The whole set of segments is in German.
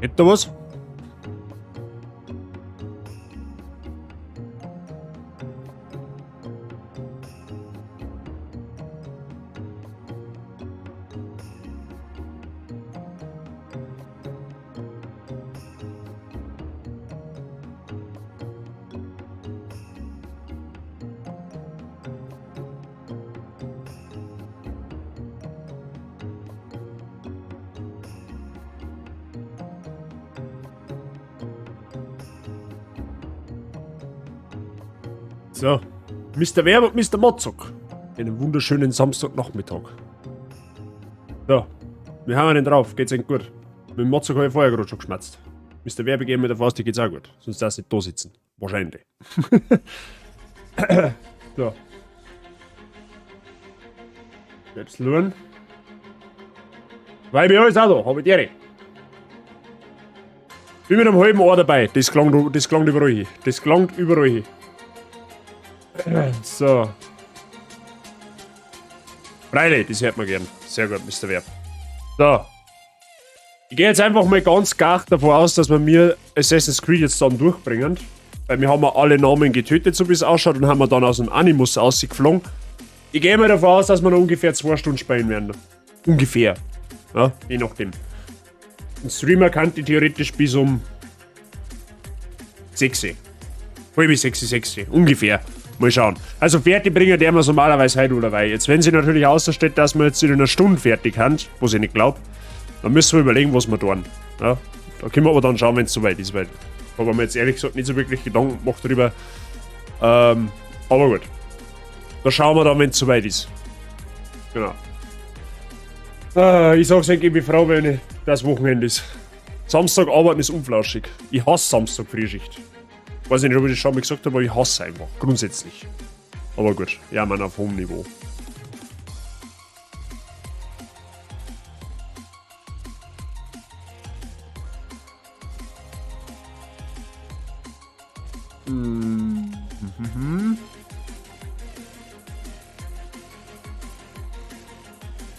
Hätt da was? So, Mr. Werb und Mr. Motzok. Einen wunderschönen Samstagnachmittag. So, wir haben einen drauf, geht's Ihnen gut? Mit dem Motzok habe ich vorher gerade schon geschmatzt. Mr. Werbe gehen wir davon aus, die geht's auch gut. Sonst darfst du nicht da sitzen. Wahrscheinlich. So. Jetzt schauen. Weil wir alles auch da, habe ich dir. Bin mit einem halben Ohr dabei. Das klang überall hin. Das klang überall hin. So. Freilich, das hört man gern. Sehr gut, Mr. Werb. So. Ich gehe jetzt einfach mal ganz gar davon aus, dass wir mir Assassin's Creed jetzt dann durchbringen. Weil wir haben alle Namen getötet, so wie es ausschaut, und haben wir dann aus dem Animus ausgeflogen. Ich gehe mal davon aus, dass wir noch ungefähr 2 Stunden spielen werden. Ungefähr. Ja, je nachdem. Ein Streamer kann die theoretisch bis um 6. Halb 6, ungefähr. Mal schauen. Also fertig bringen der wir es normalerweise heute oder weil. Jetzt, wenn sie natürlich außersteht, dass wir jetzt in einer Stunde fertig haben, was ich nicht glaube, dann müssen wir überlegen, was wir tun. Ja? Da können wir aber dann schauen, wenn es soweit ist, weil da haben wir jetzt ehrlich gesagt nicht so wirklich Gedanken gemacht drüber. Aber gut. Da schauen wir dann, wenn es soweit ist. Genau. Ich sag's euch, ich bin froh, wenn das Wochenende ist. Samstag arbeiten ist unflauschig. Ich hasse Samstag Frühschicht. Weiß nicht, ob ich das schon mal gesagt habe, aber ich hasse einfach. Grundsätzlich. Aber gut, ja, man auf hohem Niveau.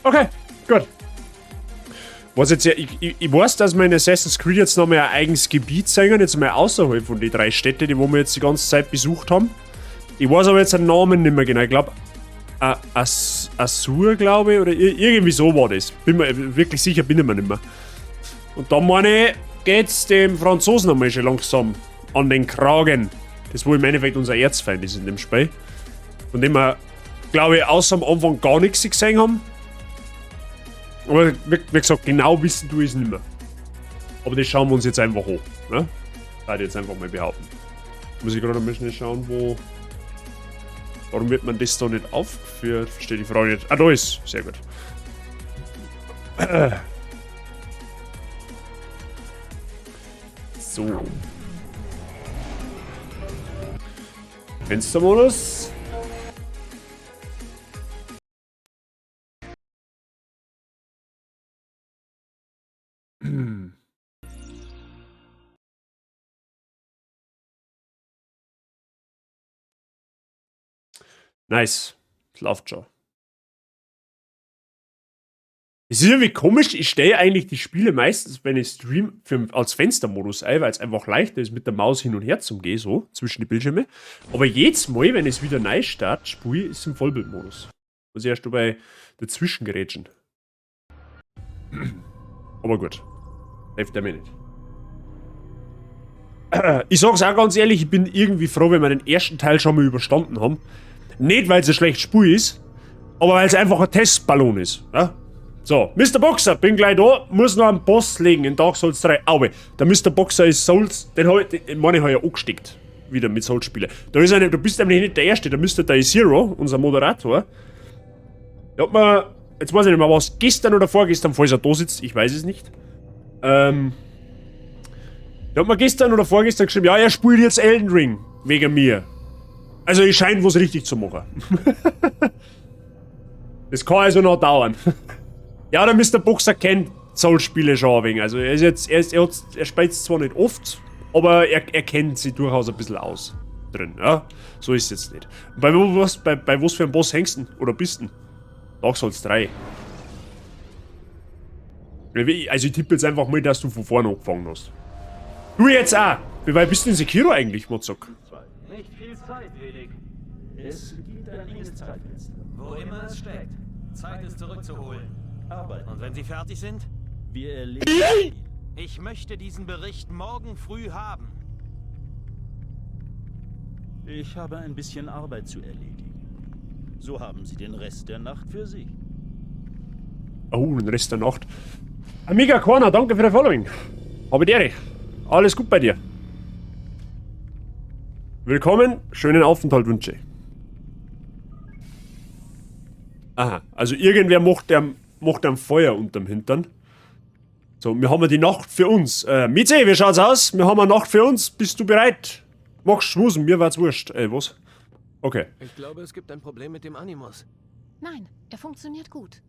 Okay, gut. Was jetzt ja, ich weiß, dass wir in Assassin's Creed jetzt noch mal ein eigenes Gebiet sein, jetzt mal außerhalb von den 3 Städten, die wir jetzt die ganze Zeit besucht haben. Ich weiß aber jetzt den Namen nicht mehr genau. Ich glaube, Assur, glaube ich, oder irgendwie so war das. Bin mir wirklich sicher, bin ich mir nicht mehr. Und dann meine ich, geht's dem Franzosen nochmal schon langsam an den Kragen. Das wo im Endeffekt unser Erzfeind ist in dem Spiel. Von dem wir, glaube ich, außer am Anfang gar nichts gesehen haben. Aber wie gesagt, genau wissen du es nicht mehr. Aber das schauen wir uns jetzt einfach hoch. Ne? Da jetzt einfach mal behaupten. Muss ich gerade ein bisschen schauen, wo... Warum wird man das da nicht aufgeführt? Verstehe die Frage nicht. Ah, da ist. Sehr gut. So. Fenstermodus. Nice. Das läuft schon. Es ist irgendwie komisch, ich stelle eigentlich die Spiele meistens, wenn ich stream, als Fenstermodus ein, weil es einfach leichter ist, mit der Maus hin und her zu gehen, so, zwischen die Bildschirme. Aber jedes Mal, wenn ich es wieder neu starte, spiele, ist es im Vollbildmodus. Muss ich erst dabei dazwischen gerätschen. Aber gut. Hilft der mir nicht. Ich sag's auch ganz ehrlich, ich bin irgendwie froh, wenn wir den ersten Teil schon mal überstanden haben. Nicht, weil es ein schlechtes Spiel ist, aber weil es einfach ein Testballon ist. Ja? So, Mr. Boxer, bin gleich da, muss noch einen Boss legen in Dark Souls 3. Aue, der Mr. Boxer ist Souls, den habe ich ja angesteckt. Wieder mit Souls-Spielen. Du bist nämlich nicht der Erste, der Mr. Day Zero, unser Moderator. Der hat mir, jetzt weiß ich nicht mehr was, gestern oder vorgestern, falls er da sitzt, ich weiß es nicht. Der hat mir gestern oder vorgestern geschrieben, ja, er spielt jetzt Elden Ring, wegen mir. Also ich scheine was richtig zu machen. Das kann also noch dauern. Ja, der Mr. Boxer kennt Souls-Spiele schon ein wenig. Also er ist jetzt, er spielt es zwar nicht oft, aber er kennt sie durchaus ein bisschen aus drin. Ja? So ist es jetzt nicht. Bei was für einem Boss hängst du oder bist du? Dark Souls 3. Also ich tippe jetzt einfach mal, dass du von vorne angefangen hast. Du jetzt auch! Wie weit bist du in Sekiro eigentlich, Mozok? Nicht viel Zeit, Felix. Es gibt ein enges Zeitfenster. Wo immer es steckt. Zeit ist zurückzuholen. Arbeit. Und wenn Sie fertig sind? Wir erleben. Ich möchte diesen Bericht morgen früh haben. Ich habe ein bisschen Arbeit zu erledigen. So haben Sie den Rest der Nacht für sich. Oh, den Rest der Nacht. Amiga Corner, danke für das Following. Habe die Ehre. Alles gut bei dir. Willkommen, schönen Aufenthalt wünsche ich. Aha, also irgendwer macht ein Feuer unterm Hintern. So, wir haben die Nacht für uns. Mieze, wie schaut's aus? Wir haben eine Nacht für uns. Bist du bereit? Machst schmusen, mir war's wurscht. Was? Okay. Ich glaube, es gibt ein Problem mit dem Animus. Nein, er funktioniert gut.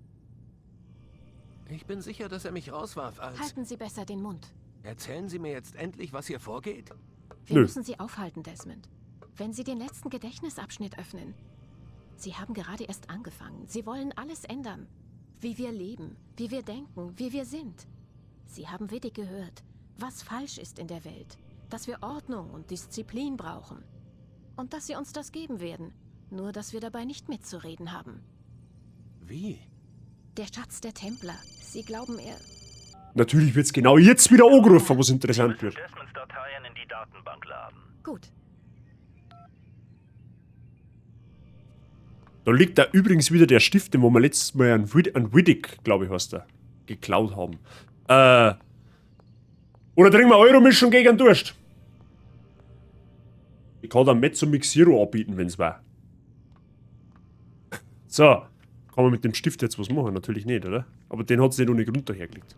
Ich bin sicher, dass er mich rauswarf als... Halten Sie besser den Mund. Erzählen Sie mir jetzt endlich, was hier vorgeht? Wir Nö. müssen Sie aufhalten, Desmond. Wenn Sie den letzten Gedächtnisabschnitt öffnen. Sie haben gerade erst angefangen. Sie wollen alles ändern. Wie wir leben, wie wir denken, wie wir sind. Sie haben wenig gehört, was falsch ist in der Welt. Dass wir Ordnung und Disziplin brauchen. Und dass Sie uns das geben werden. Nur, dass wir dabei nicht mitzureden haben. Wie? Der Schatz der Templer. Sie glauben, er... Natürlich wird's genau jetzt wieder angerufen, was interessant wird. Desmonds Dateien in die Datenbank laden. Gut. Da liegt da übrigens wieder der Stift, den wir letztes Mal an Riddick, glaube ich, heißt der, geklaut haben. Oder trinken wir Euro-Mischung gegen Durst? Ich kann dann Mezzo Mix Zero anbieten, wenn's war. So, kann man mit dem Stift jetzt was machen? Natürlich nicht, oder? Aber den hat's nicht ohne Grund dahergelegt.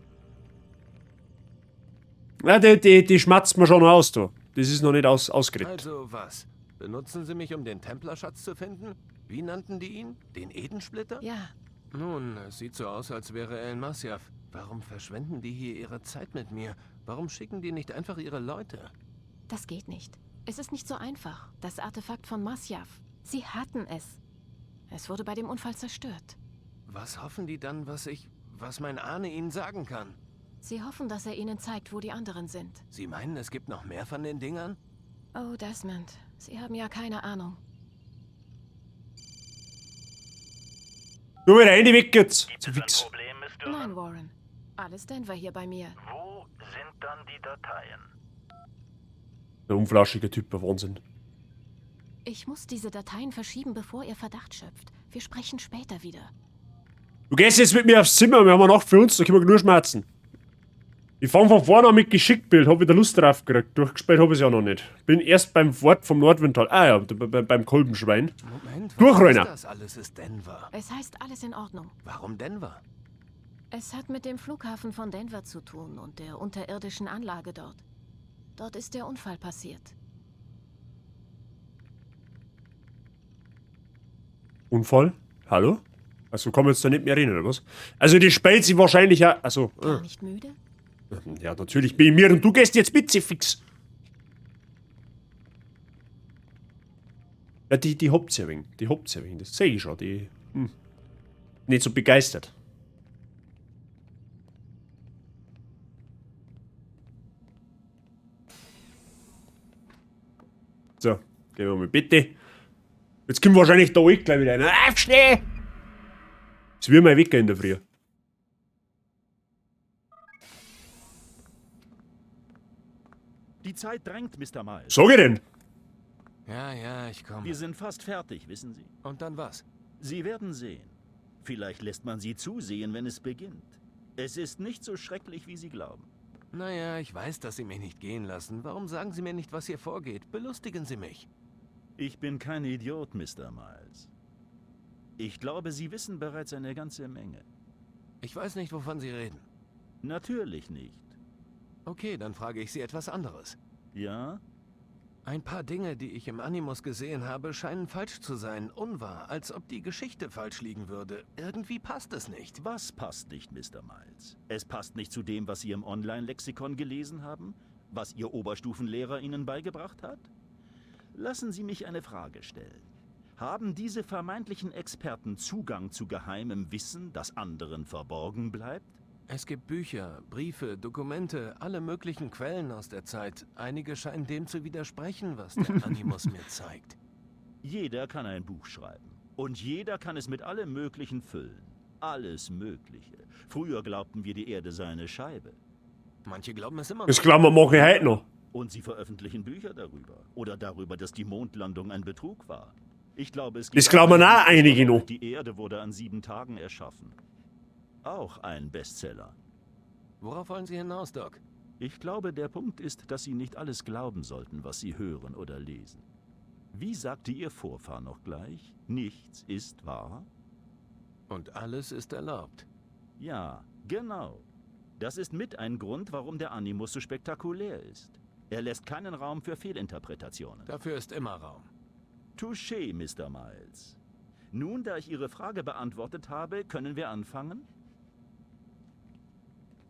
Ja, die schmatzt man schon aus, da. Das ist noch nicht ausgeredet. Also was? Benutzen Sie mich, um den Templerschatz zu finden? Wie nannten die ihn? Den Edensplitter? Ja, Nun, es sieht so aus, als wäre El Masyaf. Warum verschwenden die hier ihre Zeit mit mir? Warum schicken die nicht einfach ihre Leute? das geht nicht. Es ist nicht so einfach. Das Artefakt von Masyaf. Sie hatten es. Es wurde bei dem Unfall zerstört. Was hoffen die dann, was mein Ahne ihnen sagen kann? Sie hoffen, dass er ihnen zeigt, wo die anderen sind. Sie meinen, es gibt noch mehr von den Dingern? Oh, Desmond, Sie haben ja keine Ahnung. Du wieder Handy weg jetzt! Gibt So es ein fix. Problem, Miss Dillon? Nein, Warren. Alles Denver hier bei mir. Wo sind dann die Dateien? Ein unflaschiger Typ, ein Wahnsinn. Ich muss diese Dateien verschieben, bevor ihr Verdacht schöpft. Wir sprechen später wieder. Du gehst jetzt mit mir aufs Zimmer, wir haben eine Nacht für uns, da können wir nur schmerzen. Ich fange von vorne an mit Geschickbild, habe ich da Lust drauf gekriegt. Durchgespielt habe ich es ja noch nicht. Bin erst beim Fort vom Nordwindtal. Ah ja, beim Kolbenschwein. Moment, was Durchreiner. ist das alles ist Denver? Es heißt alles in Ordnung. Warum Denver? Es hat mit dem Flughafen von Denver zu tun und der unterirdischen Anlage dort. Dort ist der Unfall passiert. Unfall? Hallo? Also kann man jetzt da nicht mehr reden, oder was? Also die spielt sie wahrscheinlich ja. Also. Gar nicht müde? Ja, natürlich bin ich mir und du gehst jetzt mit, fix. Ja, die habt's ja wegen. Die habt's ja wegen. Das sehe ich schon. Die. Nicht so begeistert. So, gehen wir mal bitte. Jetzt kommt wahrscheinlich da ich gleich wieder einer. Aufsteh! Das wird mein Wecker in der Früh. Die Zeit drängt, Mr. Miles. Sag ich denn? Ja, ich komme. Wir sind fast fertig, wissen Sie. Und dann was? Sie werden sehen. Vielleicht lässt man Sie zusehen, wenn es beginnt. Es ist nicht so schrecklich, wie Sie glauben. Naja, ich weiß, dass Sie mich nicht gehen lassen. Warum sagen Sie mir nicht, was hier vorgeht? Belustigen Sie mich. Ich bin kein Idiot, Mr. Miles. Ich glaube, Sie wissen bereits eine ganze Menge. Ich weiß nicht, wovon Sie reden. Natürlich nicht. Okay, dann frage ich Sie etwas anderes. Ja? Ein paar Dinge, die ich im Animus gesehen habe, scheinen falsch zu sein, unwahr, als ob die Geschichte falsch liegen würde. Irgendwie passt es nicht. Was passt nicht, Mr. Miles? Es passt nicht zu dem, was Sie im Online-Lexikon gelesen haben? Was Ihr Oberstufenlehrer Ihnen beigebracht hat? Lassen Sie mich eine Frage stellen. Haben diese vermeintlichen Experten Zugang zu geheimem Wissen, das anderen verborgen bleibt? Es gibt Bücher, Briefe, Dokumente, alle möglichen Quellen aus der Zeit. Einige scheinen dem zu widersprechen, was der Animus mir zeigt. Jeder kann ein Buch schreiben. Und jeder kann es mit allem Möglichen füllen. Alles Mögliche. Früher glaubten wir, die Erde sei eine Scheibe. Manche glauben es immer Das noch. glauben wir mache ich heute noch. Und sie veröffentlichen Bücher darüber. Oder darüber, dass die Mondlandung ein Betrug war. Ich glaube, es gibt Das glauben auch einige noch. Die Erde wurde an 7 Tagen erschaffen. Auch ein Bestseller. Worauf wollen Sie hinaus, Doc? Ich glaube, der Punkt ist, dass Sie nicht alles glauben sollten, was Sie hören oder lesen. Wie sagte Ihr Vorfahr noch gleich? Nichts ist wahr? Und alles ist erlaubt. Ja, genau. Das ist mit ein Grund, warum der Animus so spektakulär ist. Er lässt keinen Raum für Fehlinterpretationen. Dafür ist immer Raum. Touché, Mr. Miles. Nun, da ich Ihre Frage beantwortet habe, können wir anfangen?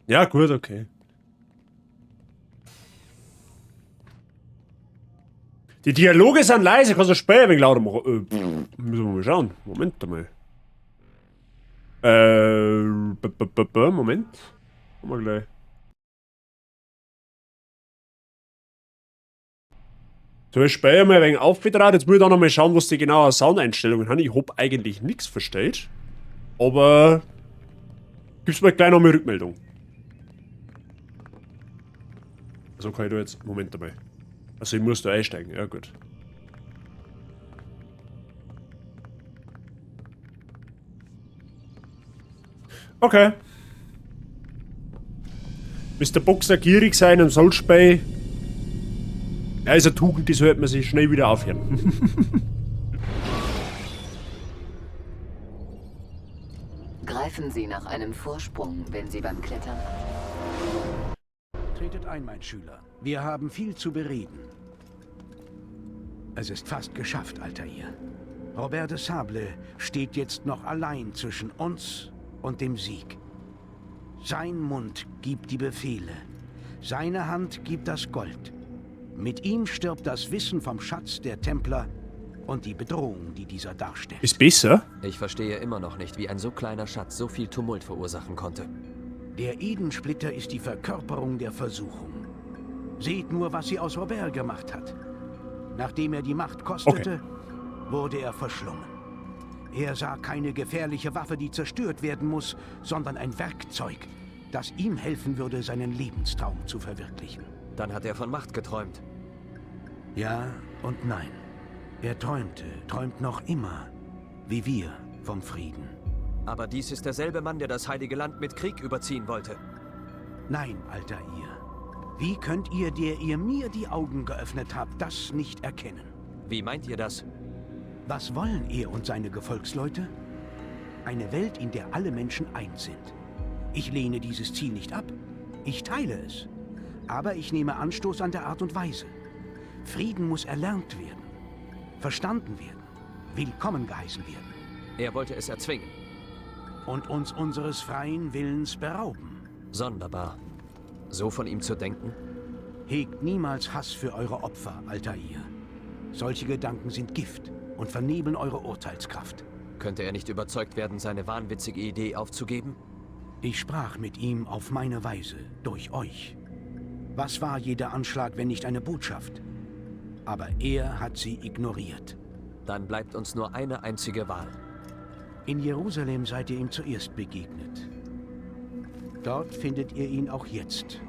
Ja, gut, okay. Die Dialoge sind leise, kannst du später ein wenig lauter machen. Müssen wir mal schauen. Moment einmal. Moment. Machen wir gleich. So, ich später mal ein wenig aufgetragen. Jetzt muss ich da nochmal schauen, was die genauen Soundeinstellungen haben. Ich hab eigentlich nichts verstellt. Aber gib's mir gleich noch mal Rückmeldung. So kann ich da jetzt. Moment einmal. Also ich muss da einsteigen, ja gut. Okay. Mr. Boxer gierig sein und Soulspay. Ja, ist eine Tugend, die sollte man sich schnell wieder aufhören. Greifen Sie nach einem Vorsprung, wenn Sie beim Klettern. Tretet ein, mein Schüler. Wir haben viel zu bereden. Es ist fast geschafft, Altair. Robert de Sable steht jetzt noch allein zwischen uns und dem Sieg. Sein Mund gibt die Befehle. Seine Hand gibt das Gold. Mit ihm stirbt das Wissen vom Schatz der Templer und die Bedrohung, die dieser darstellt. Ist besser? Ich verstehe immer noch nicht, wie ein so kleiner Schatz so viel Tumult verursachen konnte. Der Edensplitter ist die Verkörperung der Versuchung. Seht nur, was sie aus Robert gemacht hat. Nachdem er die Macht kostete, wurde er verschlungen. Er sah keine gefährliche Waffe, die zerstört werden muss, sondern ein Werkzeug, das ihm helfen würde, seinen Lebenstraum zu verwirklichen. Dann hat er von Macht geträumt. Ja und nein. Er träumt noch immer, wie wir, vom Frieden. Aber dies ist derselbe Mann, der das Heilige Land mit Krieg überziehen wollte. Nein, Altair. Wie könnt ihr, der ihr mir die Augen geöffnet habt, das nicht erkennen? Wie meint ihr das? Was wollen er und seine Gefolgsleute? Eine Welt, in der alle Menschen eins sind. Ich lehne dieses Ziel nicht ab. Ich teile es. Aber ich nehme Anstoß an der Art und Weise. Frieden muss erlernt werden, verstanden werden, willkommen geheißen werden. Er wollte es erzwingen. Und uns unseres freien Willens berauben. Sonderbar. So von ihm zu denken? Hegt niemals Hass für eure Opfer, Altair. Solche Gedanken sind Gift und vernebeln eure Urteilskraft. Könnte er nicht überzeugt werden, seine wahnwitzige Idee aufzugeben? Ich sprach mit ihm auf meine Weise, durch euch. Was war jeder Anschlag, wenn nicht eine Botschaft? Aber er hat sie ignoriert. Dann bleibt uns nur eine einzige Wahl. In Jerusalem seid ihr ihm zuerst begegnet. Dort findet ihr ihn auch jetzt.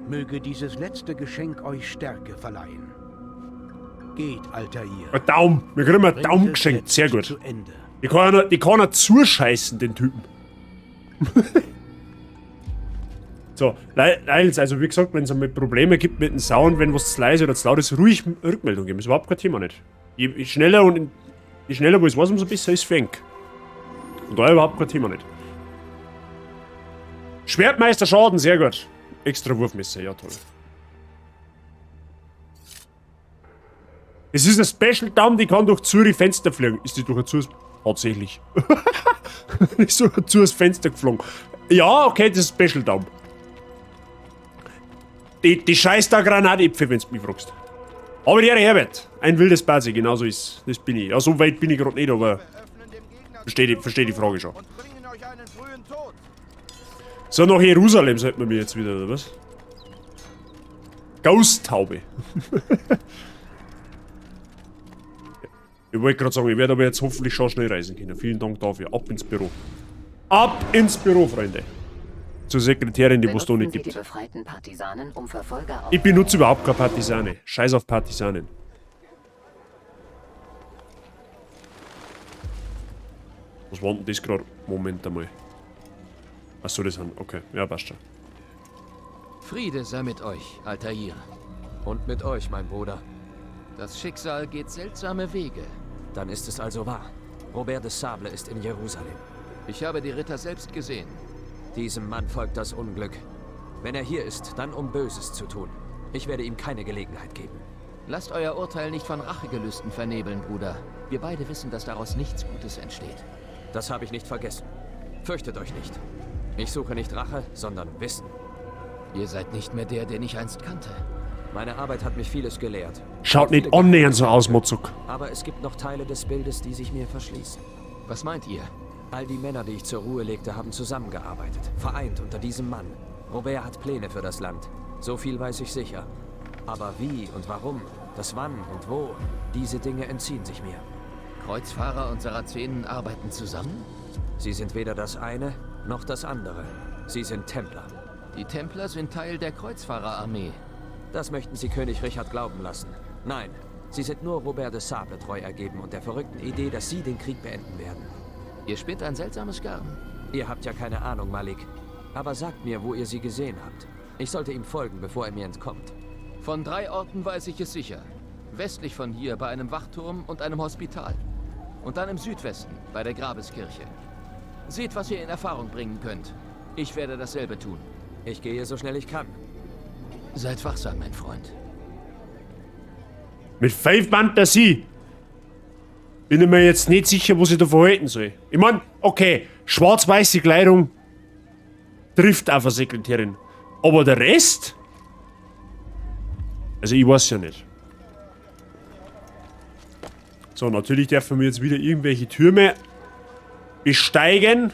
Möge dieses letzte Geschenk euch Stärke verleihen. Geht, Altair. Ein Daumen. Wir kriegen einen Daumen geschenkt. Sehr gut. Die kann er zuscheißen, den Typen. So, Leils, also wie gesagt, wenn es einmal Probleme gibt mit dem Sound, wenn was zu leise oder zu laut ist, ruhig Rückmeldung geben. Ist überhaupt kein Thema nicht. Je schneller wo ich weiß, umso besser ist Fenk. Und da überhaupt kein Thema nicht. Schwertmeister Schaden, sehr gut. Extra Wurfmesser, ja toll. Es ist ein Special Daumen, die kann durch Zürich Fenster fliegen. Ist die durch ein Zürich? Tatsächlich. Nicht so zu das Fenster geflogen. Ja, okay, das ist Special Daumen. Die scheiß da Granatäpfel, wenn du mich fragst. Aber der Herbert, ein wildes Basi, genauso ist. Das bin ich. Ja, so weit bin ich gerade nicht, aber versteh die Frage schon. So, nach Jerusalem sollten wir mir jetzt wieder, oder was? Ghost-Taube. Ich wollte gerade sagen, ich werde aber jetzt hoffentlich schon schnell reisen können. Vielen Dank dafür. Ab ins Büro. Ab ins Büro, Freunde. Zur Sekretärin, die es da nicht gibt. Die befreiten Partisanen, um Verfolger Ich benutze überhaupt keine Partisane. Scheiß auf Partisanen. Was war denn das gerade? Moment einmal. Achso, das sind. Okay, ja, passt schon. Friede sei mit euch, Altair. Und mit euch, mein Bruder. Das Schicksal geht seltsame Wege. Dann ist es also wahr. Robert de Sable ist in Jerusalem. Ich habe die Ritter selbst gesehen. Diesem Mann folgt das Unglück. Wenn er hier ist, dann um Böses zu tun. Ich werde ihm keine Gelegenheit geben. Lasst euer Urteil nicht von Rachegelüsten vernebeln, Bruder. Wir beide wissen, dass daraus nichts Gutes entsteht. Das habe ich nicht vergessen. Fürchtet euch nicht. Ich suche nicht Rache, sondern Wissen. Ihr seid nicht mehr der, den ich einst kannte. Meine Arbeit hat mich vieles gelehrt. Schaut nicht annähernd so aus, Motzuk. Aber es gibt noch Teile des Bildes, die sich mir verschließen. Was meint ihr? All die Männer, die ich zur Ruhe legte, haben zusammengearbeitet. Vereint unter diesem Mann. Robert hat Pläne für das Land. So viel weiß ich sicher. Aber wie und warum, das wann und wo, diese Dinge entziehen sich mir. Kreuzfahrer und Sarazenen arbeiten zusammen? Sie sind weder das eine, noch das andere. Sie sind Templer. Die Templer sind Teil der Kreuzfahrerarmee. Das möchten Sie König Richard glauben lassen. Nein, sie sind nur Robert de Sable treu ergeben und der verrückten Idee, dass Sie den Krieg beenden werden. Ihr spinnt ein seltsames Garn. Ihr habt ja keine Ahnung, Malik. Aber sagt mir, wo ihr sie gesehen habt. Ich sollte ihm folgen, bevor er mir entkommt. Von 3 Orten weiß ich es sicher. Westlich von hier bei einem Wachturm und einem Hospital. Und dann im Südwesten bei der Grabeskirche. Seht, was ihr in Erfahrung bringen könnt. Ich werde dasselbe tun. Ich gehe so schnell ich kann. Seid wachsam, mein Freund. Mit 5 Fantasie bin ich mir jetzt nicht sicher, was ich da verhalten soll. Ich meine, okay, schwarz-weiße Kleidung trifft auf eine Sekretärin. Aber der Rest? Also ich weiß ja nicht. So, natürlich dürfen wir jetzt wieder irgendwelche Türme besteigen.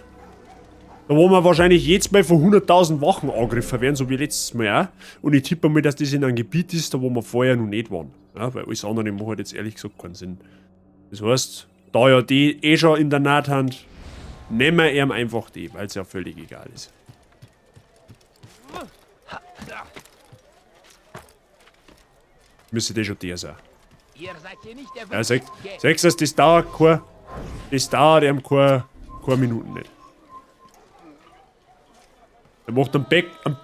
Da wo wir wahrscheinlich jetzt mal von 100.000 Wachen angegriffen werden, so wie letztes Mal auch. Und ich tippe mal, dass das in einem Gebiet ist, da wo wir vorher noch nicht waren. Ja, weil alles andere macht halt jetzt ehrlich gesagt keinen Sinn. Das heißt, da ja die eh schon in der Nathand, nehmen wir ihm einfach die, weil es ja völlig egal ist. Müsste das schon der sein. Ja, sagst du, das dauert ihm keine Minuten nicht. Er macht einen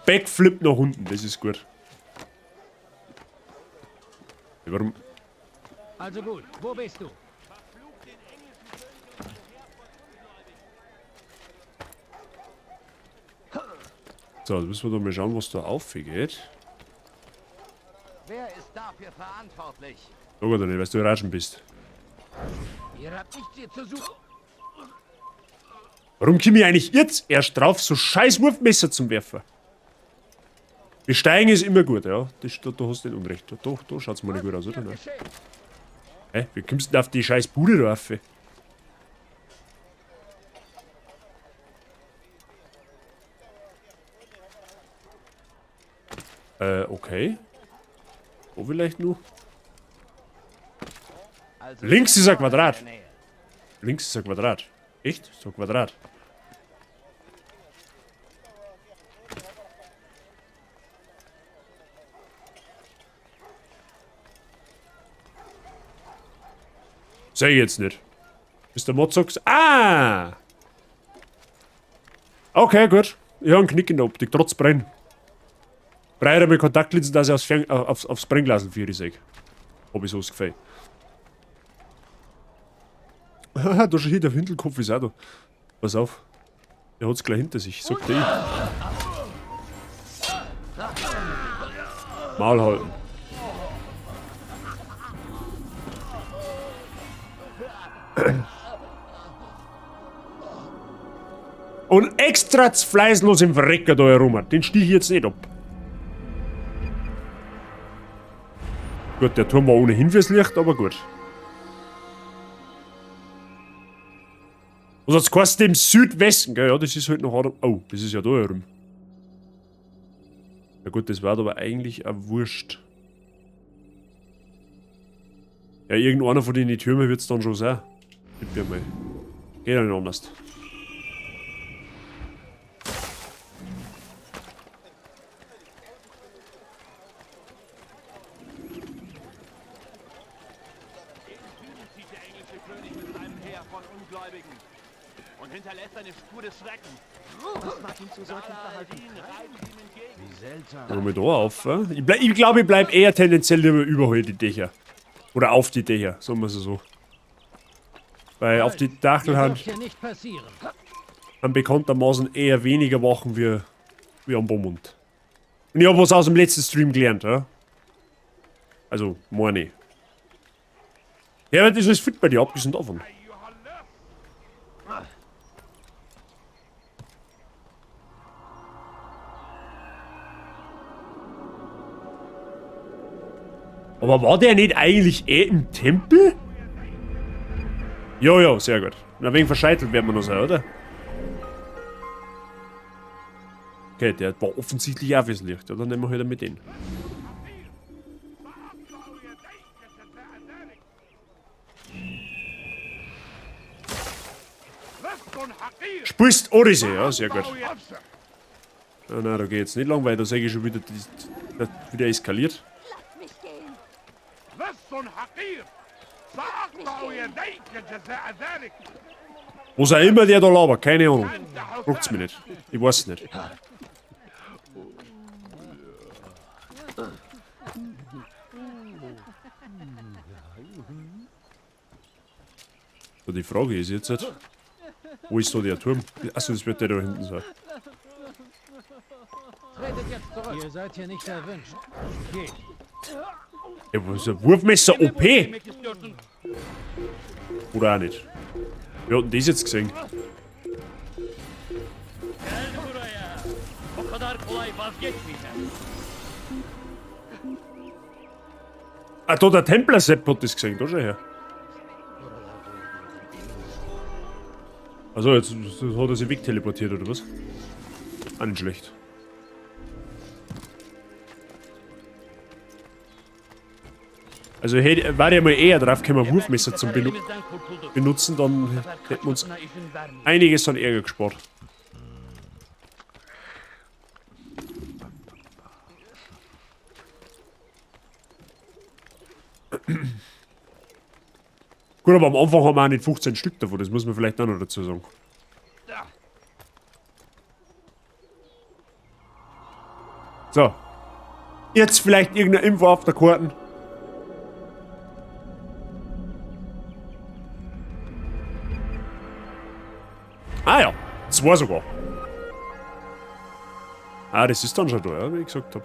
Backflip nach unten, das ist gut. Warum? Also gut, wo bist du? So, jetzt müssen wir doch mal schauen, was da aufgeht. Wer ist dafür verantwortlich? Sag doch nicht, weil du überraschend bist. Ihr habt nichts hier zu suchen. Warum komme ich eigentlich jetzt erst drauf, so scheiß Wurfmesser zum Werfen? Besteigen ist immer gut, ja. Da hast du nicht unrecht. Da schaut's mal nicht gut aus, oder? Nein. Hä? Wie kommst du denn auf die scheiß Bude rauf? Okay. Wo vielleicht nur? Also Links ist ein Quadrat. Links ist ein Quadrat. Echt? So ein Quadrat. Sag ich jetzt nicht. Mr. Mozzox. Ah! Okay, gut. Ich habe einen Knick in der Optik, trotz Brenn. Breiter mit Kontaktlinsen, dass ich aufs Brennglasen für sehe. Hab ich so das Gefühl. Haha, da schon hier, der Windelkopf ist auch da. Pass auf. Der hat's gleich hinter sich, sagt der ich. Maul halten. Und extra fleißlos im Verrecker da herum. Den stich ich jetzt nicht ab. Gut, der Turm war ohnehin fürs Licht, aber gut. Was hat's geheißen, im Südwesten, gell? Ja, das ist halt noch... Oh, das ist ja da herum. Ja gut, das war aber eigentlich auch wurscht. Ja, irgendeiner von den Türmen wird's dann schon sein. Gib mir mal. Geht ja nicht anders. Und hinterlässt eine Spur des Schreckens. Was mag ihn zu solchen Verhalten treiben? Wie seltsam. Gehen wir da auf, Ich glaube, ich bleib eher tendenziell überall die Dächer. Oder auf die Dächer, sagen wir es so. Weil auf die Dachelhand haben bekanntermaßen eher weniger Wachen wie am Beaumont. Und ich habe was aus dem letzten Stream gelernt, ja? Also, meine ich. Ja, aber das ist fit bei dir, abgesehen davon. Aber war der nicht eigentlich im Tempel? Ja, sehr gut. Na, wegen verscheitelt werden wir noch sein, oder? Okay, der war offensichtlich auch fürs Licht. Ja, dann nehmen wir halt mit den. Spielst Odyssey, ja, sehr gut. Nein, da geht jetzt nicht lang, weil da sehe ich schon wieder, das wieder eskaliert. Was auch immer der da labert, keine Ahnung. Fragt's mich nicht. Ich weiß es nicht. So, die Frage ist jetzt, wo ist so der Turm? Achso, das wird der da hinten sein. Tretet jetzt zurück. Ihr seid hier nicht erwünscht. Geht. Ja, was ist ein Wurfmesser OP? Oder auch nicht? Wir hatten das jetzt gesehen. Ah, da der Templer-Sepp hat das gesehen, da schau her. Also jetzt hat er sich wegteleportiert, oder was? Auch nicht schlecht. Also war ja mal eher drauf gekommen, Wurfmesser zum benutzen, dann hätten wir uns einiges an Ärger gespart. Gut, aber am Anfang haben wir auch nicht 15 Stück davon, das muss man vielleicht auch noch dazu sagen. So. Jetzt vielleicht irgendeine Info auf der Karte. Ah ja, 2 sogar. Ah, das ist dann schon da, ja, wie ich gesagt habe.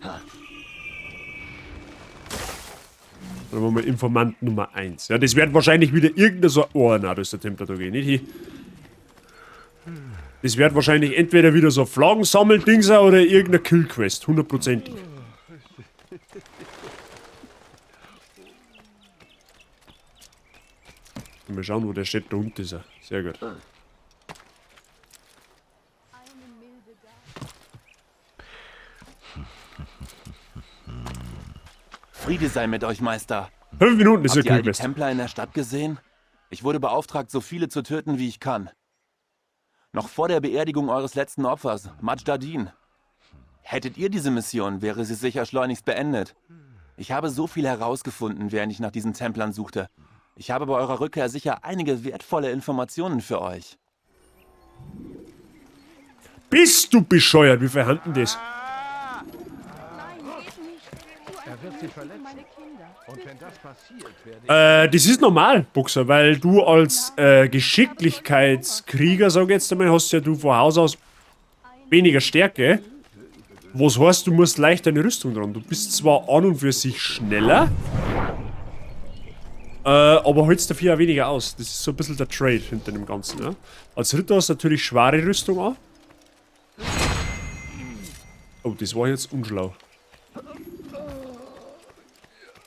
Dann haben wir mal Informant Nummer 1. Ja, das wird wahrscheinlich wieder irgendein so... Oh, nein, da ist der Temperatur nicht hin. Das wird wahrscheinlich entweder wieder so Flaggensammeldingser oder irgendeine Killquest. 100%. Mal schauen, wo der steht. Da unten ist er. Sehr gut. Friede sei mit euch, Meister. 5 Minuten ist Habt ja ihr all die Killquest. Templer in der Stadt gesehen? Ich wurde beauftragt, so viele zu töten, wie ich kann. Noch vor der Beerdigung eures letzten Opfers, Majdadin. Hättet ihr diese Mission, wäre sie sicher schleunigst beendet. Ich habe so viel herausgefunden, während ich nach diesen Templern suchte. Ich habe bei eurer Rückkehr sicher einige wertvolle Informationen für euch. Bist du bescheuert? Wie verhandeln das? Er wird sie verletzen. Und wenn das passiert, Das ist normal, Boxer, weil du als Geschicklichkeitskrieger, sag ich jetzt einmal, hast ja du von Haus aus weniger Stärke. Was heißt, du musst leicht deine Rüstung dran. Du bist zwar an und für sich schneller, aber hältst dafür auch weniger aus. Das ist so ein bisschen der Trade hinter dem Ganzen. Ja? Als Ritter hast du natürlich schwere Rüstung an. Oh, das war jetzt unschlau.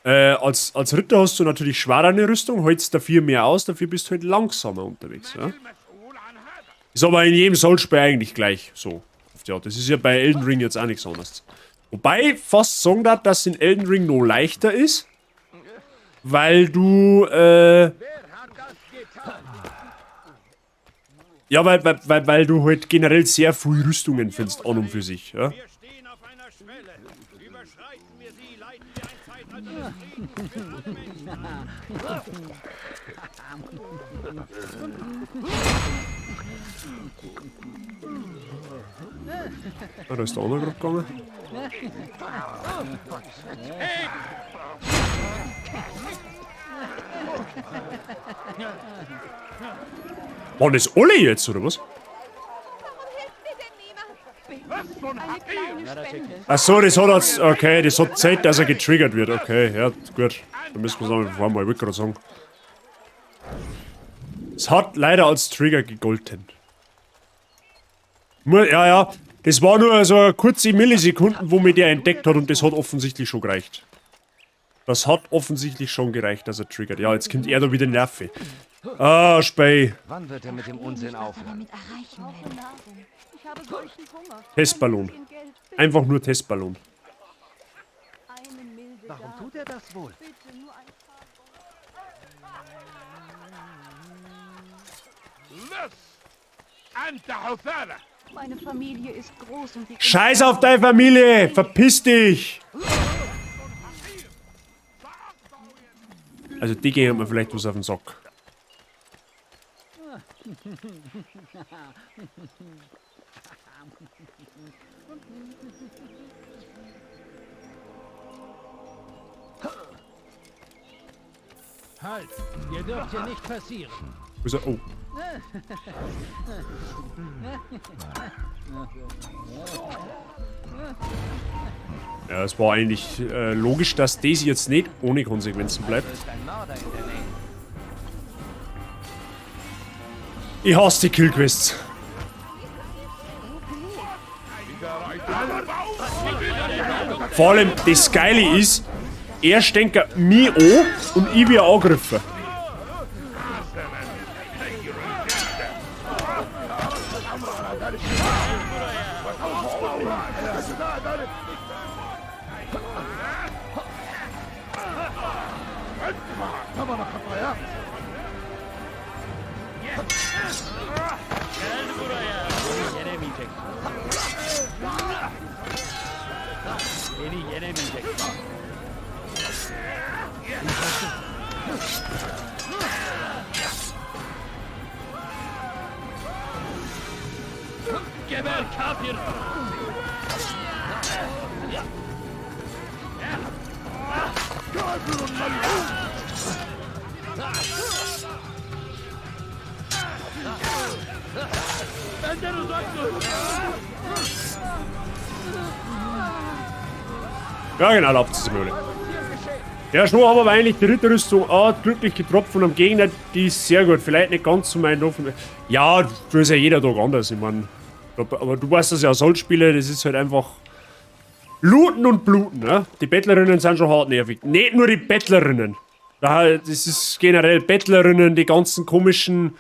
Als Ritter hast du natürlich schwerere Rüstung, hältst dafür mehr aus, dafür bist du halt langsamer unterwegs. Ja? Ist aber in jedem Soulspiel eigentlich gleich so. Ja, das ist ja bei Elden Ring jetzt auch nichts anderes. Wobei fast sagen darf, dass es in Elden Ring noch leichter ist, weil du, ja, weil du halt generell sehr viel Rüstungen findest an und für sich, ja. Ah, da ist der andere gerade gegangen. Waren das alle jetzt, oder was? Achso, das hat jetzt. Okay, das hat Zeit, dass er getriggert wird. Okay, ja, gut. Dann müssen wir es einfach vorher mal, ich wollte gerade sagen. Es hat leider als Trigger gegolten. Ja, ja. Das war nur so eine kurze Millisekunden, wo mir der entdeckt hat und das hat offensichtlich schon gereicht. Das hat offensichtlich schon gereicht, dass er triggert. Ja, jetzt kommt er da wieder Nerven. Ah, Spey. Wann wird er mit dem Unsinn aufhören? Testballon. Einfach nur Testballon. warum tut er das wohl? Meine Familie ist groß und die... Scheiß auf deine Familie! Verpiss dich! Also die gehen mir vielleicht was auf den Sack. Halt! Ihr dürft hier nicht passieren. Wo ist er? Oh. Ja, es war eigentlich logisch, dass Daisy jetzt nicht ohne Konsequenzen bleibt. Ich hasse die Killquests. Vor allem das Geile ist, er steckt mich an und ich werde angegriffen. Ja, genau, lauft es Mühle. Ja, Schnur haben aber eigentlich die Ritterrüstung glücklich getropft von einem Gegner, die ist sehr gut. Vielleicht nicht ganz zu meinen Offen. Ja, du ist ja jeder Tag anders, ich meine. Aber du weißt das ja, Assault-Spiele, das ist halt einfach Looten und Bluten, ne? Die Bettlerinnen sind schon hart nervig. Nicht nur die Bettlerinnen. Das ist generell Bettlerinnen, die ganzen komischen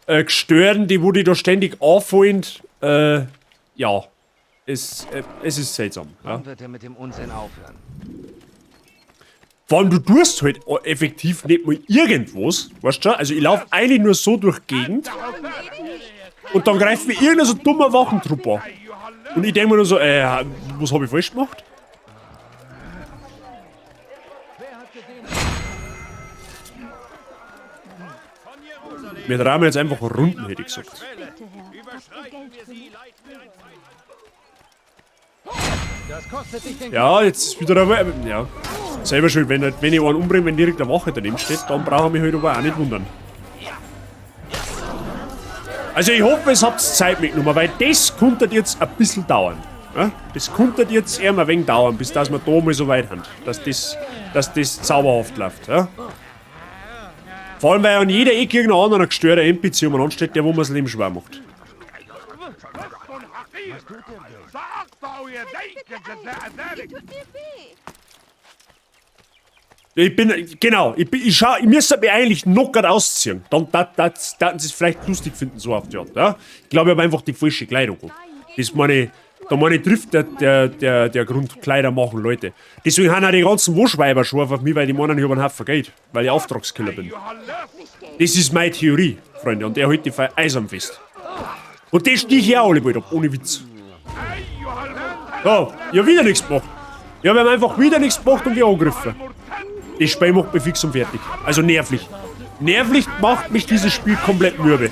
Gestörten, die wo die da ständig auffallen. Ja. Es ist seltsam. Ja? Wann wird er mit dem Unsinn aufhören? Vor allem, du tust halt effektiv nicht mal irgendwas, weißt du? Also ich laufe eigentlich nur so durch die Gegend und dann greift mir irgendein so dummer Wachentrupp an. Und ich denke mir nur so, was habe ich falsch gemacht? Wir drehen jetzt einfach Runden, hätte ich gesagt. Ja, jetzt ist wieder eine... Ja, selber schuld. Wenn ich einen umbringe, wenn direkt eine Wache daneben steht, dann brauche ich mich halt aber auch nicht wundern. Also ich hoffe, es habt Zeit mitgenommen, weil das könnte jetzt ein bisschen dauern. Ja? Das könnte jetzt eher mal ein wenig dauern, bis dass wir da mal so weit haben. Dass das zauberhaft läuft. Ja? Vor allem, weil an jeder Ecke irgendein anderer gestörter NPC umeinander steht, der wo man das Leben schwer macht. Ich müsste mich eigentlich noch gerade ausziehen. Dann sie es vielleicht lustig finden, so auf die Art. Ja? Ich glaube, ich habe einfach die falsche Kleidung. Da trifft der Grund Kleider machen, Leute. Deswegen haben auch die ganzen Waschweiber schon auf mich, weil die meinen, ich habe einen Haufen Geld. Weil ich Auftragskiller bin. Das ist meine Theorie, Freunde. Und der hält die eisern fest. Und das stehe ich auch alle bald ab, ohne Witz. Ja, ich habe wieder nichts gemacht. Ich habe einfach wieder nichts gemacht und wir angegriffen. Das Spiel macht mich fix und fertig. Also nervlich. Nervlich macht mich dieses Spiel komplett mürbe.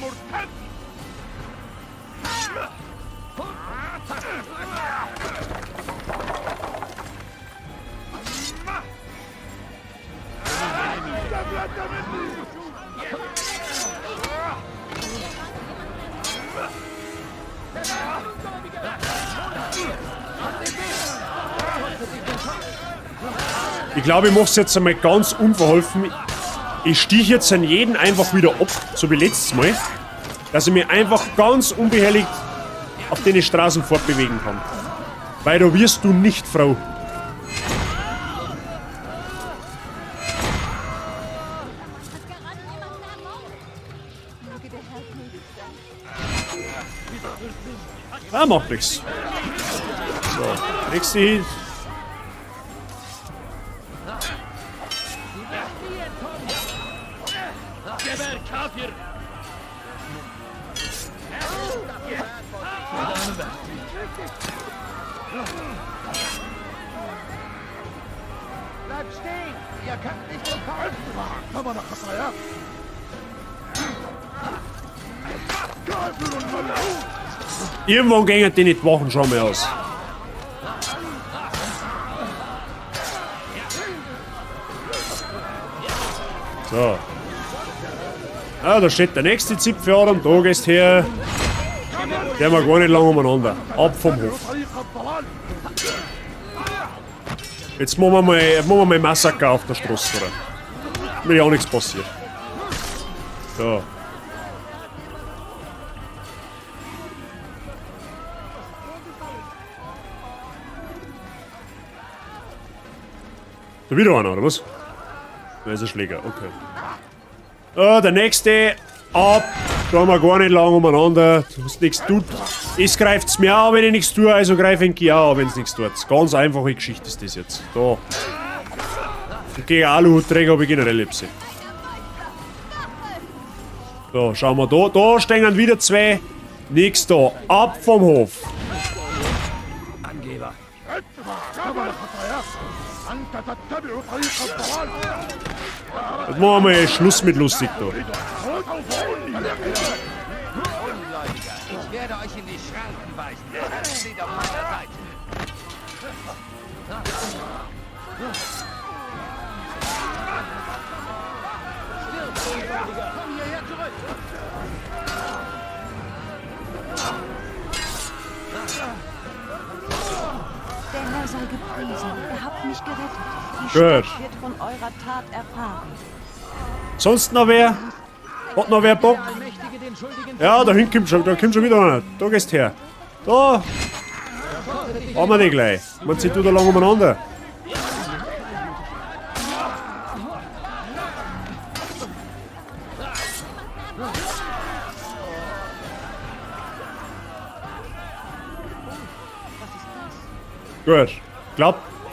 Ich glaube, ich mache es jetzt einmal ganz unverholfen. Ich stehe jetzt an jeden einfach wieder ab, so wie letztes Mal. Dass ich mich einfach ganz unbehelligt auf den Straßen fortbewegen kann. Weil da wirst du nicht Frau. Ah, macht nichts. So, nächste Hit. Bleibt stehen! Ihr könnt nicht entkommen! Irgendwann gehen die nicht Wochen schon mehr aus. So. Ah, da steht der nächste Zipfel am Tag ist her. Der war gar nicht lang umeinander. Ab vom Hof. Jetzt machen wir mal Massaker auf der Straße, oder? Mir ja auch nichts passiert. So. Da wieder einer, oder was? Da ist ein Schläger, okay. Ah, der nächste. Ab. Da haben wir gar nicht lang umeinander. Du hast nichts tut. Es greift's mir auch, wenn ich nichts tue, also greife ich ihn auch, wenn es nichts tut. Ganz einfache Geschichte ist das jetzt. Da. Und gegen Aluhutträger habe ich generell Lepse. So, schauen wir da. Da stehen wieder zwei. Nix da. Ab vom Hof. Angeber. Jetzt machen wir mal Schluss mit lustig da. Ungläubiger, ich werde euch in die Schranken weisen. Steht auf meiner Seite. Stirb, Ungläubiger! Komm hierher zurück! Der Herr sei gepriesen. Ihr habt mich gerettet. Die Gut. Stadt wird von eurer Tat erfahren. Sonst noch wer? Hat noch wer Bock? Ja, da kommt schon wieder einer. Da gehst her. Da. Haben wir nicht gleich. Man zieht da lang umeinander. Gut.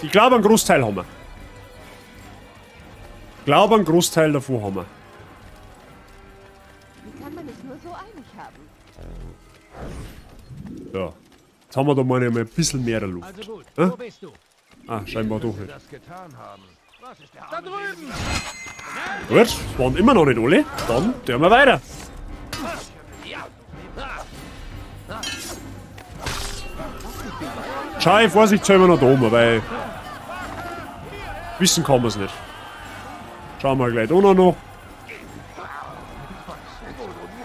Ich glaube, einen Großteil haben wir. Ich glaube, einen Großteil davon haben wir. Wie kann man es nur so eilig haben? Ja. Jetzt haben wir da mal ein bisschen mehr Luft. Also gut, Hä? wo bist du? Ah, scheinbar doch nicht. Das getan haben. Was ist da drüben? Gut, es waren immer noch nicht alle. Dann tun wir weiter. Schau, vorsichtshalber noch da oben, weil wissen kann man es nicht. Schauen wir gleich da noch.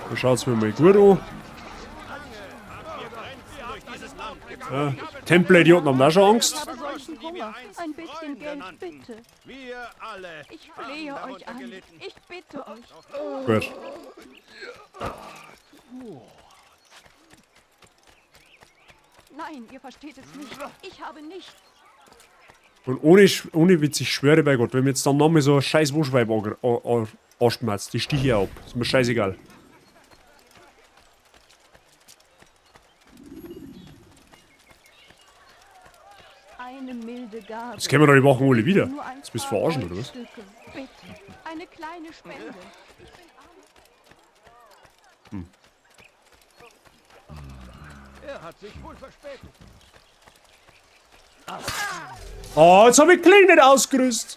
Da schaut es mir mal gut an. Ja, Templer-Idioten haben da schon Angst. Ich habe solchen Hunger. Ein bisschen Geld, bitte. Wir alle. Ich flehe euch an. Ich bitte euch. Gut. Nein, ihr versteht es nicht. Ich habe nichts. Und ohne Witz, ich schwöre bei Gott, wenn mir jetzt dann nochmal so ein scheiß Wuschweib anschmerzt, die stiche ich ab. Ist mir scheißegal. Eine milde Gabe. Das können wir doch die Wochen alle wieder. Nur ein Das bist du paar verarschen, oder was? Goldstücke. Bitte. Eine kleine Spende. Er hat sich wohl verspätet. Oh, jetzt habe ich Kling nicht ausgerüstet.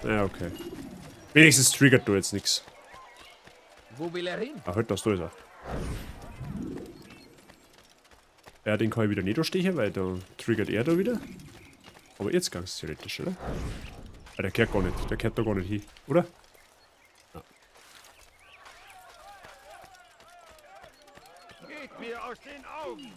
Ja, okay. Wenigstens triggert du jetzt nichts. Wo will er hin? Ah, halt, da ist er. Ja, den kann ich wieder nicht durchstechen, weil da triggert er da wieder. Aber jetzt ganz theoretisch, oder? Ah, der kehrt gar nicht. Der kehrt da gar nicht hin, oder? Ja. Geht mir aus den Augen.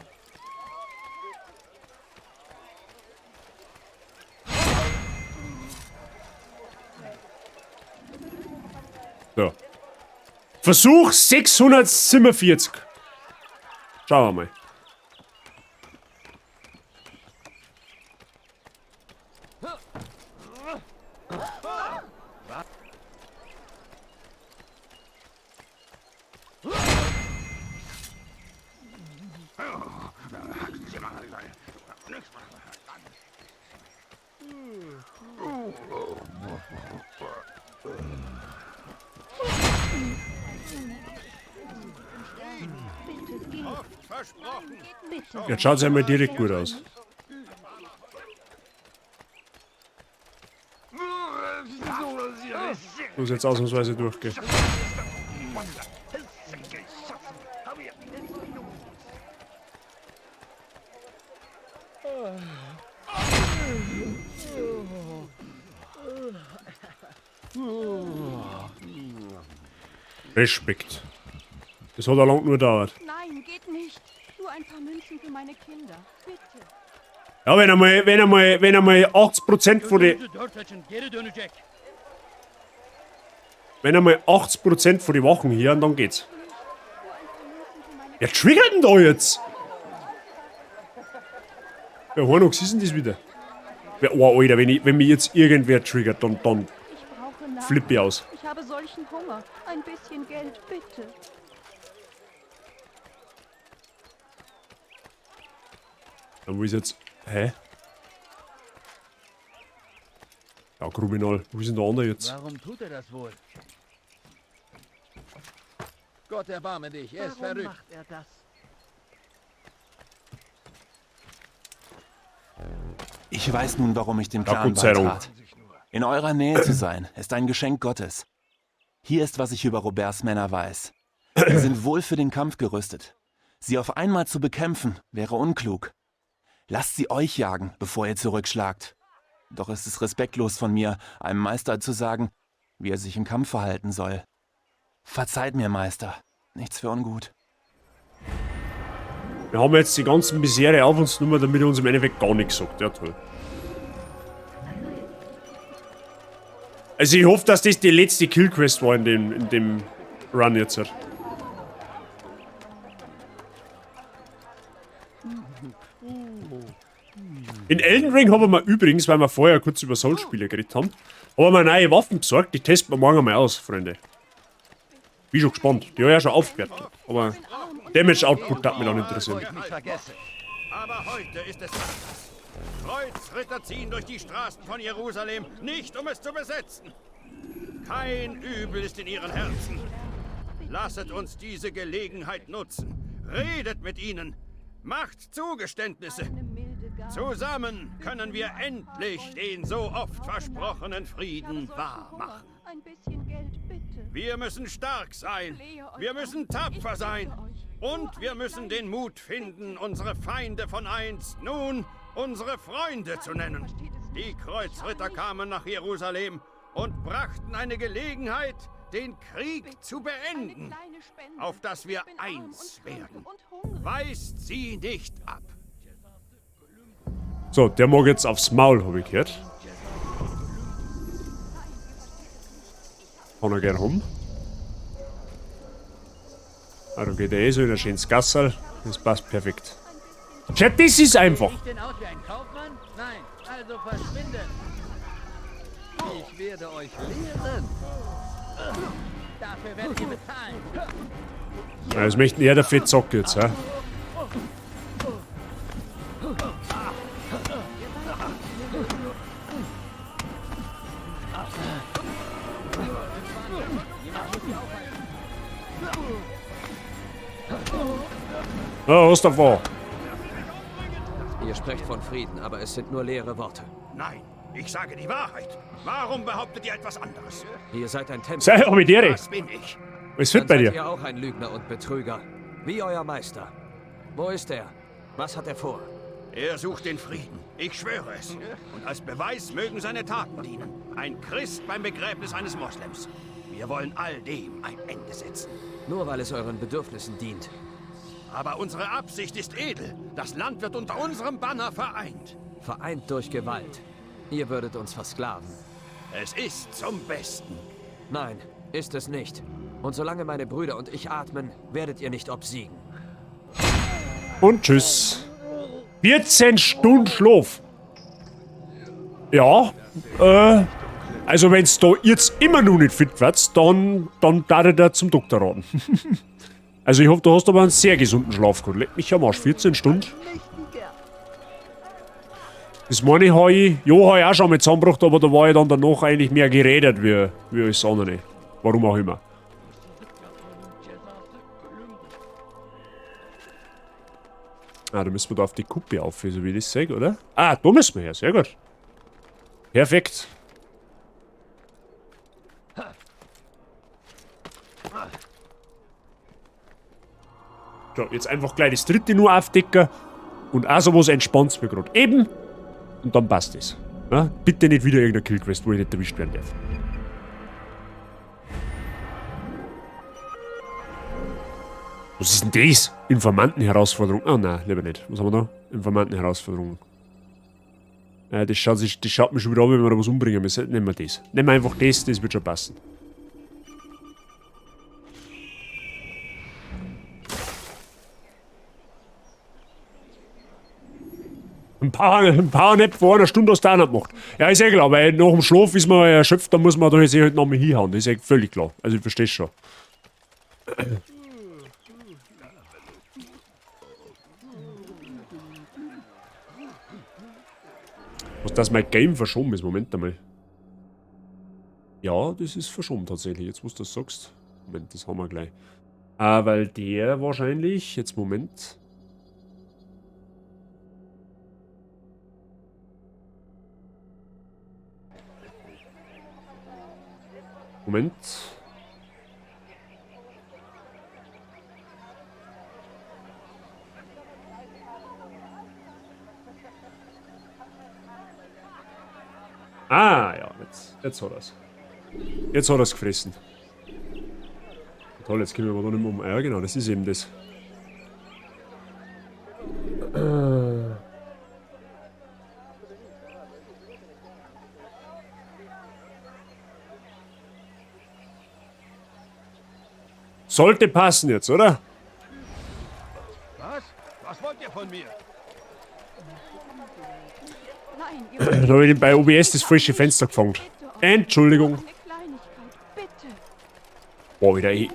So. Versuch 647. Schauen wir mal. Jetzt schaut es einmal direkt gut aus. Muss jetzt ausnahmsweise durchgehen. Respekt. Das hat ja lang nur gedauert. Nein, geht nicht. Nur ein paar Münzen für meine Kinder. Bitte. Ja, wenn einmal 80% von die... Wenn einmal 80% von die Wachen hier und dann geht's. Wer triggert denn da jetzt? Ja, Hornox, ist denn das wieder? Ja, oh, Alter, wenn mich jetzt irgendwer triggert, dann flippe ich aus. Ich habe solchen Hunger. Ein bisschen Geld, bitte. Dann wo ist jetzt... Hä? Ja, Grubinal, wo ist denn der andere jetzt? Warum tut er das wohl? Gott erbarme dich, er ist verrückt. Macht er das? Ich weiß nun, warum ich dem Ja, Clan Gott sei Dank. beitrat. In eurer Nähe zu sein, ist ein Geschenk Gottes. Hier ist, was ich über Roberts Männer weiß. Sie sind wohl für den Kampf gerüstet. Sie auf einmal zu bekämpfen, wäre unklug. Lasst sie euch jagen, bevor ihr zurückschlagt. Doch ist es respektlos von mir, einem Meister zu sagen, wie er sich im Kampf verhalten soll. Verzeiht mir, Meister. Nichts für ungut. Wir haben jetzt die ganzen Misere auf uns genommen, damit er uns im Endeffekt gar nichts sagt. Ja, toll. Also ich hoffe, dass das die letzte Killquest war in dem Run jetzt. In Elden Ring haben wir übrigens, weil wir vorher kurz über Souls-Spiele geredet haben, neue Waffen besorgt. Die testen wir morgen mal aus, Freunde. Bin schon gespannt. Die habe ich ja schon aufgewertet. Aber Damage-Output hat mich auch interessieren. Aber heute ist es anders. Kreuzritter ziehen durch die Straßen von Jerusalem, nicht um es zu besetzen. Kein Übel ist in ihren Herzen. Lasset uns diese Gelegenheit nutzen. Redet mit ihnen. Macht Zugeständnisse. Zusammen können wir endlich den so oft versprochenen Frieden wahrmachen. Wir müssen stark sein. Wir müssen tapfer sein. Und wir müssen den Mut finden, unsere Feinde von einst nun unsere Freunde zu nennen. Die Kreuzritter kamen nach Jerusalem und brachten eine Gelegenheit, den Krieg zu beenden, auf dass wir eins werden. Weist sie nicht ab. So, der mag jetzt aufs Maul, habe ich gehört. Kann er gerne rum. Ah, da geht er eh so in ein schönes Gassal. Das passt perfekt. Chat, das ist einfach. Sieht denn aus wie ein Kaufmann? Nein, also verschwinden. Ich werde euch lehren. Dafür werdet ihr bezahlen. Ja, das möchten eher dafür zocken jetzt, hä? Oh, was davor? Ihr sprecht von Frieden, aber es sind nur leere Worte. Nein, ich sage die Wahrheit. Warum behauptet ihr etwas anderes? Ihr seid ein Tempel. Sei Omidere. Das bin ich. Was wird bei Dann dir? seid ihr auch ein Lügner und Betrüger. Wie euer Meister. Wo ist er? Was hat er vor? Er sucht den Frieden. Ich schwöre es. Und als Beweis mögen seine Taten dienen. Ein Christ beim Begräbnis eines Moslems. Wir wollen all dem ein Ende setzen. Nur weil es euren Bedürfnissen dient. Aber unsere Absicht ist edel. Das Land wird unter unserem Banner vereint. Vereint durch Gewalt. Ihr würdet uns versklaven. Es ist zum Besten. Nein, ist es nicht. Und solange meine Brüder und ich atmen, werdet ihr nicht obsiegen. Und tschüss. 14 Stunden Schlaf. Ja, also wenn's da jetzt immer noch nicht fit wird, dann darf ich da zum Doktor raten. Also ich hoffe, du hast aber einen sehr gesunden Schlaf gehabt. Leck mich am Arsch, 14 Stunden. Das meine ich, habe ich auch schon mit zusammengebracht, aber da war ich dann danach eigentlich mehr geredet wie alles andere. Warum auch immer. Ah, da müssen wir da auf die Kuppe auf, so wie ich das sehe, oder? Ah, da müssen wir her, sehr gut. Perfekt. So, jetzt einfach gleich das dritte nur aufdecken und auch sowas entspannt mir gerade eben und dann passt es. Ja? Bitte nicht wieder irgendeine Killquest, wo ich nicht erwischt werden darf. Was ist denn das? Informantenherausforderung. Ah, nein, lieber nicht. Was haben wir da? Informantenherausforderung. Das schaut mir schon wieder an, wenn wir da was umbringen müssen. Nehmen wir das. Nehmen wir einfach das wird schon passen. Ein Powernap vor einer Stunde aus der anderen gemacht. Ja, ist eh klar, weil nach dem Schlaf ist man erschöpft, dann muss man da jetzt halt nochmal hinhauen. Das ist eh völlig klar. Also ich verstehe es schon. Was, dass mein Game verschoben ist? Moment einmal. Ja, das ist verschoben tatsächlich, jetzt wo du das sagst. Moment, das haben wir gleich. Weil der wahrscheinlich, jetzt Moment. Moment. Ah, ja, jetzt hat er's. Jetzt hat er's gefressen. Toll, jetzt können wir da nicht mehr um. Ja, genau, das ist eben das. Sollte passen jetzt, oder? Was? Was wollt ihr von mir? Nein, Da habe ich bei OBS das falsche Fenster gefangen. Entschuldigung. Boah, wieder eh.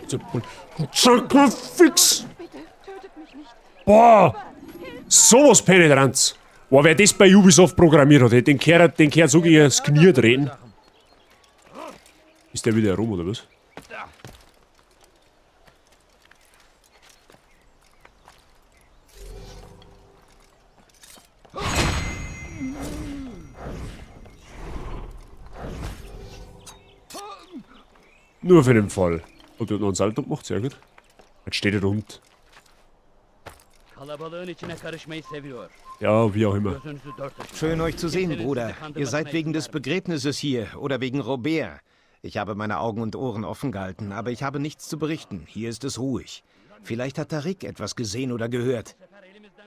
Fix! Boah! Sowas Penetranz! Boah, wer das bei Ubisoft programmiert hat, den Kerl so gegen das Knie drehen. Ist der wieder herum, oder was? Nur für den Fall. Und der hat noch einen Salto gemacht, sehr gut. Jetzt steht er da unten. Ja, wie auch immer. Schön euch zu sehen, Bruder. Ihr seid wegen des Begräbnisses hier oder wegen Robert. Ich habe meine Augen und Ohren offen gehalten, aber ich habe nichts zu berichten. Hier ist es ruhig. Vielleicht hat Tariq etwas gesehen oder gehört.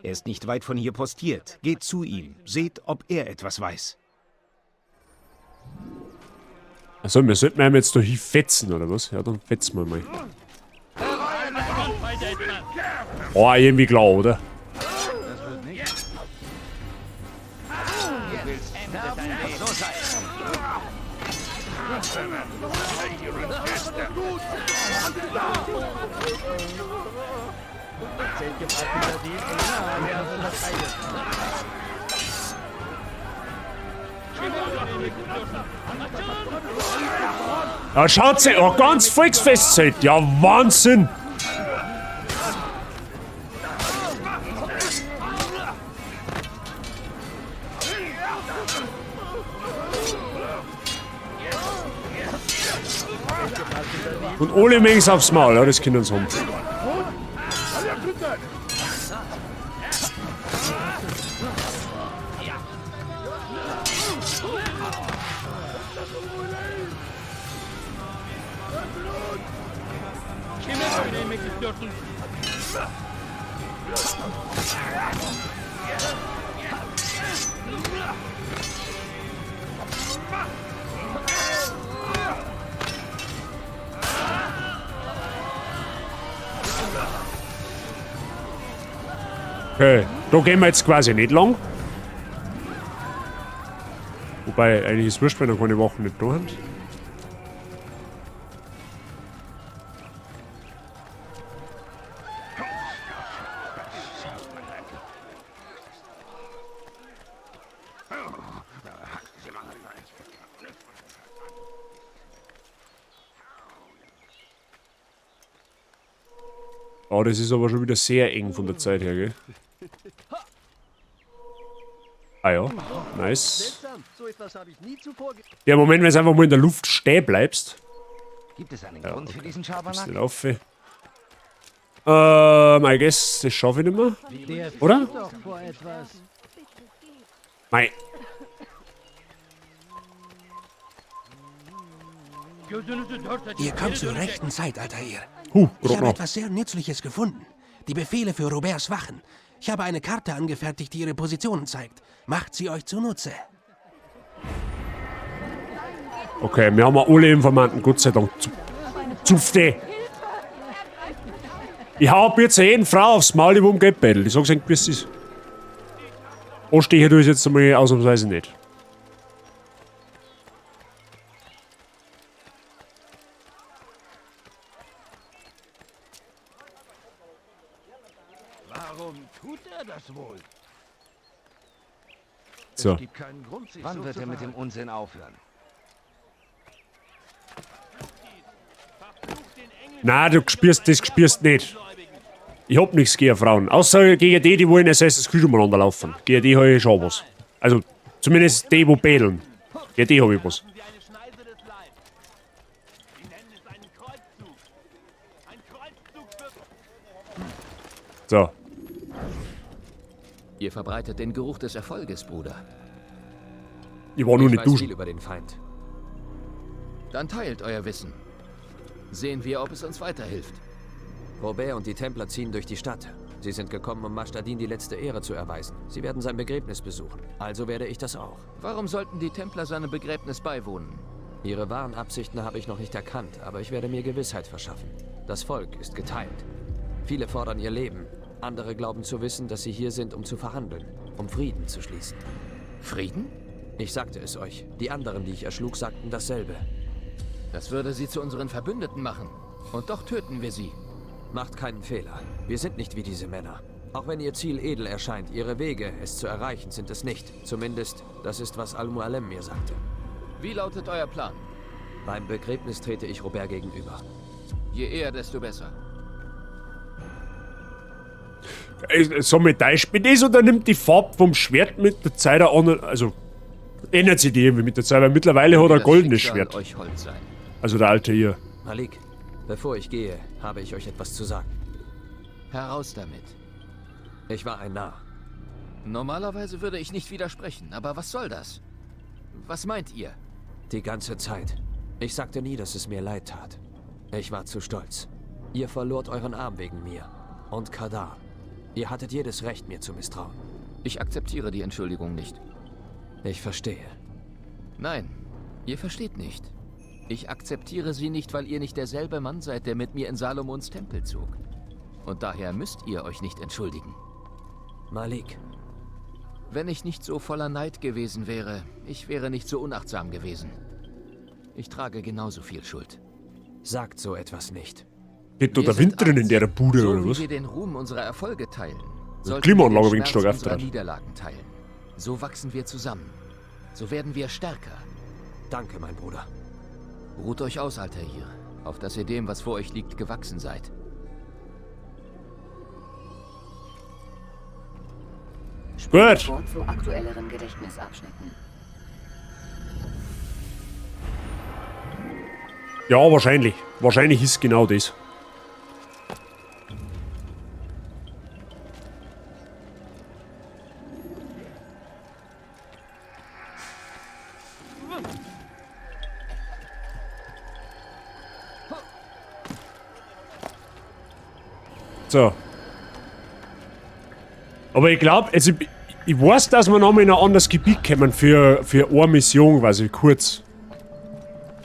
Er ist nicht weit von hier postiert. Geht zu ihm. Seht, ob er etwas weiß. Also, wir sollten ihm jetzt da hier fetzen, oder was? Ja, dann fetzen wir mal. Oh, irgendwie klar, oder? Ja, schaut sie, oh, ganz volksfest seid. Ja, Wahnsinn! Und alle Mengs aufs Maul, ja, das können sie haben. Okay, da gehen wir jetzt quasi nicht lang. Wobei, eigentlich ist es wurscht, wenn wir keine Wochen nicht da haben. Oh, das ist aber schon wieder sehr eng von der Zeit her, gell? Ah ja, nice. Ja, Moment, wenn du einfach mal in der Luft stehen bleibst. Gibt es einen Grund für diesen Schabernack? I guess, das schaffe ich nicht mehr. Oder? Mei. Ihr kommt zur rechten Zeit, Altair. Ich habe etwas sehr Nützliches gefunden. Die Befehle für Roberts Wachen. Ich habe eine Karte angefertigt, die ihre Positionen zeigt. Macht sie euch zunutze. Okay, wir haben alle Informanten, Gott sei Dank. Zufte. Ich hau jetzt eine Frau aufs Maul, die um Geld bettelt. Ich sag's euch, wie es ist. Anstechen tue ich jetzt einmal ausnahmsweise nicht. Warum tut er das wohl? So. Es gibt keinen Grund, sich Wann so wird zu er mit dem verhalten. Unsinn aufhören? Nein, das spürst nicht. Ich hab nichts gegen Frauen. Außer gegen die wollen Assassin's Creed umeinander laufen. Gegen die habe ich schon was. Also, zumindest die, die bädeln. Gegen die habe ich was. So. Ihr verbreitet den Geruch des Erfolges, Bruder. Ich war nur nicht weiß duschen. viel über den Feind. Dann teilt euer Wissen. Sehen wir, ob es uns weiterhilft. Robert und die Templer ziehen durch die Stadt. Sie sind gekommen, um Majd'Adin die letzte Ehre zu erweisen. Sie werden sein Begräbnis besuchen. Also werde ich das auch. Warum sollten die Templer seinem Begräbnis beiwohnen? Ihre wahren Absichten habe ich noch nicht erkannt, aber ich werde mir Gewissheit verschaffen. Das Volk ist geteilt. Viele fordern ihr Leben. Andere glauben zu wissen, dass sie hier sind, um zu verhandeln, um Frieden zu schließen. Frieden? Ich sagte es euch. Die anderen, die ich erschlug, sagten dasselbe. Das würde sie zu unseren Verbündeten machen. Und doch töten wir sie. Macht keinen Fehler. Wir sind nicht wie diese Männer. Auch wenn ihr Ziel edel erscheint, ihre Wege, es zu erreichen, sind es nicht. Zumindest, das ist, was Al-Mualem mir sagte. Wie lautet euer Plan? Beim Begräbnis trete ich Robert gegenüber. Je eher, desto besser. So Metall mit das oder nimmt die Farbe vom Schwert mit der Zeit an, also ändert sich die irgendwie mit der Zeit, weil mittlerweile hat er ein goldenes Schwert. Euch hold sein. Also der alte hier. Malik, bevor ich gehe, habe ich euch etwas zu sagen. Heraus damit. Ich war ein Narr. Normalerweise würde ich nicht widersprechen, aber was soll das? Was meint ihr? Die ganze Zeit. Ich sagte nie, dass es mir leid tat. Ich war zu stolz. Ihr verlort euren Arm wegen mir. Und Kadar. Ihr hattet jedes Recht, mir zu misstrauen. Ich akzeptiere die Entschuldigung nicht. Ich verstehe. Nein, ihr versteht nicht. Ich akzeptiere sie nicht, weil ihr nicht derselbe Mann seid, der mit mir in Salomons Tempel zog. Und daher müsst ihr euch nicht entschuldigen. Malik. Wenn ich nicht so voller Neid gewesen wäre, ich wäre nicht so unachtsam gewesen. Ich trage genauso viel Schuld. Sagt so etwas nicht. Geht da der Wind drin in der Bude so oder wie was? wir den Ruhm unserer Erfolge teilen, sollten Klimaanlage wir den winkt stark Schmerz öfter. unserer Niederlagen teilen. So wachsen wir zusammen. So werden wir stärker. Danke, mein Bruder. Ruht euch aus, Altair, auf dass ihr dem, was vor euch liegt, gewachsen seid. Gut. Vor zu aktuelleren Gedächtnisabschnitten. Ja, wahrscheinlich. Wahrscheinlich ist genau das. So. Aber ich glaube, also ich weiß, dass wir nochmal in ein anderes Gebiet kommen für eine Mission, quasi kurz.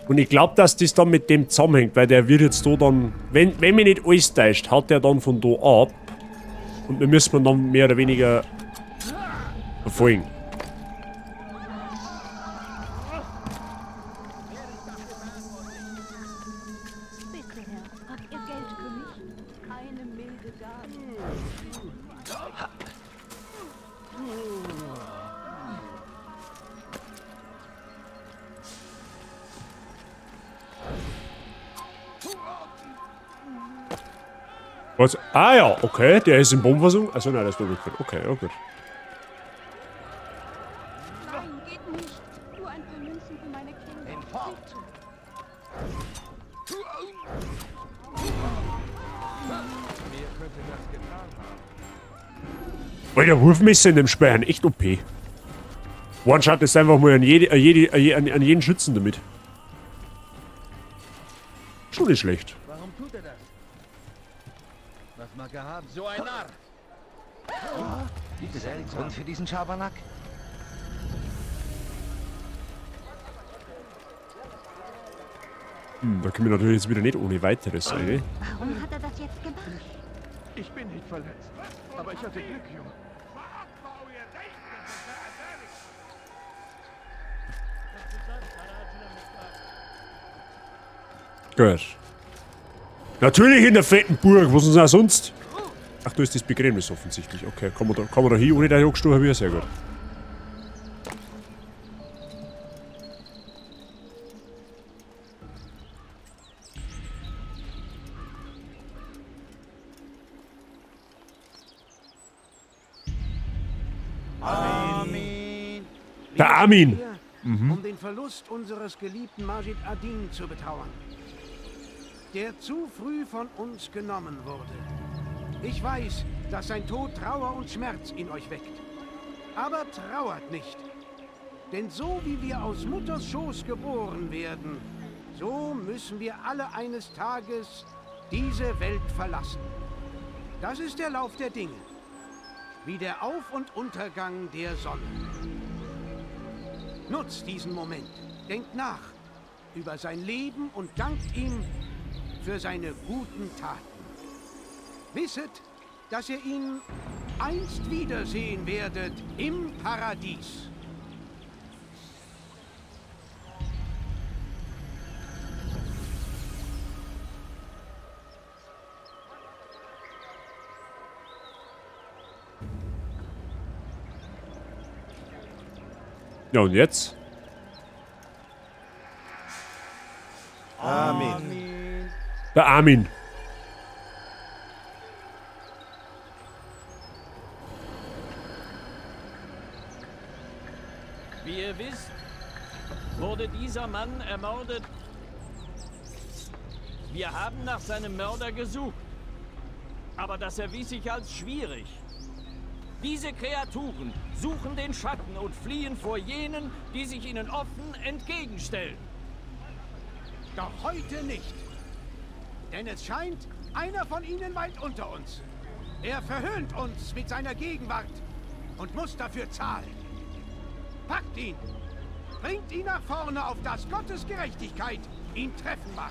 Und ich glaube, dass das dann mit dem zusammenhängt, weil der wird jetzt da dann, wenn mich nicht alles täuscht, haut der dann von da ab. Und wir müssen dann mehr oder weniger verfolgen. Bitte, Herr, habt ihr Geld für mich? Eine milde Gabe. Was? Ah ja, okay, der ist in Bombversuch. Also nein, der ist nur wirklich. Okay, ja gut. Nein, geht nicht. Nur ein paar Münzen für meine Kinder. Bitte. Wer könnte das getan haben? Weil der Wurfmesser in dem Speichern echt OP. One-Shot ist einfach mal an jeden Schützen damit. Schon nicht schlecht. Warum tut er das? Was mag er haben? So ein Narr! Gibt es einen Grund für diesen Schabernack? Da können wir natürlich jetzt wieder nicht ohne weiteres rein. Warum hat er das jetzt gemacht? Ich bin nicht verletzt, aber ich hatte Glück, Junge. Gut. Natürlich in der fetten Burg, was uns auch sonst? Ach, da ist das Begräbnis offensichtlich. Okay, kann man da hin, ohne der Hochstufe wieder? Sehr gut. Amen. Der Wir Armin. sind hier, um den Verlust unseres geliebten Majd'Adin zu betrauern, der zu früh von uns genommen wurde. Ich weiß, dass sein Tod Trauer und Schmerz in euch weckt. Aber trauert nicht. Denn so wie wir aus Mutters Schoß geboren werden, so müssen wir alle eines Tages diese Welt verlassen. Das ist der Lauf der Dinge, wie der Auf- und Untergang der Sonne. Nutzt diesen Moment, denkt nach über sein Leben und dankt ihm für seine guten Taten. Wisset, dass ihr ihn einst wiedersehen werdet im Paradies. Ja, und jetzt? Amen. Der Armin. Wie ihr wisst, wurde dieser Mann ermordet. Wir haben nach seinem Mörder gesucht. Aber das erwies sich als schwierig. Diese Kreaturen suchen den Schatten und fliehen vor jenen, die sich ihnen offen entgegenstellen. Doch heute nicht. Denn es scheint, einer von ihnen weilt unter uns. Er verhöhnt uns mit seiner Gegenwart und muss dafür zahlen. Packt ihn! Bringt ihn nach vorne, auf das Gottes Gerechtigkeit ihn treffen mag.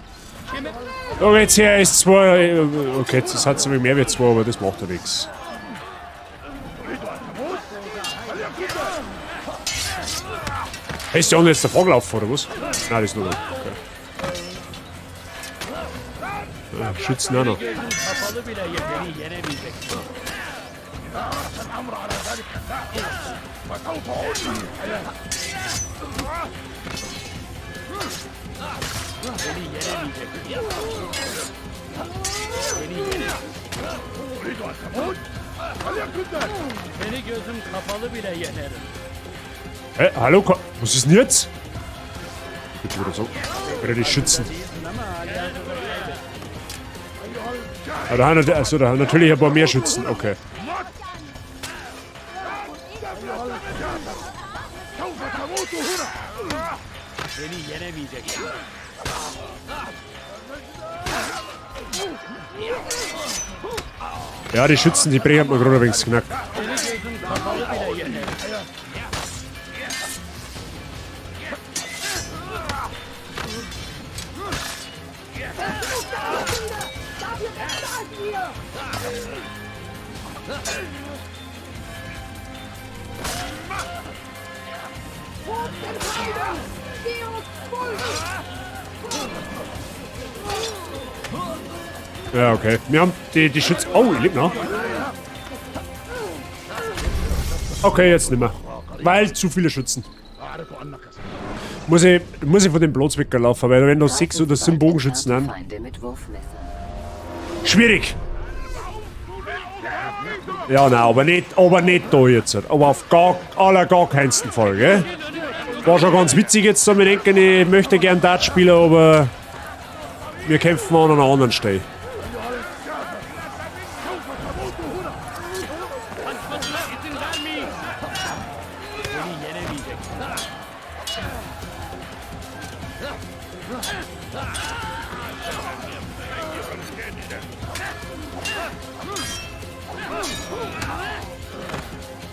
Oh, jetzt hier ist 2. Okay, jetzt hat es mehr wie 2, aber das macht ja nichts. Ist der andere jetzt der Vorlauf oder was? Nein, das ist nur noch. Okay. Ja, schützen auch noch. Hä, hallo, was ist denn jetzt? Bitte wieder so. Wieder die Schützen. Aber da haben natürlich ein paar mehr Schützen, okay. Ja, die Schützen, die bringen mir gerade ein wenig knackt. Ja, okay. Wir haben die Schützen. Oh, ich lebe noch. Okay, jetzt nicht mehr. Weil zu viele Schützen. Muss ich von dem Platz weglaufen, weil wenn da 6 oder 7 Bogenschützen haben. Schwierig. Ja, nein, aber nicht da jetzt. Aber auf gar keinsten Fall, gell? War schon ganz witzig jetzt, da mir denken, ich möchte gern Dart spielen, aber wir kämpfen an einer anderen Stelle.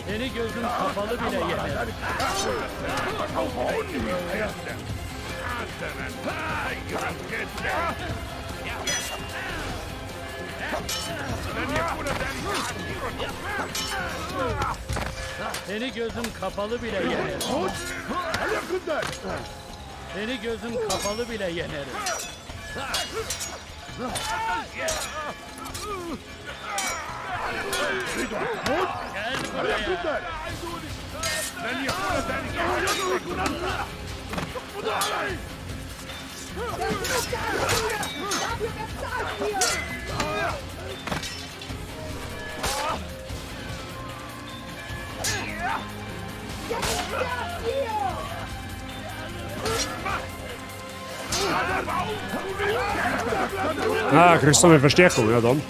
Seni gözüm kapalı bile yener. Seni gözüm kapalı bile yener. Seni gözüm kapalı bile yener. Gel buraya. Ah, kriegst du eine Verstärkung, ja dann.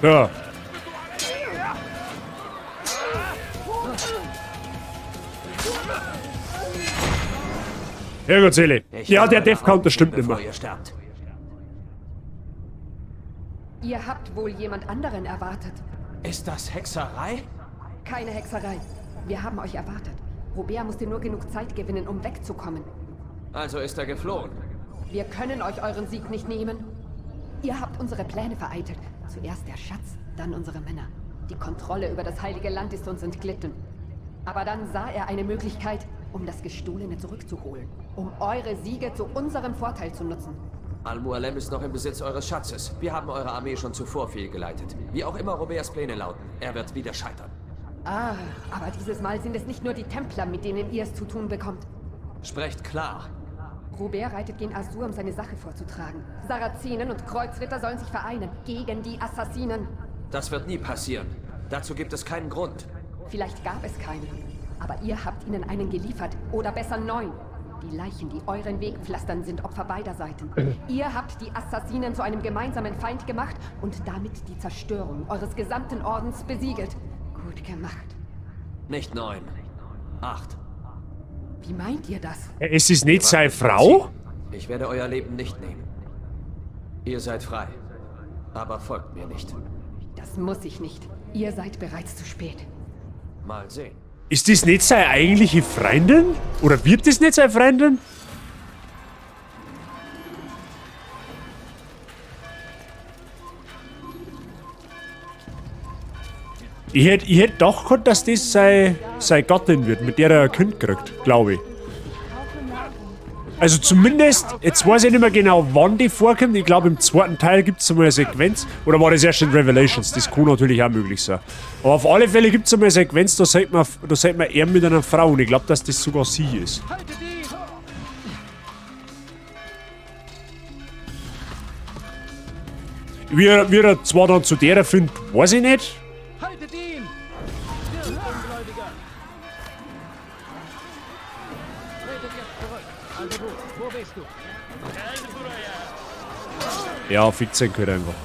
Ja. Ja gut, Seele. Ja, der Death-Counter stimmt nicht mehr. Ihr habt wohl jemand anderen erwartet. Ist das Hexerei? Keine Hexerei. Wir haben euch erwartet. Robert musste nur genug Zeit gewinnen, um wegzukommen. Also ist er geflohen. Wir können euch euren Sieg nicht nehmen. Ihr habt unsere Pläne vereitelt. Zuerst der Schatz, dann unsere Männer. Die Kontrolle über das Heilige Land ist uns entglitten. Aber dann sah er eine Möglichkeit, um das Gestohlene zurückzuholen. Um eure Siege zu unserem Vorteil zu nutzen. Al-Mualem ist noch im Besitz eures Schatzes. Wir haben eure Armee schon zuvor fehlgeleitet. Wie auch immer Roberts Pläne lauten, er wird wieder scheitern. Ah, aber dieses Mal sind es nicht nur die Templer, mit denen ihr es zu tun bekommt. Sprecht klar. Robert reitet gen Azur, um seine Sache vorzutragen. Sarazenen und Kreuzritter sollen sich vereinen gegen die Assassinen. Das wird nie passieren. Dazu gibt es keinen Grund. Vielleicht gab es keinen. Aber ihr habt ihnen einen geliefert. Oder besser 9. Die Leichen, die euren Weg pflastern, sind Opfer beider Seiten. Ihr habt die Assassinen zu einem gemeinsamen Feind gemacht und damit die Zerstörung eures gesamten Ordens besiegelt. Gut gemacht. Nicht 9. 8. Wie meint ihr das? Es ist nicht seine Frau? Ich werde euer Leben nicht nehmen. Ihr seid frei. Aber folgt mir nicht. Das muss ich nicht. Ihr seid bereits zu spät. Mal sehen. Ist das nicht seine eigentliche Freundin? Oder wird das nicht seine Freundin? Ich hätte doch gedacht, dass das seine Gattin wird, mit der er ein Kind kriegt, glaube ich. Also zumindest, jetzt weiß ich nicht mehr genau, wann die vorkommt. Ich glaube, im zweiten Teil gibt es einmal eine Sequenz. Oder war das erst in Revelations? Das kann natürlich auch möglich sein. Aber auf alle Fälle gibt es einmal eine Sequenz, da sieht man er mit einer Frau. Und ich glaube, dass das sogar sie ist. Wie er zwar dann zu der findet, weiß ich nicht. Haltet ihn! Ungläubiger! Tretet jetzt zurück. Also gut, wo bist du? Ja, fix sein können einfach.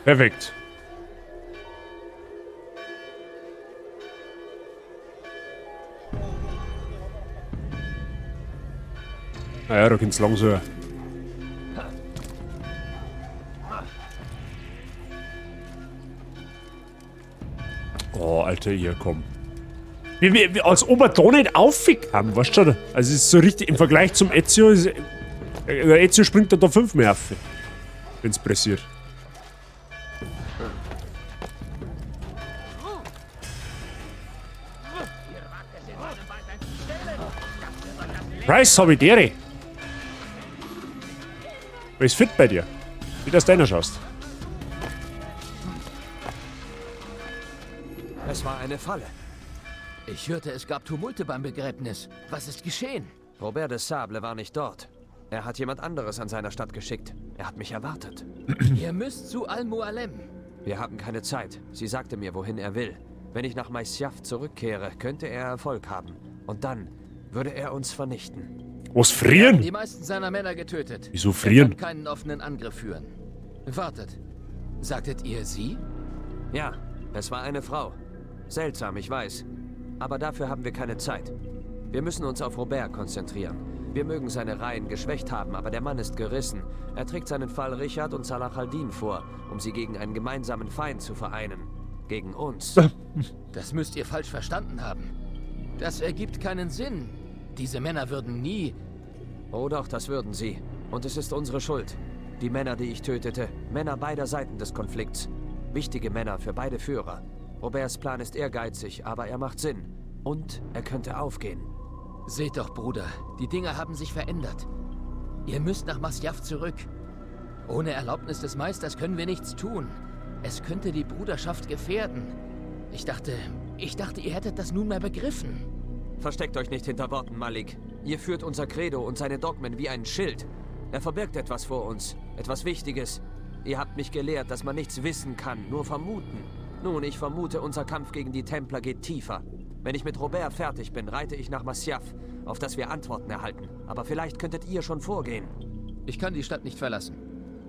Perfekt. Naja, da geht's langsam. Oh, Alter, hier, komm. Wie, als ob er da nicht aufgekommen, weißt du? Also, es ist so richtig, im Vergleich zum Ezio, der Ezio springt da 5 mehr auf, wenn es pressiert. Price, hab ich dir. Was ist fit bei dir? Wie das deiner schaust. Es war eine Falle. Ich hörte, es gab Tumulte beim Begräbnis. Was ist geschehen? Robert de Sable war nicht dort. Er hat jemand anderes an seiner Stadt geschickt. Er hat mich erwartet. Ihr müsst zu Al-Mualem. Wir haben keine Zeit. Sie sagte mir, wohin er will. Wenn ich nach Masyaf zurückkehre, könnte er Erfolg haben. Und dann würde er uns vernichten. Was, frieren? Die meisten seiner Männer getötet. Wieso frieren? Er kann keinen offenen Angriff führen. Wartet. Sagtet ihr sie? Ja, es war eine Frau. Seltsam, ich weiß. Aber dafür haben wir keine Zeit. Wir müssen uns auf Robert konzentrieren. Wir mögen seine Reihen geschwächt haben, aber der Mann ist gerissen. Er trägt seinen Fall Richard und Salah al-Din vor, um sie gegen einen gemeinsamen Feind zu vereinen. Gegen uns. Das müsst ihr falsch verstanden haben. Das ergibt keinen Sinn. Diese Männer würden nie... Oh doch, das würden sie. Und es ist unsere Schuld. Die Männer, die ich tötete. Männer beider Seiten des Konflikts. Wichtige Männer für beide Führer. Roberts Plan ist ehrgeizig, aber er macht Sinn. Und er könnte aufgehen. Seht doch, Bruder, die Dinge haben sich verändert. Ihr müsst nach Masyaf zurück. Ohne Erlaubnis des Meisters können wir nichts tun. Es könnte die Bruderschaft gefährden. Ich dachte, ihr hättet das nunmehr begriffen. Versteckt euch nicht hinter Worten, Malik. Ihr führt unser Credo und seine Dogmen wie ein Schild. Er verbirgt etwas vor uns, etwas Wichtiges. Ihr habt mich gelehrt, dass man nichts wissen kann, nur vermuten. Nun, ich vermute, unser Kampf gegen die Templer geht tiefer. Wenn ich mit Robert fertig bin, reite ich nach Masyaf, auf das wir Antworten erhalten. Aber vielleicht könntet ihr schon vorgehen. Ich kann die Stadt nicht verlassen.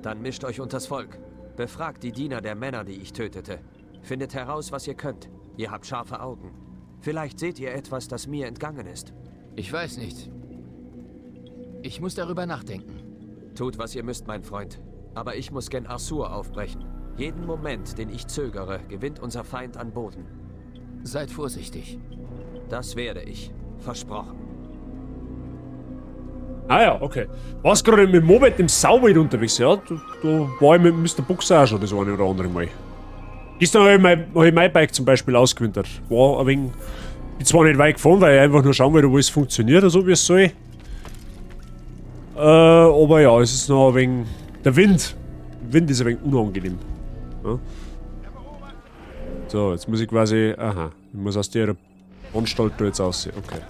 Dann mischt euch unters Volk. Befragt die Diener der Männer, die ich tötete. Findet heraus, was ihr könnt. Ihr habt scharfe Augen. Vielleicht seht ihr etwas, das mir entgangen ist. Ich weiß nicht. Ich muss darüber nachdenken. Tut, was ihr müsst, mein Freund. Aber ich muss gen Arsur aufbrechen. Jeden Moment, den ich zögere, gewinnt unser Feind an Boden. Seid vorsichtig. Das werde ich. Versprochen. Ah ja, okay. Warst gerade mit Mobet im Sauwald unterwegs, ja? Da war ich mit Mr. Buxer auch schon das eine oder andere Mal. Gestern habe ich mein Bike zum Beispiel ausgewintert. War ein wenig... Ich bin zwar nicht weit gefahren, weil ich einfach nur schauen wollte, wo es funktioniert, so wie es soll. Aber ja, es ist noch ein wenig... Der Wind. Der Wind ist ein wenig unangenehm. Ja? So, jetzt muss ich quasi... Aha. Ich muss aus der Anstalt da jetzt aussehen. Okay.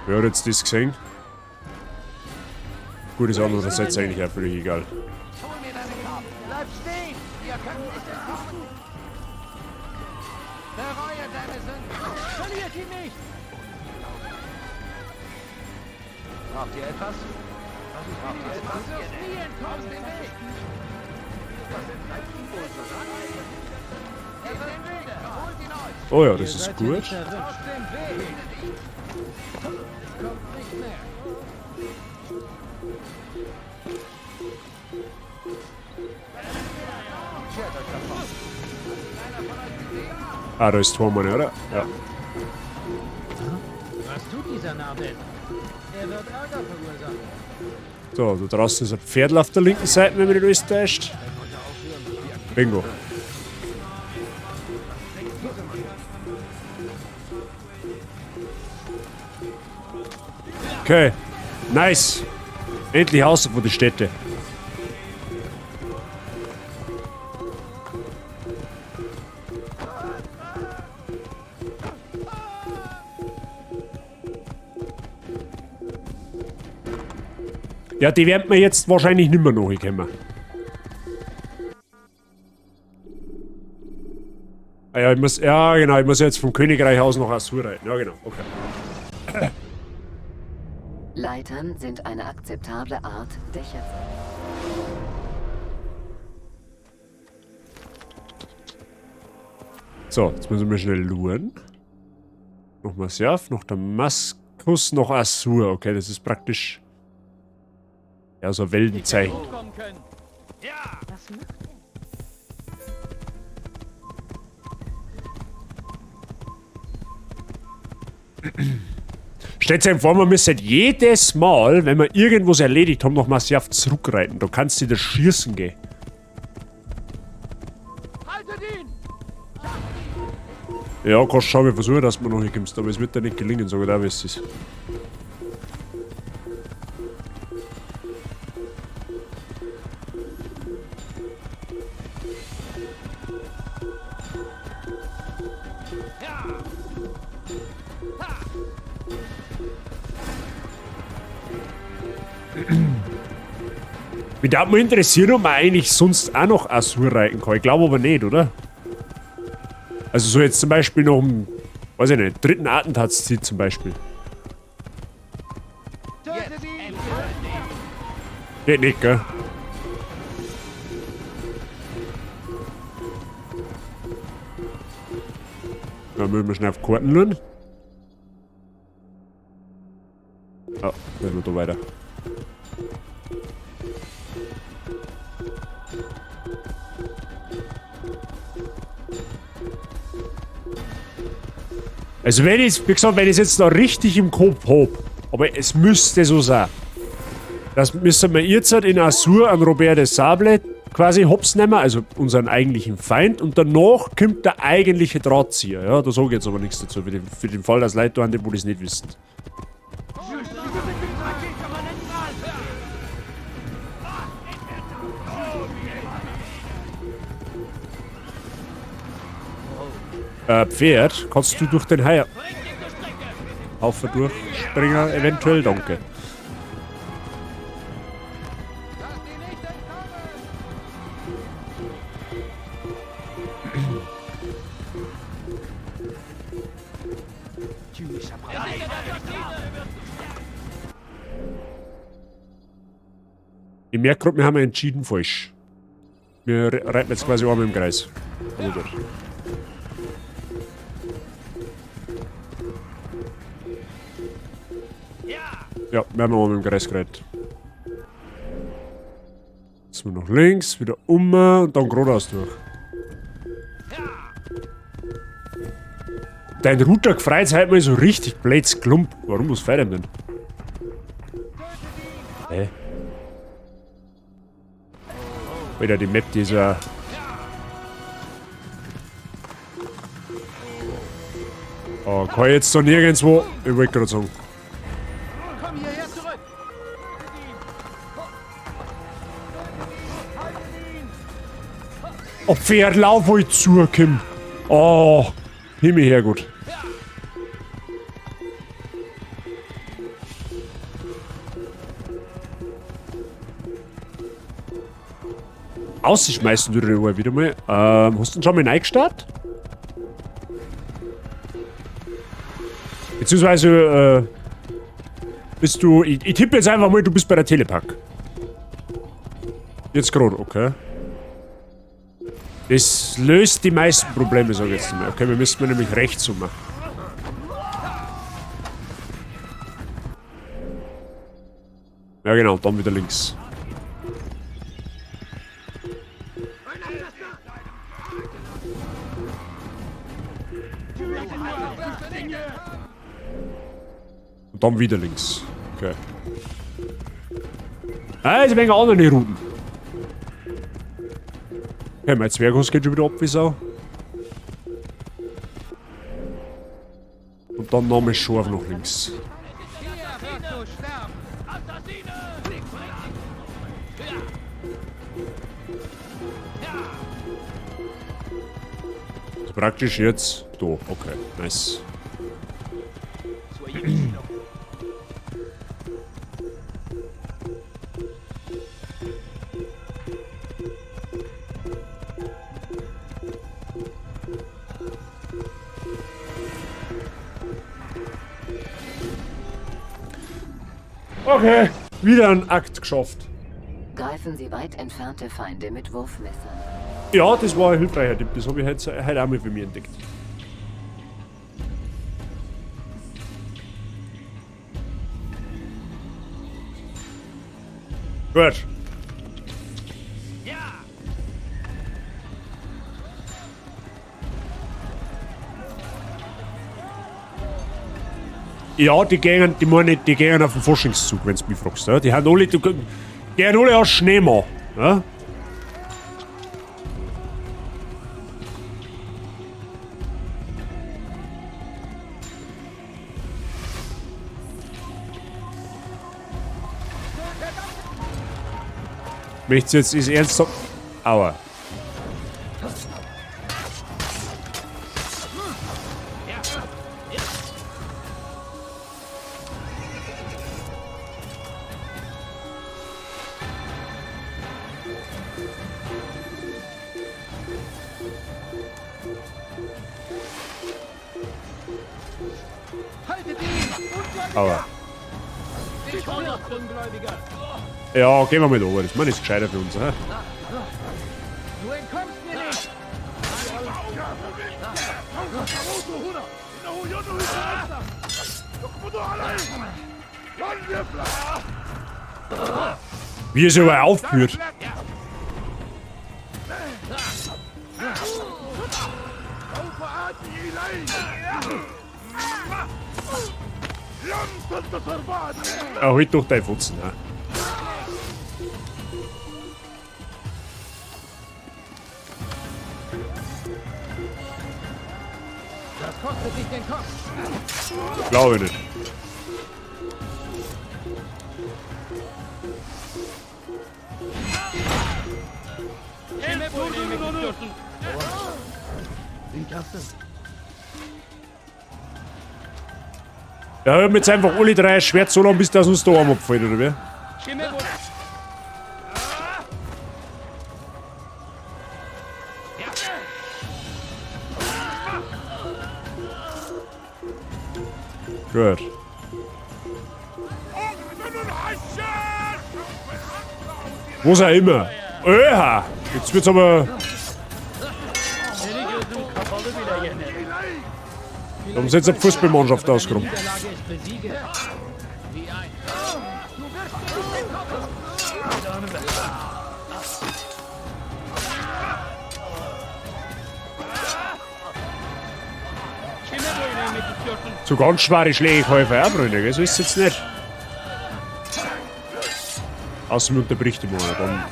Wer hat jetzt das gesehen? Gut, ist andere, das ist jetzt eigentlich auch völlig egal. Bleib stehen! Ihr könnt nicht entkommen! Bereue deine Sünden! Verliert ihn nicht! Braucht ihr etwas? Braucht ihr etwas? Ihr nie entkommen! Aus dem Weg! Er wird müde! Holt ihn euch! Oh ja, das ist gut. Aus dem Weg! Kommt nicht mehr! Ah, da ist Tormann, oder? Ja. Was tut dieser Narr denn? Er wird Ärger verursachen. So, da draußen ist ein Pferdl auf der linken Seite, wenn mich nicht alles täuscht. Bingo. Okay. Nice. Endlich raus von die Städte. Ja, die werden wir jetzt wahrscheinlich nicht mehr nachkommen. Ah ja, ich muss jetzt vom Königreich aus nach Arsur reiten. Ja, genau, okay. Leitern sind eine akzeptable Art, Dächer. So, jetzt müssen wir schnell luren. Noch Masyaf, noch Damaskus, noch Arsur. Okay, das ist praktisch... Ja, so ein Weltenzeichen. Was macht Stellt euch vor, man müsste jedes Mal, wenn wir irgendwas erledigt haben, nach Masyaf zurückreiten. Da kannst du das schießen gehen. Ja, kannst schauen, wir versuchen, dass du noch hier kommst, aber es wird dir nicht gelingen, sag ich dir, wie es ist. Mich darf mal interessieren, ob man eigentlich sonst auch noch Arsur reiten kann. Ich glaube aber nicht, oder? Also so jetzt zum Beispiel noch im, weiß ich nicht, dritten Attentatsziel zum Beispiel. Geht nicht, gell? Dann müssen wir schnell auf Karten schauen. Ah, dann sind wir da weiter. Also wenn ich, wie gesagt, wenn ich es jetzt da richtig im Kopf habe, aber es müsste so sein. Das müssen wir jetzt in Azur an Robert de Sable quasi hops nehmen, also unseren eigentlichen Feind, und danach kommt der eigentliche Drahtzieher. Ja, da sage ich jetzt aber nichts dazu, für den Fall, dass Leute da haben, die das nicht wissen. Pferd, kannst du durch den Haufen durchspringen? Eventuell, danke. Ich merke gerade, wir haben entschieden falsch. Wir reiten jetzt quasi einmal im Kreis. Also durch. Ja, wir haben einmal im Kreis geredet. Jetzt mal nach links, wieder um und dann geradeaus durch. Dein Router gefreut sich halt mal so richtig blöds klump. Warum muss feiern denn? Hä? Wieder die Map, die ist ja. Oh, kann ich jetzt da nirgendwo. Ich wollte gerade sagen. Komm hierher zurück! Oh, Pferd, lauf, wo ich zukomme. Oh, Himmel her, gut. Ausschmeißen würde ich wieder mal. Hast du den schon mal reingestartet? Beziehungsweise, bist du. Ich tippe jetzt einfach mal, du bist bei der Telepack. Jetzt gerade, okay. Das löst die meisten Probleme, sag ich jetzt mal. Okay, wir müssen nämlich rechts so machen. Ja, genau, dann wieder links. Und dann wieder links. Okay. Ah, jetzt wegen andere Routen. Okay, mein Zwerghaus geht schon wieder ab wie Sau. Und dann nochmal scharf nach links. Also praktisch jetzt da. Okay, nice. Okay, wieder ein Akt geschafft. Greifen Sie weit entfernte Feinde mit Wurfmessern. Ja, das war ein hilfreicher Tipp. Das habe ich heute auch mal für mich entdeckt. Gut. Ja, die gehen auf den Forschungszug, wenn du mich fragst. Ja? Die haben alle, gehen alle aus Schneemann. Ja? Möchtest du jetzt ist ernsthaft. Aua. Aua. Ja, gehen wir mit over. Das ist gescheiter für uns, hä? Du entkommst mir nicht! Wie es aber aufführt. Halt doch dein Futzen, ne? Das kostet dich den Kopf. Glaube ich nicht. Ja, wir haben jetzt einfach alle drei Schwert so lange, bis das uns da einmal abfällt, oder wie? Gut. Wo auch immer. Oha! Jetzt wird's aber. Da haben sie jetzt eine Fußballmannschaft ausgeräumt. So ganz schwere Schläge kann ich für Freunde, so ist es jetzt nicht. Außer mir unterbricht die mal, dann.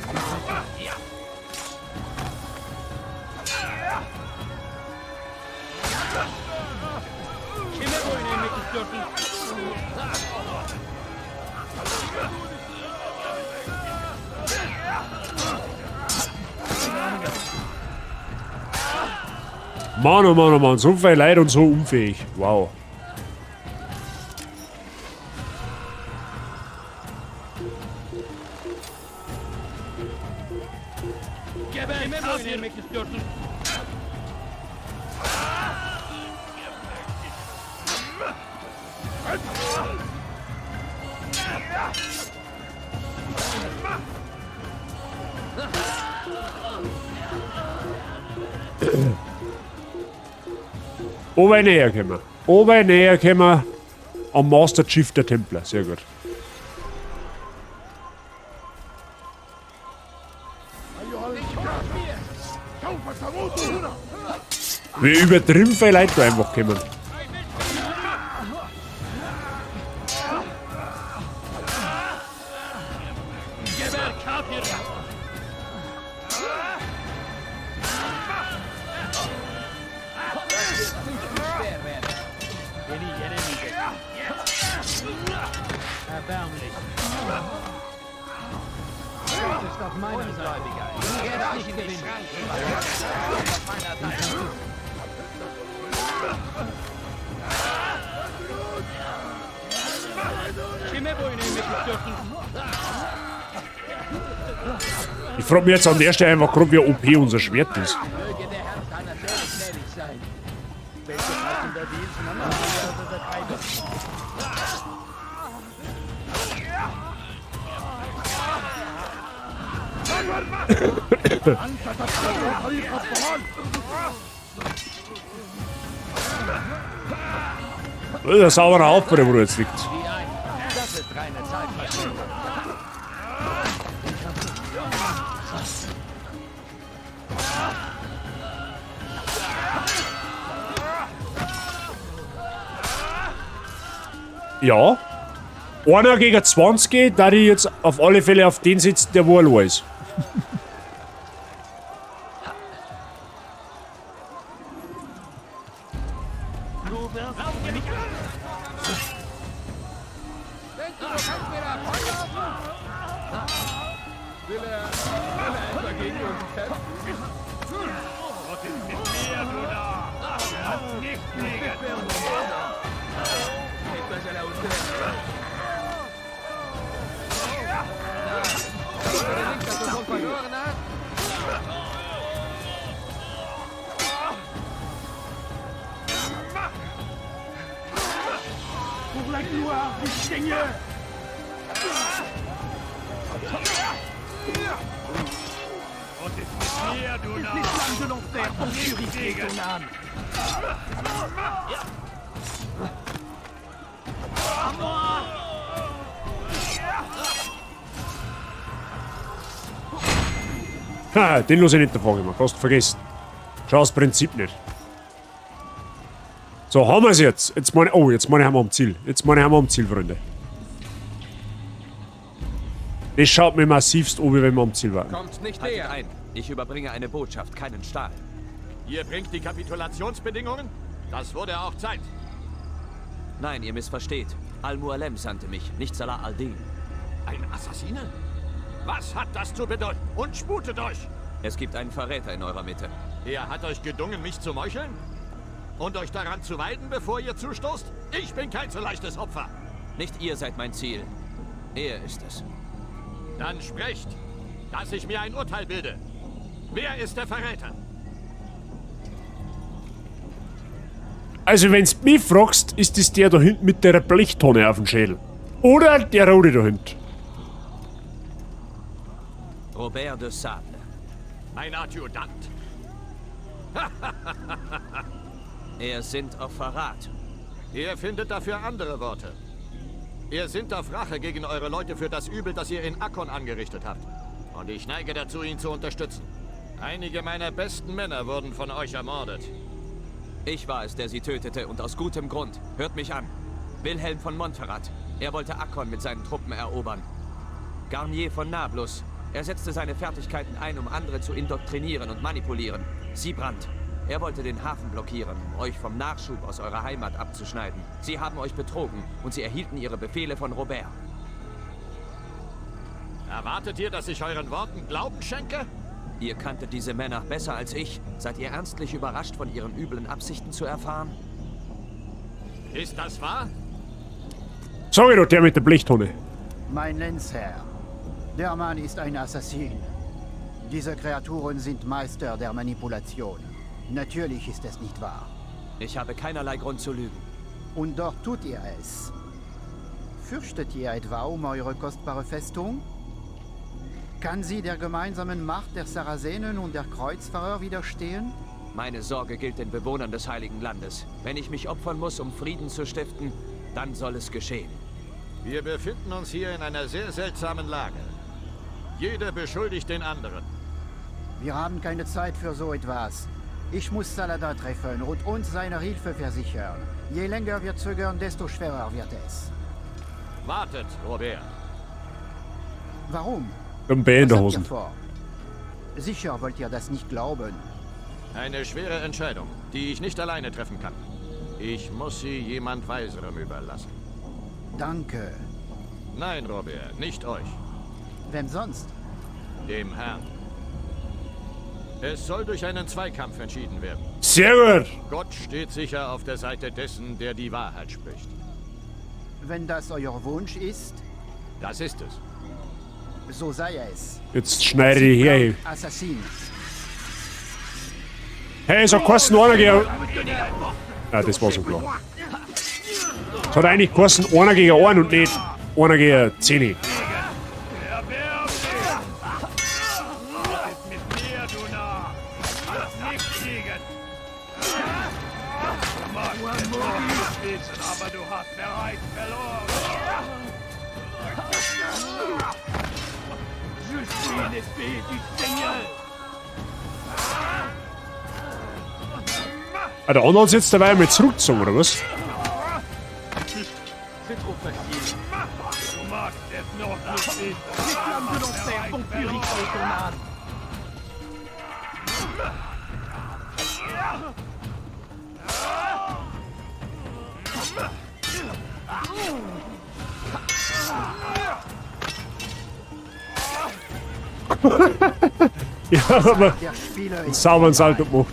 Mann, oh Mann, oh Mann, so viel Leid und so unfähig. Wow. Oben näher kommen. Oben näher kommen am Master Chief der Templer. Sehr gut. Wie übertrieben viele Leute da einfach kommen. Ich frage mich jetzt an der Stelle einfach gerade, wie OP unser Schwert ist. Das ist ein sauberer Aufbau, wo du jetzt liegt. Das ist reine Zeitverschwendung. Ja. Einer gegen 20, da die jetzt auf alle Fälle auf den sitzen, der wo allein ist. Pour la gloire du Seigneur! Les flammes de l'enfer vont purifier ton âme! À moi! Ha, den los ich nicht davon gemacht. Hast du vergessen. Schau das Prinzip nicht. So, haben wir es jetzt. Jetzt meine ich, haben wir am Ziel. Freunde. Das schaut mir massivst an, wie wenn wir am Ziel waren. Kommt nicht näher ein. Ich überbringe eine Botschaft, keinen Stahl. Ihr bringt die Kapitulationsbedingungen? Das wurde auch Zeit. Nein, ihr missversteht. Al-Mualem sandte mich, nicht Salah al-Din. Ein Assassine? Was hat das zu bedeuten? Und sputet euch! Es gibt einen Verräter in eurer Mitte. Er hat euch gedungen, mich zu meucheln? Und euch daran zu weiden, bevor ihr zustoßt? Ich bin kein so leichtes Opfer. Nicht ihr seid mein Ziel. Er ist es. Dann sprecht, dass ich mir ein Urteil bilde. Wer ist der Verräter? Also, wenn's mich fragst, ist es der da hinten mit der Blechtonne auf dem Schädel. Oder der Rote da hinten. Robert de Sable. Mein Adjutant. Er sinnt auf Verrat. Ihr findet dafür andere Worte. Ihr sinnt auf Rache gegen eure Leute für das Übel, das ihr in Akkon angerichtet habt. Und ich neige dazu, ihn zu unterstützen. Einige meiner besten Männer wurden von euch ermordet. Ich war es, der sie tötete, und aus gutem Grund. Hört mich an. Wilhelm von Montferrat. Er wollte Akkon mit seinen Truppen erobern. Garnier von Nablus. Er setzte seine Fertigkeiten ein, um andere zu indoktrinieren und manipulieren. Siebrand. Er wollte den Hafen blockieren, um euch vom Nachschub aus eurer Heimat abzuschneiden. Sie haben euch betrogen und sie erhielten ihre Befehle von Robert. Erwartet ihr, dass ich euren Worten Glauben schenke? Ihr kanntet diese Männer besser als ich. Seid ihr ernstlich überrascht, von ihren üblen Absichten zu erfahren? Ist das wahr? Sorry doch, der mit der Blechtonne. Mein Lenzherr, der Mann ist ein Assassin. Diese Kreaturen sind Meister der Manipulation. Natürlich ist es nicht wahr. Ich habe keinerlei Grund zu lügen. Und doch tut ihr es. Fürchtet ihr etwa um eure kostbare Festung? Kann sie der gemeinsamen Macht der Sarazenen und der Kreuzfahrer widerstehen? Meine Sorge gilt den Bewohnern des Heiligen Landes. Wenn ich mich opfern muss, um Frieden zu stiften, dann soll es geschehen. Wir befinden uns hier in einer sehr seltsamen Lage. Jeder beschuldigt den anderen. Wir haben keine Zeit für so etwas. Ich muss Saladin treffen und uns seine Hilfe versichern. Je länger wir zögern, desto schwerer wird es. Wartet, Robert. Warum? Im B in der Was habt Hosen. ihr vor? Sicher wollt ihr das nicht glauben. Eine schwere Entscheidung, die ich nicht alleine treffen kann. Ich muss sie jemand Weiserem überlassen. Danke. Nein, Robert, nicht euch. Wem sonst? Dem Herrn. Es soll durch einen Zweikampf entschieden werden. Sehr gut. Gott steht sicher auf der Seite dessen, der die Wahrheit spricht. Wenn das euer Wunsch ist, Das ist es. so sei es. Jetzt schneide ich her. Assassin. Hey, so kosten einer gegen... Ja, das war so klar. Es hat eigentlich kosten einer gegen einen und nicht einer gegen 10. Aber du hast bereits verloren. Justine ist die Single. Ah, der andere hat jetzt dabei mit zurückgezogen, oder was? Du magst es noch nicht wissen. Ja, aber einen sauberen Salto gemacht.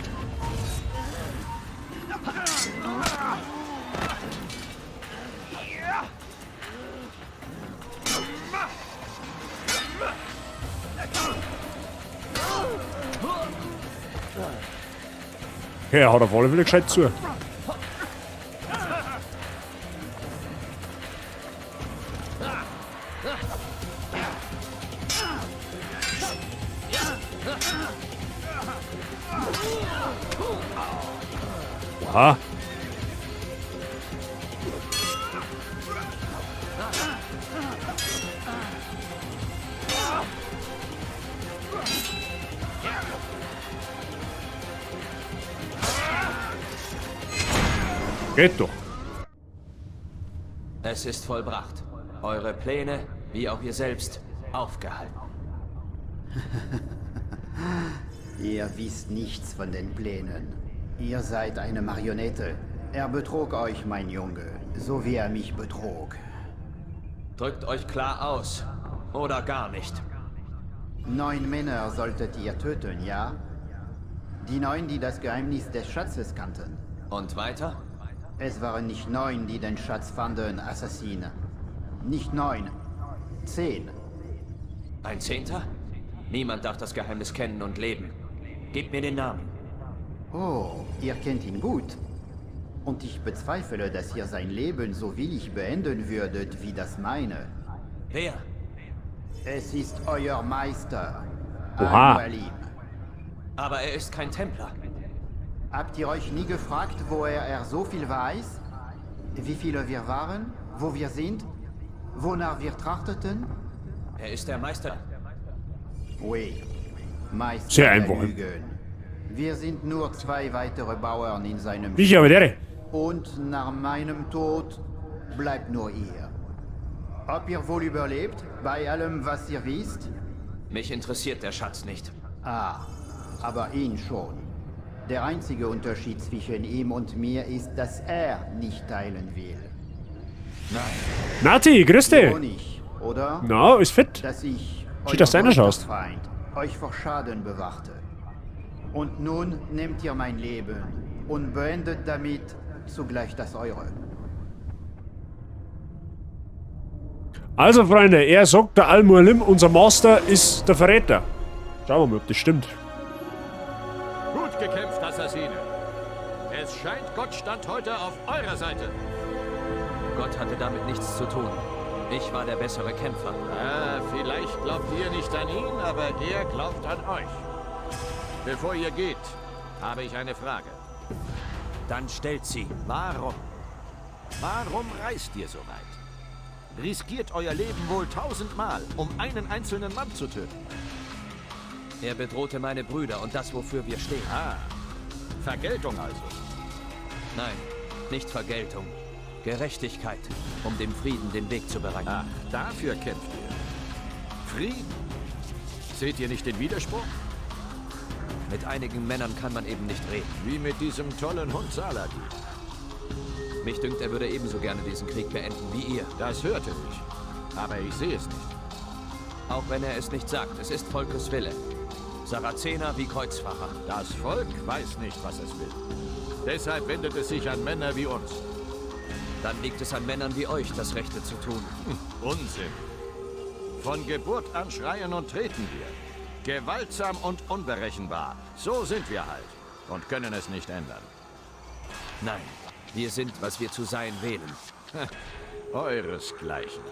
Okay, er hat auf alle Fälle gescheit zu. Aha. Geht doch. Es ist vollbracht. Eure Pläne, wie auch ihr selbst, aufgehalten. Ihr wisst nichts von den Plänen. Ihr seid eine Marionette. Er betrog euch, mein Junge, so wie er mich betrog. Drückt euch klar aus. Oder gar nicht. 9 Männer solltet ihr töten, ja? Die 9, die das Geheimnis des Schatzes kannten. Und weiter? Es waren nicht 9, die den Schatz fanden, Assassine. Nicht 9. 10. Ein 10.? Niemand darf das Geheimnis kennen und leben. Gebt mir den Namen. Oh, ihr kennt ihn gut. Und ich bezweifle, dass ihr sein Leben so willig beenden würdet wie das meine. Wer? Es ist euer Meister. Oha. Al-Mualim. Aber er ist kein Templer. Habt ihr euch nie gefragt, woher er so viel weiß? Wie viele wir waren? Wo wir sind? Wonach wir trachteten? Er ist der Meister. Oui. Meister Sehr der einfach. Lügen. Wir sind nur 2 weitere Bauern in seinem Ich aber der. Und nach meinem Tod bleibt nur ihr. Ob ihr wohl überlebt, bei allem, was ihr wisst? Mich interessiert der Schatz nicht. Ah, aber ihn schon. Der einzige Unterschied zwischen ihm und mir ist, dass er nicht teilen will. Nein. Nati, grüß dich. Nur nicht, oder? Na, ist fit. Dass ich Sieht das deiner aus? Feind euch vor Schaden bewachte. Und nun nehmt ihr mein Leben und beendet damit zugleich das eure. Also, Freunde, er sagt, der Al-Mualim, unser Master, ist der Verräter. Schauen wir mal, ob das stimmt. Gut gekämpft, Assassine. Es scheint, Gott stand heute auf eurer Seite. Gott hatte damit nichts zu tun. Ich war der bessere Kämpfer. Ah, vielleicht glaubt ihr nicht an ihn, aber er glaubt an euch. Bevor ihr geht, habe ich eine Frage. Dann stellt sie. Warum? Warum reist ihr so weit? Riskiert euer Leben wohl 1000-mal, um einen einzelnen Mann zu töten. Er bedrohte meine Brüder und das, wofür wir stehen. Ah, Vergeltung also. Nein, nicht Vergeltung. Gerechtigkeit, um dem Frieden den Weg zu bereiten. Ach, dafür kämpft ihr. Frieden? Seht ihr nicht den Widerspruch? Mit einigen Männern kann man eben nicht reden. Wie mit diesem tollen Hund Saladin. Mich dünkt, er würde ebenso gerne diesen Krieg beenden wie ihr. Das hörte ich. Aber ich sehe es nicht. Auch wenn er es nicht sagt, es ist Volkes Wille. Sarazener wie Kreuzfacher. Das Volk weiß nicht, was es will. Deshalb wendet es sich an Männer wie uns. Dann liegt es an Männern wie euch, das Rechte zu tun. Unsinn. Von Geburt an schreien und treten wir. Gewaltsam und unberechenbar. So sind wir halt. Und können es nicht ändern. Nein, wir sind, was wir zu sein wählen. Euresgleichen.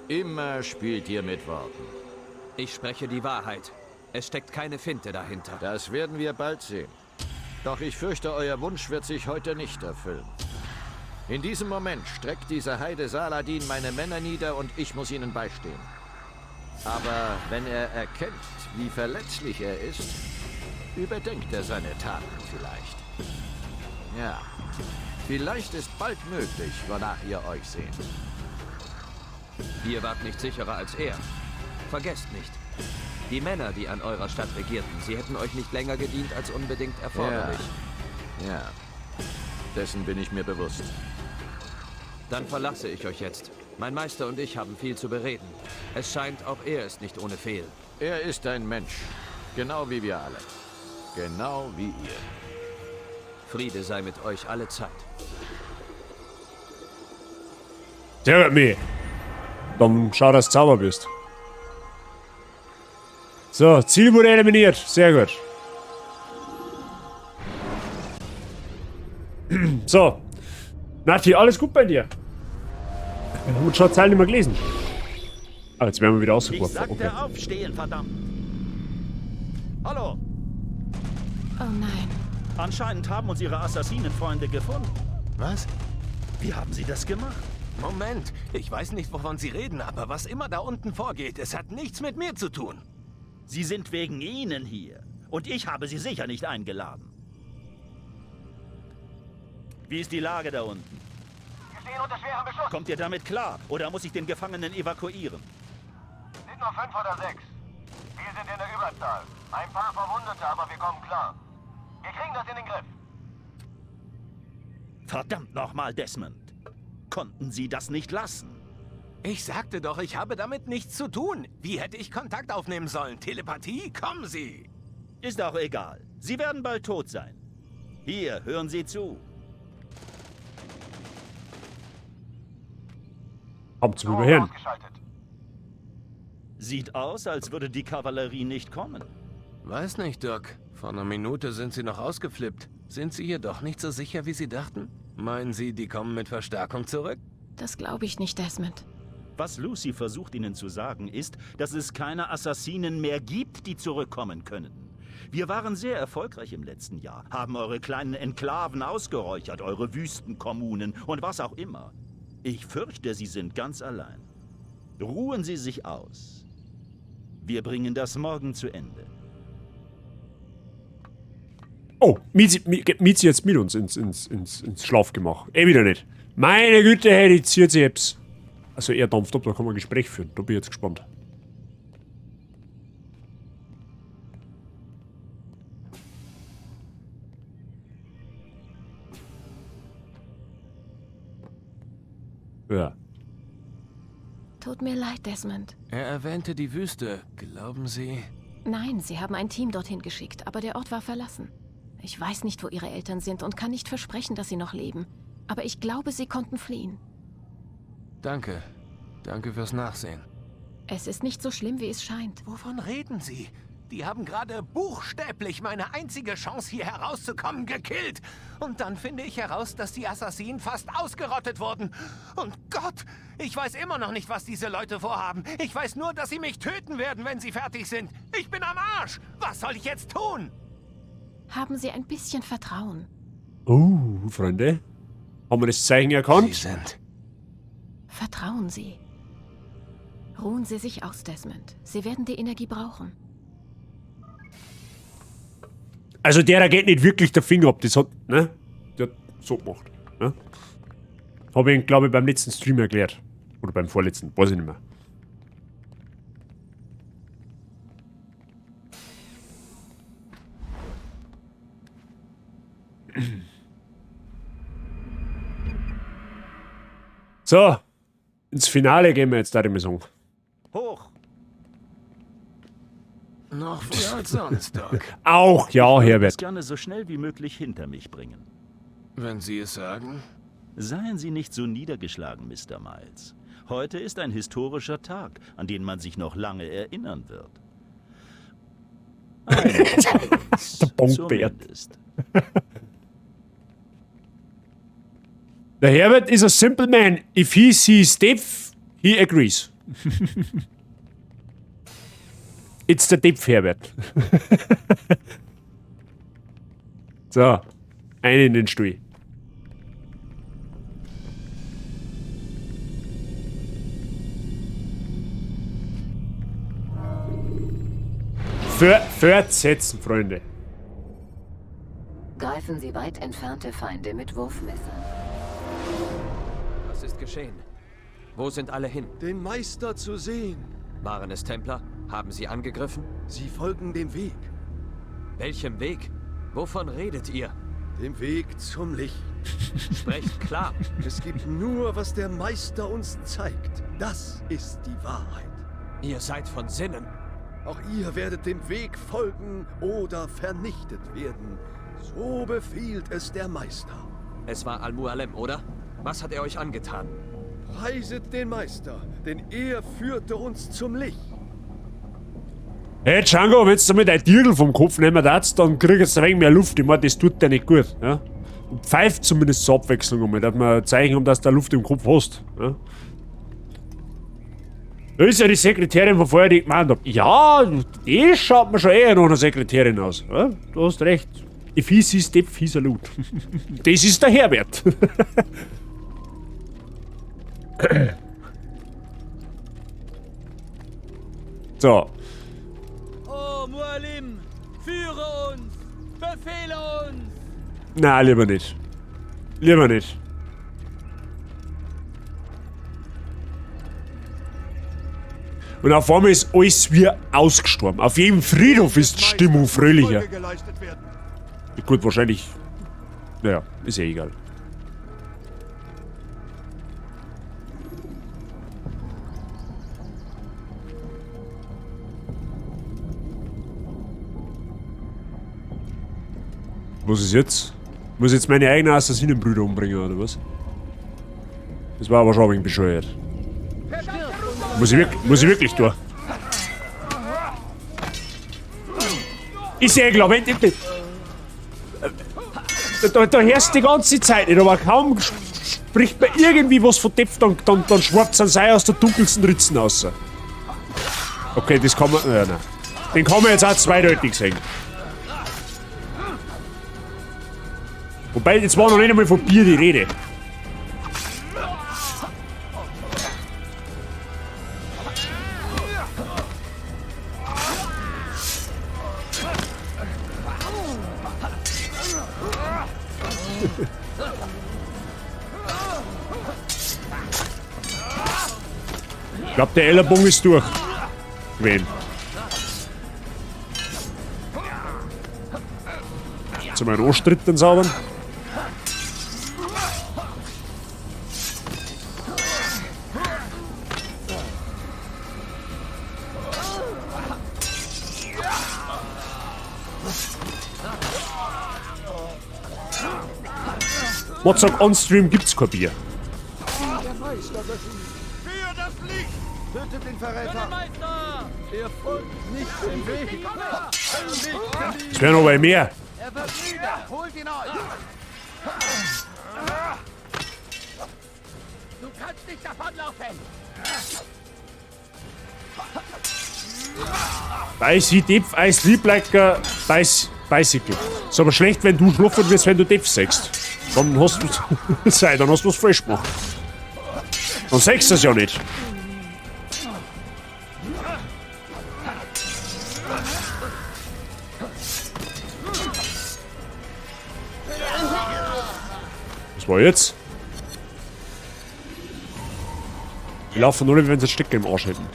Immer spielt ihr mit Worten. Ich spreche die Wahrheit. Es steckt keine Finte dahinter. Das werden wir bald sehen. Doch ich fürchte, euer Wunsch wird sich heute nicht erfüllen. In diesem Moment streckt dieser Heide Saladin meine Männer nieder und ich muss ihnen beistehen. Aber wenn er erkennt, wie verletzlich er ist, überdenkt er seine Taten vielleicht. Ja, vielleicht ist bald möglich, wonach ihr euch sehnt. Ihr wart nicht sicherer als er. Vergesst nicht. Die Männer, die an eurer Stadt regierten, sie hätten euch nicht länger gedient als unbedingt erforderlich. Ja, dessen bin ich mir bewusst. Dann verlasse ich euch jetzt. Mein Meister und ich haben viel zu bereden. Es scheint, auch er ist nicht ohne Fehl. Er ist ein Mensch. Genau wie wir alle. Genau wie ihr. Friede sei mit euch alle Zeit. Sehr gut, mir. Dann schau, dass du sauber bist. So, Ziel wurde eliminiert. Sehr gut. So. Nati, alles gut bei dir? Wir haben uns schon Zeilen nicht mehr gelesen. Ah, jetzt werden wir wieder Ich ausgeworfen. sagte Okay. aufstehen, verdammt! Hallo! Oh nein. Anscheinend haben uns ihre Assassinenfreunde gefunden. Was? Wie haben sie das gemacht? Moment, ich weiß nicht, wovon Sie reden, aber was immer da unten vorgeht, es hat nichts mit mir zu tun. Sie sind wegen Ihnen hier. Und ich habe sie sicher nicht eingeladen. Wie ist die Lage da unten? Wir stehen unter schwerem Beschuss. Kommt ihr damit klar? Oder muss ich den Gefangenen evakuieren? Sind nur 5 oder 6. Wir sind in der Überzahl. Ein paar Verwundete, aber wir kommen klar. Wir kriegen das in den Griff. Verdammt nochmal, Desmond. Konnten Sie das nicht lassen? Ich sagte doch, ich habe damit nichts zu tun. Wie hätte ich Kontakt aufnehmen sollen? Telepathie? Kommen Sie! Ist auch egal. Sie werden bald tot sein. Hier, hören Sie zu. Kommt zum Überhören. Sieht aus, als würde die Kavallerie nicht kommen. Weiß nicht, Doc. Vor einer Minute sind Sie noch ausgeflippt. Sind Sie hier doch nicht so sicher, wie Sie dachten? Meinen Sie, die kommen mit Verstärkung zurück? Das glaube ich nicht, Desmond. Was Lucy versucht Ihnen zu sagen, ist, dass es keine Assassinen mehr gibt, die zurückkommen können. Wir waren sehr erfolgreich im letzten Jahr, haben eure kleinen Enklaven ausgeräuchert, eure Wüstenkommunen und was auch immer. Ich fürchte, Sie sind ganz allein. Ruhen Sie sich aus. Wir bringen das morgen zu Ende. Oh, Miezi jetzt mit uns ins Schlafgemach. Wieder nicht. Meine Güte, hey, die zieht sich jetzt. Also er dampft ab, da kann man ein Gespräch führen. Da bin ich jetzt gespannt. Ja. Tut mir leid, Desmond. Er erwähnte die Wüste. Glauben Sie? Nein, sie haben ein Team dorthin geschickt, aber der Ort war verlassen. Ich weiß nicht, wo ihre Eltern sind und kann nicht versprechen, dass sie noch leben. Aber ich glaube, sie konnten fliehen. Danke. Danke fürs Nachsehen. Es ist nicht so schlimm, wie es scheint. Wovon reden Sie? Die haben gerade buchstäblich meine einzige Chance, hier herauszukommen, gekillt. Und dann finde ich heraus, dass die Assassinen fast ausgerottet wurden. Und Gott, ich weiß immer noch nicht, was diese Leute vorhaben. Ich weiß nur, dass sie mich töten werden, wenn sie fertig sind. Ich bin am Arsch. Was soll ich jetzt tun? Haben Sie ein bisschen Vertrauen. Freunde. Haben wir das Zeichen erkannt? Sie sind. Vertrauen Sie. Ruhen Sie sich aus, Desmond. Sie werden die Energie brauchen. Also der geht nicht wirklich der Finger ab, das hat, ne? Der hat so gemacht, ne? Habe ich, glaube ich, beim letzten Stream erklärt. Oder beim vorletzten, weiß ich nicht mehr. So, ins Finale gehen wir jetzt, da die Song. Hoch! Noch früher als sonst, Doc. Auch, ja, Herbert. Ich würde gerne so schnell wie möglich hinter mich bringen. Wenn Sie es sagen. Seien Sie nicht so niedergeschlagen, Mr. Miles. Heute ist ein historischer Tag, an den man sich noch lange erinnern wird. Der Bonkbert. Der Herbert is a simple man. If he sees Depth, he agrees. It's the Depth, Herbert. So, einen in den Stuhl. Fortsetzen, Freunde. Greifen Sie weit entfernte Feinde mit Wurfmessern. Was ist geschehen? Wo sind alle hin? Den Meister zu sehen. Waren es Templer? Haben sie angegriffen? Sie folgen dem Weg. Welchem Weg? Wovon redet ihr? Dem Weg zum Licht. Sprecht klar. Es gibt nur, was der Meister uns zeigt. Das ist die Wahrheit. Ihr seid von Sinnen. Auch ihr werdet dem Weg folgen oder vernichtet werden. So befiehlt es der Meister. Es war Al-Mualem, oder? Was hat er euch angetan? Preiset den Meister, denn er führte uns zum Licht. Hey Django, wenn du mit deinem Dirndl vom Kopf nehmen darfst, dann kriegst du ein wenig mehr Luft. Ich meine, das tut dir nicht gut. Ja? Und pfeift zumindest zur Abwechslung einmal, dass man ein Zeichen haben, dass du Luft im Kopf hast. Ja? Da ist ja die Sekretärin von vorher, die gemeint hat, ja, das schaut mir schon eher nach einer Sekretärin aus. Ja? Du hast recht. If he sees Depth, he salute. Das ist der Herbert. So. Oh, Mualim, führe uns! Befehle uns! Na, lieber nicht. Lieber nicht. Und auf einmal ist alles wie ausgestorben. Auf jedem Friedhof ist die Stimmung fröhlicher. Gut, wahrscheinlich... Naja, ist ja egal. Was ist jetzt? Muss ich jetzt meine eigenen Assassinenbrüder umbringen, oder was? Das war aber schon ein wenig bescheuert. Muss ich wirklich tun? Ist ja klar, wenn da hörst du die ganze Zeit nicht, aber kaum spricht man irgendwie was von Depth, dann schwarz ein Sei aus der dunkelsten Ritzen raus. Okay, das kann man... nein. Den kann man jetzt auch zweideutig sehen. Wobei, jetzt war noch nicht einmal von Bier die Rede. Ich glaube, der Ellerbogen ist durch. Wen? Jetzt mal einen Rohstritt dann saubern. WhatsApp on-stream gibt's kein Bier. Der Meister befiehlt. Für das Licht! Tötet den Verräter! Er folgt nicht dem Weg! Es wären aber mehr. Er verbrüdert! Holt ihn euch! Du kannst nicht davonlaufen! Beiß Depf, Eis Liebleiker, Bicycle. Ist aber schlecht, wenn du schluffern wirst, wenn du Depf sagst. Dann hast du dann hast du was falsch gemacht. Dann sagst du es ja nicht. Was war jetzt? Die laufen nur nicht, wenn sie ein Stück im Arsch hätten.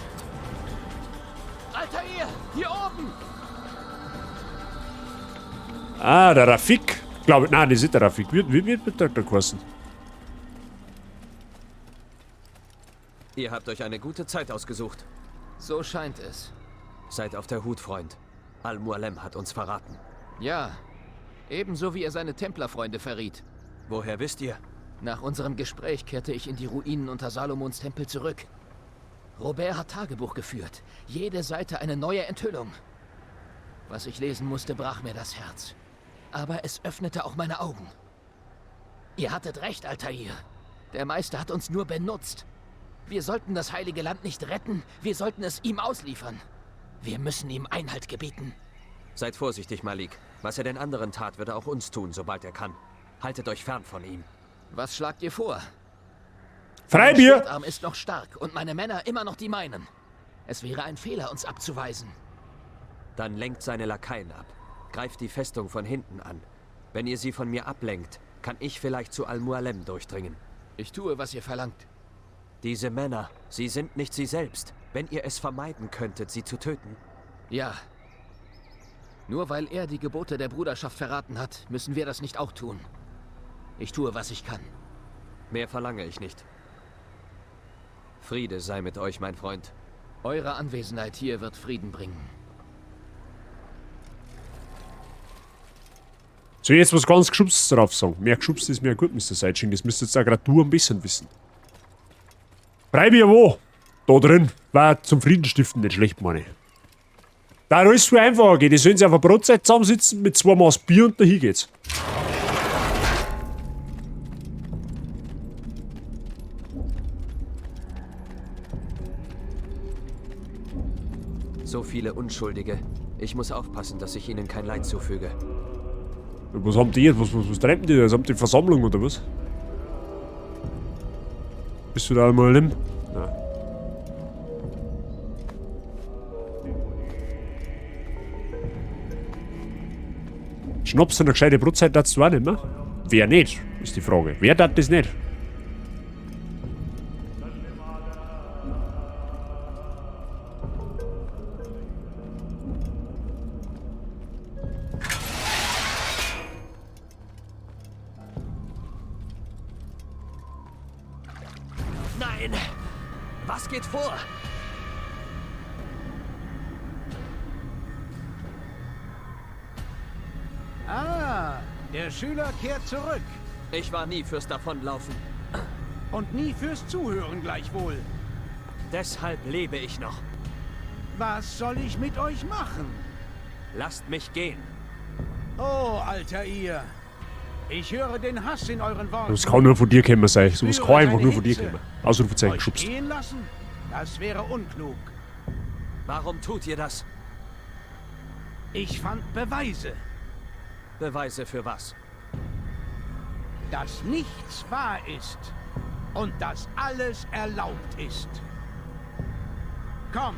Altair, hier oben! Ah, der Rafik. Glaube, nein, das ist nicht der Rafik. Wie wird der geheißen? Ihr habt euch eine gute Zeit ausgesucht. So scheint es. Seid auf der Hut, Freund. Al-Mualem hat uns verraten. Ja, ebenso wie er seine Templerfreunde verriet. Woher wisst ihr? Nach unserem Gespräch kehrte ich in die Ruinen unter Salomons Tempel zurück. Robert hat Tagebuch geführt. Jede Seite eine neue Enthüllung. Was ich lesen musste, brach mir das Herz. Aber es öffnete auch meine Augen. Ihr hattet recht, Altair. Der Meister hat uns nur benutzt. Wir sollten das Heilige Land nicht retten, wir sollten es ihm ausliefern. Wir müssen ihm Einhalt gebieten. Seid vorsichtig, Malik. Was er den anderen tat, wird er auch uns tun, sobald er kann. Haltet euch fern von ihm. Was schlagt ihr vor? Freibier! Mein Schwertarm ist noch stark und meine Männer immer noch die meinen. Es wäre ein Fehler, uns abzuweisen. Dann lenkt seine Lakaien ab. Greift die Festung von hinten an. Wenn ihr sie von mir ablenkt, kann ich vielleicht zu Al-Mualem durchdringen. Ich tue, was ihr verlangt. Diese Männer, sie sind nicht sie selbst. Wenn ihr es vermeiden könntet, sie zu töten. Ja. Nur weil er die Gebote der Bruderschaft verraten hat, müssen wir das nicht auch tun. Ich tue, was ich kann. Mehr verlange ich nicht. Friede sei mit euch, mein Freund. Eure Anwesenheit hier wird Frieden bringen. So, jetzt was ganz Geschubstes drauf sagen. Mehr Geschubst ist mehr gut, Mr. Seitsching. Das müsst ihr jetzt auch gerade du ein bisschen wissen. Freibier wo? Da drin. War zum Friedenstiften nicht schlecht, meine ich. Da ist es viel einfacher geht. Die sollen sich auf einer Brotzeit zusammensitzen mit 2 Maß Bier und dahin geht's. So viele Unschuldige. Ich muss aufpassen, dass ich ihnen kein Leid zufüge. Was haben die jetzt? Was treiben die? Haben die Versammlung oder was? Bist du da einmal im? Nein. Schnaps und eine gescheite Brotzeit dazu auch nicht mehr? wer nicht, ist die Frage. Wer darf das nicht? Nein! Was geht vor? Ah, der Schüler kehrt zurück. Ich war nie fürs Davonlaufen. Und nie fürs Zuhören gleichwohl. Deshalb lebe ich noch. Was soll ich mit euch machen? Lasst mich gehen. Oh, Alter ihr. Ich höre den Hass in euren Worten. Das kann nur von dir kommen, sei ich. Das kann einfach nur von dir kommen. Ausrufezeichen, Euch schubst. gehen lassen? Das wäre unklug. Warum tut ihr das? Ich fand Beweise. Beweise für was? Dass nichts wahr ist. Und dass alles erlaubt ist. Kommt.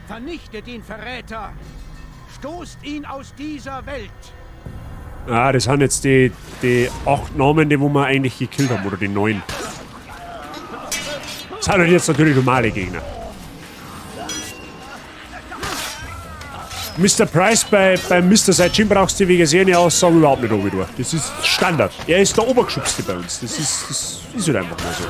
Vernichtet den Verräter. Stoßt ihn aus dieser Welt. Ah, das sind jetzt die 8 Namen, die wo wir eigentlich gekillt haben, oder die 9. Das sind halt jetzt natürlich normale Gegner. Mr. Price bei Mr. Seitchin brauchst du, wie gesehen, ja Aussagen überhaupt nicht oben durch. Das ist Standard. Er ist der Obergeschubste bei uns. Das ist halt einfach mal so.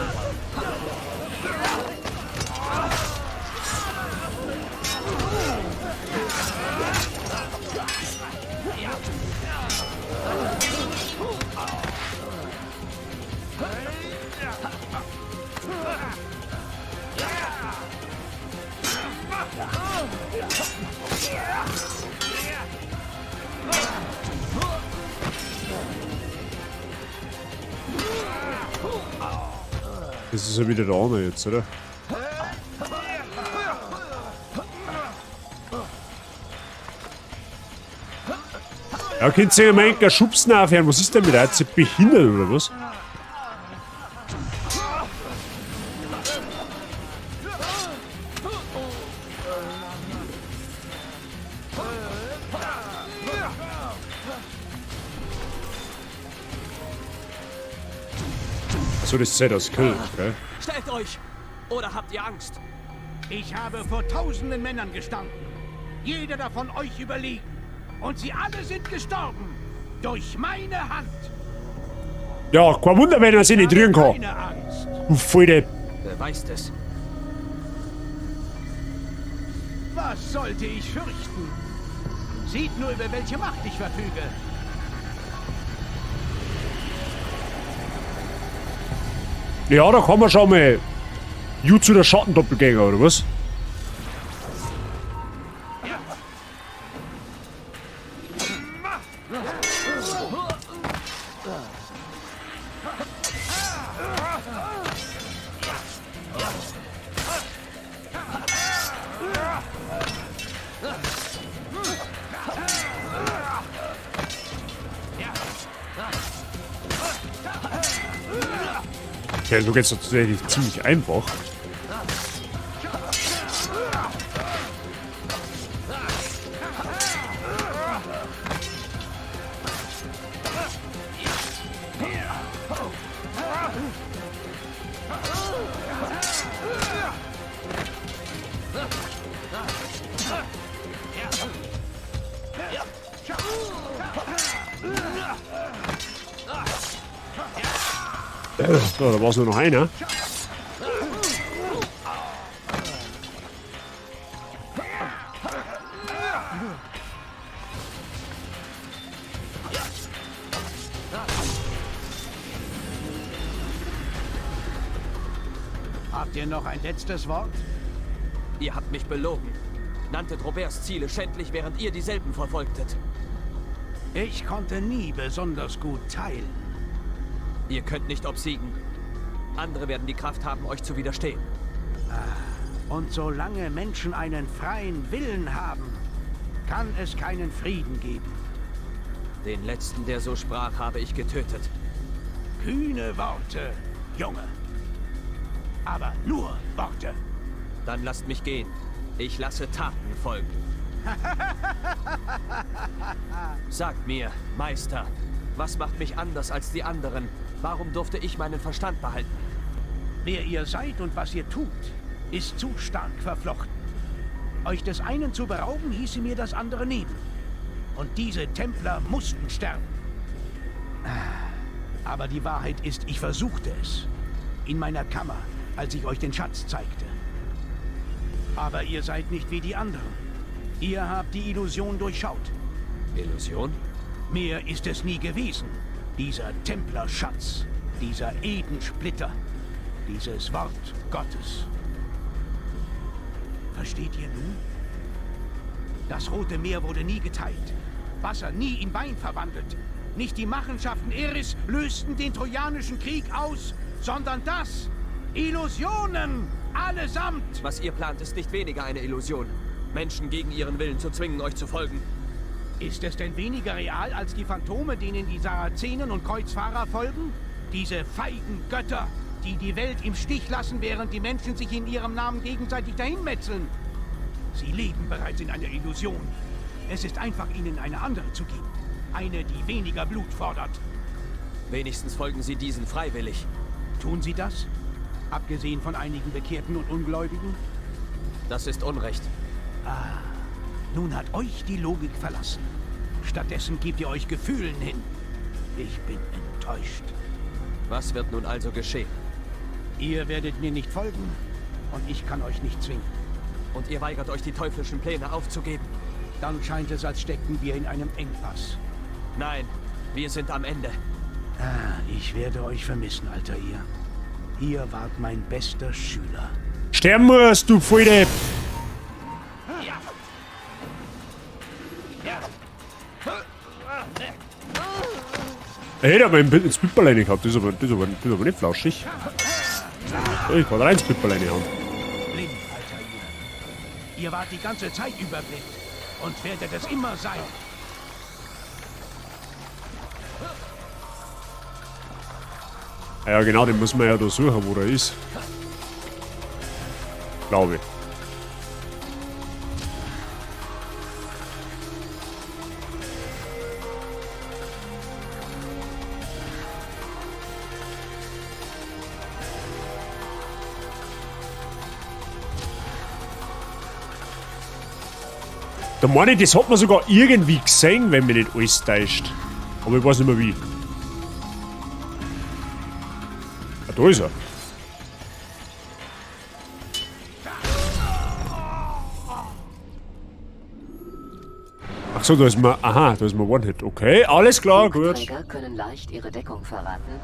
Das ist ja wieder der andere jetzt, oder? Ja, könnt ihr mal einen Schubsen aufhören? Was ist denn mit euch? Seid ihr behindert oder was? So, das zählt als Kill, gell? Stellt euch! Oder habt ihr Angst? Ich habe vor tausenden Männern gestanden. Jeder davon euch überlegen. Und sie alle sind gestorben. Durch meine Hand. Ja, kein Wunder, wenn er sich nicht rühren kann. Keine Angst. Du Volldepp. Beweist es. Was sollte ich fürchten? Seht nur, über welche Macht ich verfüge. Ja, da kann man schon mal Jutsu der Schattendoppelgänger, oder was? Okay, so geht's tatsächlich ziemlich einfach. So, da war es nur noch einer. Habt ihr noch ein letztes Wort? Ihr habt mich belogen. Nanntet Roberts Ziele schändlich, während ihr dieselben verfolgtet. Ich konnte nie besonders gut teilen. Ihr könnt nicht obsiegen. Andere werden die Kraft haben, euch zu widerstehen. Und solange Menschen einen freien Willen haben, kann es keinen Frieden geben. Den letzten, der so sprach, habe ich getötet. Kühne Worte, Junge. Aber nur Worte. Dann lasst mich gehen. Ich lasse Taten folgen. Sagt mir, Meister, Was macht mich anders als die anderen? Warum durfte ich meinen Verstand behalten? Wer ihr seid und was ihr tut, ist zu stark verflochten. Euch des einen zu berauben, hieße mir das andere nehmen. Und diese Templer mussten sterben. Aber die Wahrheit ist, ich versuchte es. In meiner Kammer, als ich euch den Schatz zeigte. Aber ihr seid nicht wie die anderen. Ihr habt die Illusion durchschaut. Illusion? Mehr ist es nie gewesen. Dieser Templerschatz, dieser Edensplitter, dieses Wort Gottes. Versteht ihr nun? Das Rote Meer wurde nie geteilt. Wasser nie in Wein verwandelt. Nicht die Machenschaften Eris lösten den Trojanischen Krieg aus, sondern das. Illusionen! Allesamt! Was ihr plant, ist nicht weniger eine Illusion. Menschen gegen ihren Willen zu zwingen, euch zu folgen. Ist es denn weniger real als die Phantome, denen die Sarazenen und Kreuzfahrer folgen? Diese feigen Götter, die die Welt im Stich lassen, während die Menschen sich in ihrem Namen gegenseitig dahinmetzeln. Sie leben bereits in einer Illusion. Es ist einfach, ihnen eine andere zu geben. Eine, die weniger Blut fordert. Wenigstens folgen sie diesen freiwillig. Tun sie das? Abgesehen von einigen Bekehrten und Ungläubigen? Das ist Unrecht. Ah, nun hat euch die Logik verlassen. Stattdessen gebt ihr euch Gefühlen hin. Ich bin enttäuscht. Was wird nun also geschehen? Ihr werdet mir nicht folgen und ich kann euch nicht zwingen. Und ihr weigert euch, die teuflischen Pläne aufzugeben? Dann scheint es, als steckten wir in einem Engpass. Nein, wir sind am Ende. Ah, ich werde euch vermissen, alter ihr. Ihr wart mein bester Schüler. Sterben musst, du Pfeile! Hey, der hat mir ins Pipperlein gehabt. Das ist aber nicht flauschig. Ich kann rein ins Pipperlein haben. Blind, alter ihr. Ihr wart die ganze Zeit überblind und werdet es immer sein. Ja, genau, den muss man ja da suchen, wo er ist. Glaube ich. Da meine ich, das hat man sogar irgendwie gesehen, wenn mich nicht alles täuscht. Aber ich weiß nicht mehr wie. Ah, da ist er. Ach so, da ist man. Aha, da ist man One-Hit. Okay, alles klar, gut. Träger können leicht ihre Deckung verraten.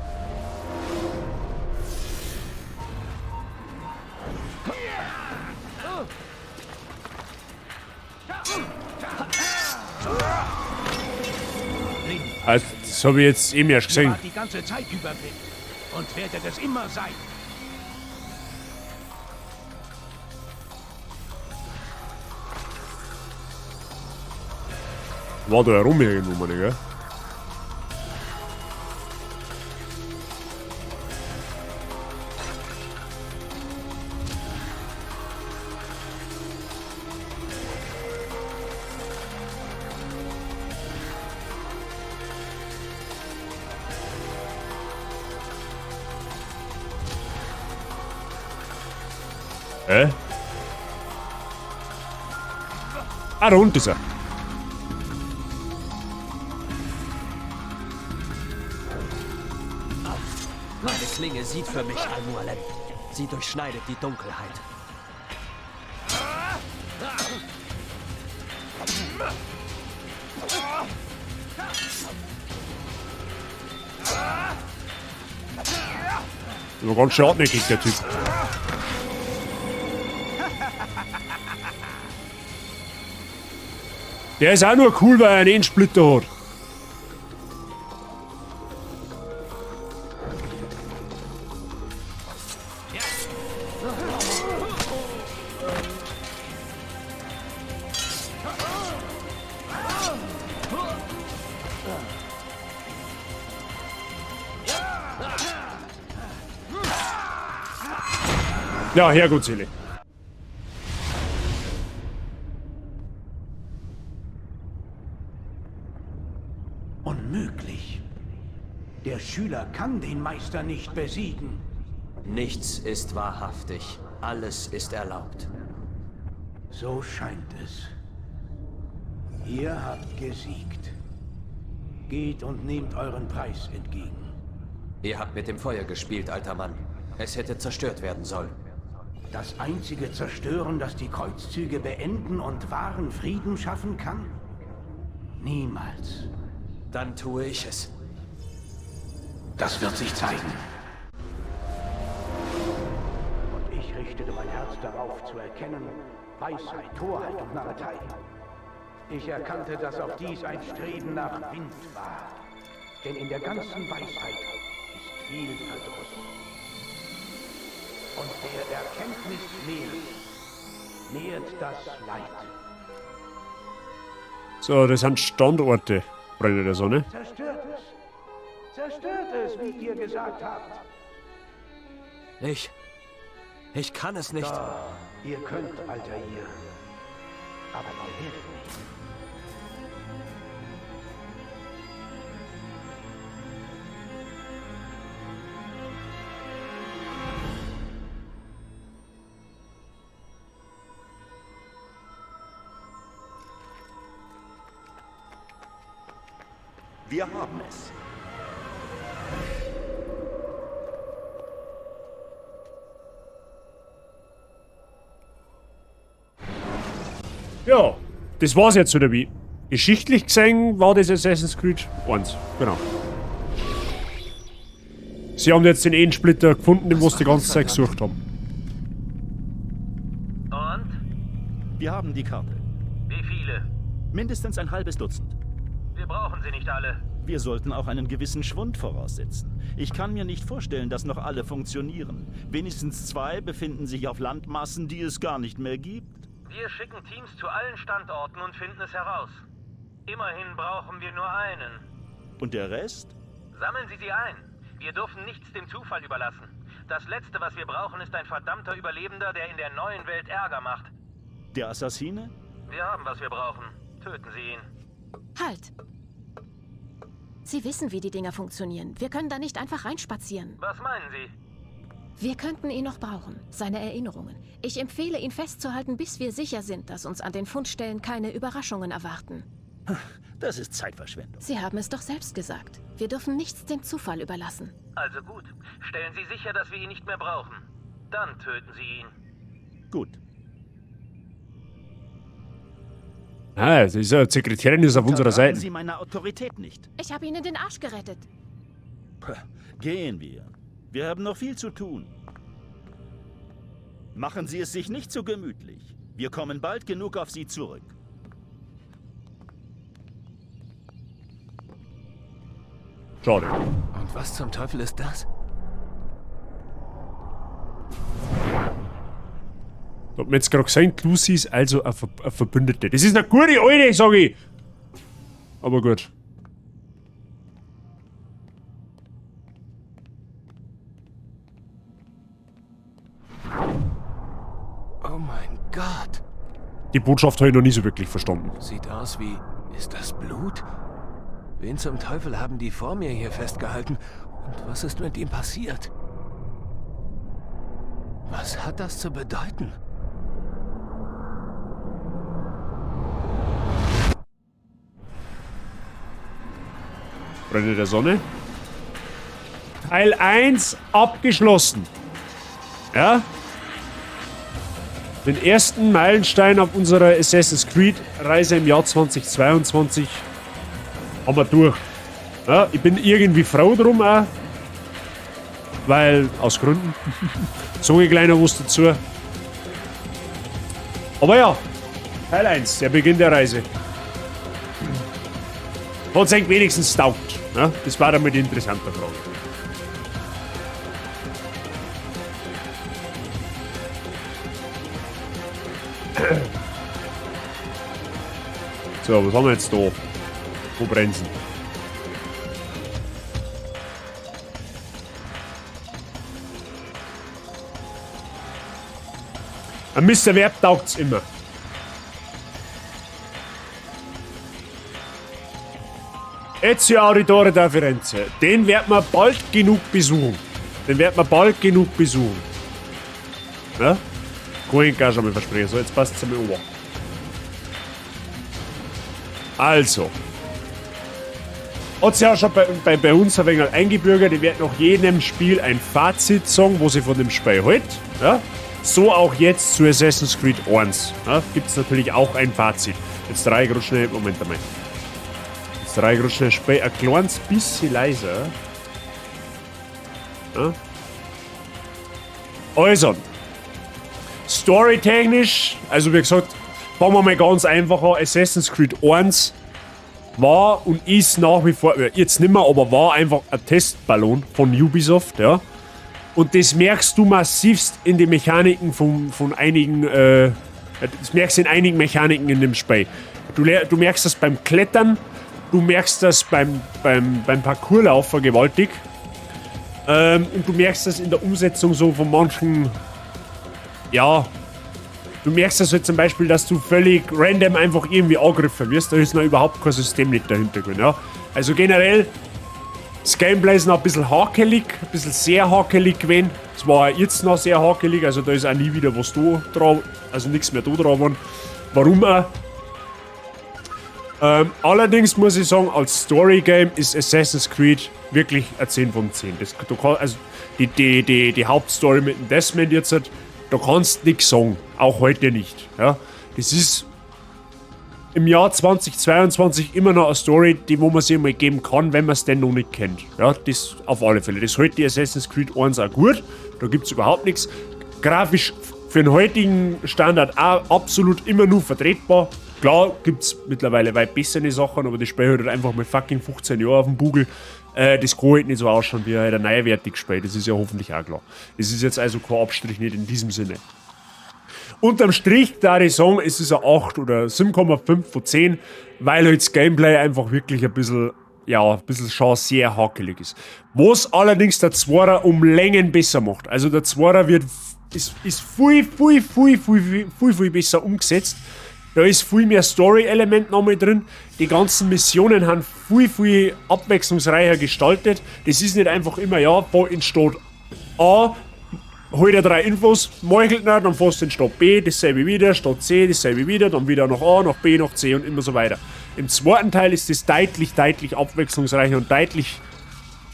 Also, das habe ich jetzt eben erst gesehen. Ihr wart die ganze Zeit überblind und werdet es immer sein. War da herum irgendwo, meine, gell? Ah, da unten ist er. Meine Klinge sieht für mich, Al-Mualim. Sie durchschneidet die Dunkelheit. War ganz schön hartnäckig, der Typ. Der ist auch nur cool, weil er einen Endsplitter hat. Ja, herrgott, Seele. Unmöglich. Der Schüler kann den Meister nicht besiegen. Nichts ist wahrhaftig. Alles ist erlaubt. So scheint es. Ihr habt gesiegt. Geht und nehmt euren Preis entgegen. Ihr habt mit dem Feuer gespielt, alter Mann. Es hätte zerstört werden sollen. Das einzige Zerstören, das die Kreuzzüge beenden und wahren Frieden schaffen kann? Niemals. Dann tue ich es. Das wird sich zeigen. Und ich richtete mein Herz darauf zu erkennen, Weisheit, Torheit und Narretei. Ich erkannte, dass auch dies ein Streben nach Wind war. Denn in der ganzen Weisheit ist viel Verdruss. Und der Erkenntnis nährt das Leid. So, das sind Standorte, Freunde der Sonne. Zerstört es. Zerstört es, wie ihr gesagt habt. Ich kann es nicht. Doch, ihr könnt, alter ihr. Aber ihr werdet nicht. Wir haben es. Ja, das war's jetzt wieder wie. Geschichtlich gesehen war das Assassin's Creed 1. Genau. Sie haben jetzt den Endssplitter gefunden, den was die ganze Zeit gesucht haben. Und? Wir haben die Karte. Wie viele? Mindestens ein halbes Dutzend. Wir brauchen sie nicht alle. Wir sollten auch einen gewissen Schwund voraussetzen. Ich kann mir nicht vorstellen, dass noch alle funktionieren. Wenigstens 2 befinden sich auf Landmassen, die es gar nicht mehr gibt. Wir schicken Teams zu allen Standorten und finden es heraus. Immerhin brauchen wir nur einen. Und der Rest? Sammeln Sie sie ein. Wir dürfen nichts dem Zufall überlassen. Das Letzte, was wir brauchen, ist ein verdammter Überlebender, der in der neuen Welt Ärger macht. Der Assassine? Wir haben, was wir brauchen. Töten Sie ihn. Halt! Sie wissen, wie die Dinger funktionieren. Wir können da nicht einfach reinspazieren. Was meinen Sie? Wir könnten ihn noch brauchen. Seine Erinnerungen. Ich empfehle, ihn festzuhalten, bis wir sicher sind, dass uns an den Fundstellen keine Überraschungen erwarten. Das ist Zeitverschwendung. Sie haben es doch selbst gesagt. Wir dürfen nichts dem Zufall überlassen. Also gut. Stellen Sie sicher, dass wir ihn nicht mehr brauchen. Dann töten Sie ihn. Gut. Ah, diese Sekretärin ist auf unserer Seite. Sie meine Autorität nicht. Ich habe Ihnen den Arsch gerettet. Gehen wir. Wir haben noch viel zu tun. Machen Sie es sich nicht so gemütlich. Wir kommen bald genug auf Sie zurück. Schade. Und was zum Teufel ist das? Da hat mir jetzt gerade gesagt, Lucy ist also eine Verbündete. Das ist eine gute Alte, sag ich. Aber gut. Oh mein Gott. Die Botschaft habe ich noch nie so wirklich verstanden. Sieht aus wie... Ist das Blut? Wen zum Teufel haben die vor mir hier festgehalten? Und was ist mit ihm passiert? Was hat das zu bedeuten? Freunde der Sonne. Teil 1 abgeschlossen. Ja? Den ersten Meilenstein auf unserer Assassin's Creed Reise im Jahr 2022 haben wir durch. Ja, ich bin irgendwie froh drum auch. Weil, aus Gründen. So ein kleiner was dazu. Aber ja, Teil 1, der Beginn der Reise. Hat es eigentlich wenigstens taugt. Ja? Das war einmal die interessante Frage. So, was haben wir jetzt da? Wo bremsen? Ein Misserwerb taugt's immer. Ezio Auditore da Firenze. Den werden wir bald genug besuchen. Ja? Kann ich gar schon mal versprechen. So, jetzt passt es mir über. Also. Hat sich auch schon bei uns ein wenig eingebürgert. Ich werde nach jedem Spiel ein Fazit sagen, was ich von dem Spiel halte. Ja? So auch jetzt zu Assassin's Creed 1. Ja? Gibt es natürlich auch ein Fazit. Jetzt drehe ich gerade schnell. Moment einmal. Jetzt drehe ich gerade schnell Spiel ein kleines bisschen leiser. Ja? Also. Storytechnisch, also wie gesagt, fangen wir mal ganz einfach an. Assassin's Creed 1 war und ist nach wie vor, jetzt nicht mehr, aber war einfach ein Testballon von Ubisoft, ja. Und das merkst du massivst in den Mechaniken von einigen, das merkst du in einigen Mechaniken in dem Spiel. Du merkst das beim Klettern, du merkst das beim Parkourlaufen gewaltig. Und du merkst das in der Umsetzung so von manchen, ja, du merkst das halt zum Beispiel, dass du völlig random einfach irgendwie angegriffen wirst. Da ist noch überhaupt kein System nicht dahinter. Ja? Also generell, das Gameplay ist noch ein bisschen hakelig, ein bisschen sehr hakelig gewesen. Es war jetzt noch sehr hakelig, also da ist auch nie wieder was da dran, also nichts mehr da dran geworden. Warum auch? Allerdings muss ich sagen, als Story-Game ist Assassin's Creed wirklich ein 10 von 10. Also die Hauptstory mit dem Desmond jetzt, da kannst du nichts sagen. Auch heute nicht. Ja? Das ist im Jahr 2022 immer noch eine Story, wo man sich mal geben kann, wenn man es denn noch nicht kennt. Ja, das auf alle Fälle. Das hält die Assassin's Creed 1 auch gut. Da gibt es überhaupt nichts. Grafisch für den heutigen Standard auch absolut immer nur vertretbar. Klar gibt es mittlerweile weit bessere Sachen, aber das Spiel hat halt einfach mal fucking 15 Jahre auf dem Buckel. Das kann halt nicht so ausschauen wie ein neuwertiges Spiel. Das ist ja hoffentlich auch klar. Das ist jetzt also kein Abstrich, nicht in diesem Sinne. Unterm Strich, da ich sagen, es ist ein 8 oder 7,5 von 10, weil halt das Gameplay einfach wirklich ein bisschen schon sehr hakelig ist. Was allerdings der 2er um Längen besser macht. Also der 2er ist viel besser umgesetzt. Da ist viel mehr Story-Element noch mit drin. Die ganzen Missionen haben viel abwechslungsreicher gestaltet. Das ist nicht einfach immer, ja, da in Stadt A, hol dir 3 Infos, meuchelt nicht, dann fährst du in Stadt B, dasselbe wieder, Stadt C, dasselbe wieder, dann wieder nach A, nach B, nach C und immer so weiter. Im zweiten Teil ist das deutlich abwechslungsreicher und deutlich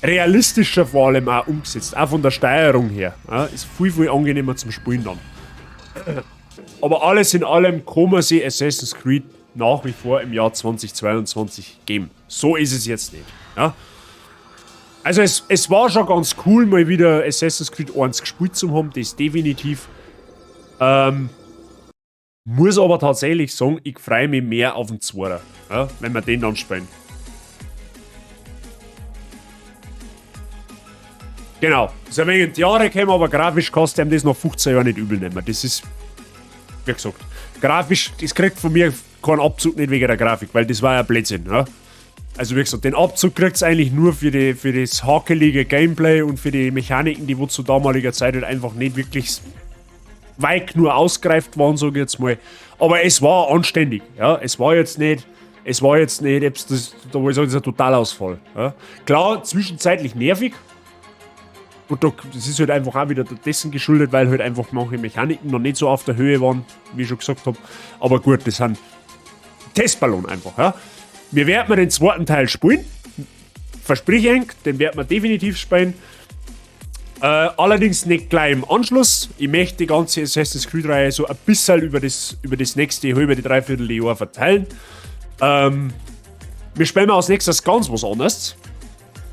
realistischer vor allem auch umgesetzt. Auch von der Steuerung her. Ja, ist viel angenehmer zum Spielen dann. Aber alles in allem kann man sich Assassin's Creed nach wie vor im Jahr 2022 geben. So ist es jetzt nicht. Ja? Also es war schon ganz cool, mal wieder Assassin's Creed 1 gespielt zu haben, das definitiv. Muss aber tatsächlich sagen, ich freue mich mehr auf den 2er, ja? Wenn wir den dann spielen. Genau, ist ein wenig in die Jahre gekommen, aber grafisch kannst du ihm das nach 15 Jahren nicht übel nehmen. Das ist, wie gesagt, grafisch, das kriegt von mir keinen Abzug, nicht wegen der Grafik, weil das war ja Blödsinn. Ja? Also wie gesagt, den Abzug kriegt es eigentlich nur für das hakelige Gameplay und für die Mechaniken, die wo zu damaliger Zeit halt einfach nicht wirklich weit nur ausgereift waren, sage ich jetzt mal. Aber es war anständig. Ja? Es war jetzt nicht, da wo ich sagen, das ist ein Totalausfall. Ja? Klar, zwischenzeitlich nervig. Und das ist halt einfach auch wieder dessen geschuldet, weil halt einfach manche Mechaniken noch nicht so auf der Höhe waren, wie ich schon gesagt habe. Aber gut, das sind Testballon einfach. Ja. Wir werden den zweiten Teil spielen. Versprich ich, den werden wir definitiv spielen. Allerdings nicht gleich im Anschluss. Ich möchte die ganze Assassin's Creed-Reihe so ein bisschen über das nächste halbe, die dreiviertel Jahr verteilen. Wir spielen als nächstes ganz was anderes.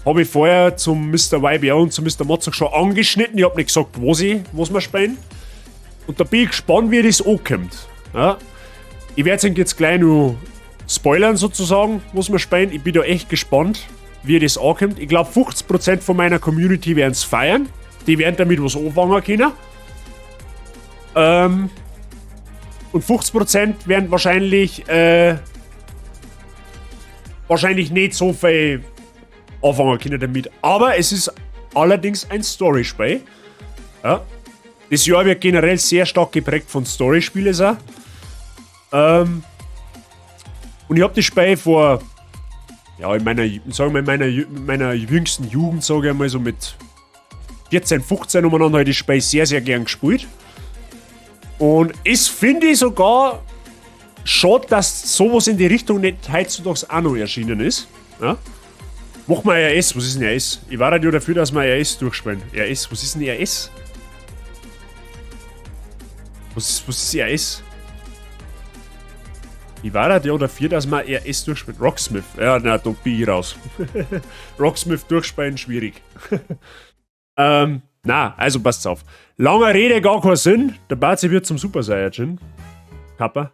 Habe ich vorher zum Mr. YBO und zum Mr. Motzog schon angeschnitten. Ich habe nicht gesagt, was wir spielen. Und da bin ich gespannt, wie das ankommt. Ja. Ich werde es jetzt gleich noch spoilern, sozusagen, was wir spielen. Ich bin da echt gespannt, wie das ankommt. Ich glaube, 50% von meiner Community werden es feiern. Die werden damit was anfangen können. Und 50% werden wahrscheinlich nicht so viel anfangen können damit. Aber es ist allerdings ein Story-Spiel. Ja. Das Jahr wird generell sehr stark geprägt von Story-Spielen auch. Und ich habe das Spiel vor ja, in meiner jüngsten Jugend, sage ich mal, so mit 14, 15 umeinander habe ich das Spiel sehr, sehr gern gespielt. Und es finde ich sogar schade, dass sowas in die Richtung nicht heutzutage auch noch erschienen ist. Ja? Mach mal RS, was ist denn RS? Ich war ja dafür, dass wir RS durchspielen. RS, was ist denn RS? Was ist RS? Ich war ja dafür, dass wir RS durchspielen. Rocksmith. Ja, na, da bin ich raus. Rocksmith durchspielen, schwierig. Na, also passt auf. Langer Rede, gar keinen Sinn. Der Bazi wird zum Super Saiyajin. Kappa.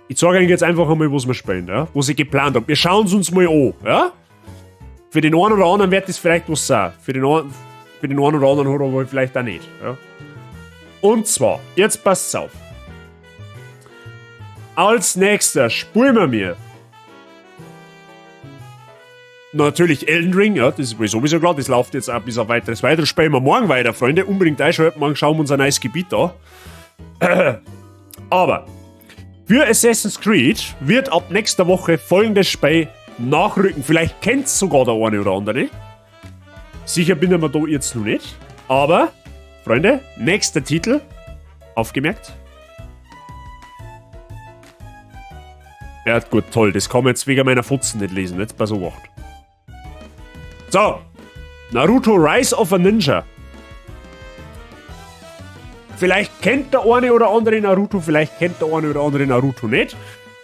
Ich zeige euch jetzt einfach einmal, was wir spielen, ja? Was ich geplant habe. Wir schauen es uns mal an, ja? Für den einen oder anderen wird das vielleicht was sein. Für den einen oder anderen hat er vielleicht auch nicht, ja? Und zwar, jetzt passt's auf. Als nächster spielen wir mir natürlich Elden Ring, ja, das ist sowieso klar, das läuft jetzt auch bis auf weiteres weiter. Spielen wir morgen weiter, Freunde. Unbedingt einschalten, morgen schauen wir uns ein neues Gebiet an. Aber für Assassin's Creed wird ab nächster Woche folgendes Spiel nachrücken. Vielleicht kennt es sogar der eine oder andere. Sicher bin ich mir da jetzt noch nicht. Aber, Freunde, nächster Titel. Aufgemerkt. Ja, gut, toll. Das kann man jetzt wegen meiner Futzen nicht lesen. Jetzt pass auf. So. Naruto Rise of a Ninja. Vielleicht kennt der eine oder andere Naruto, vielleicht kennt der eine oder andere Naruto nicht.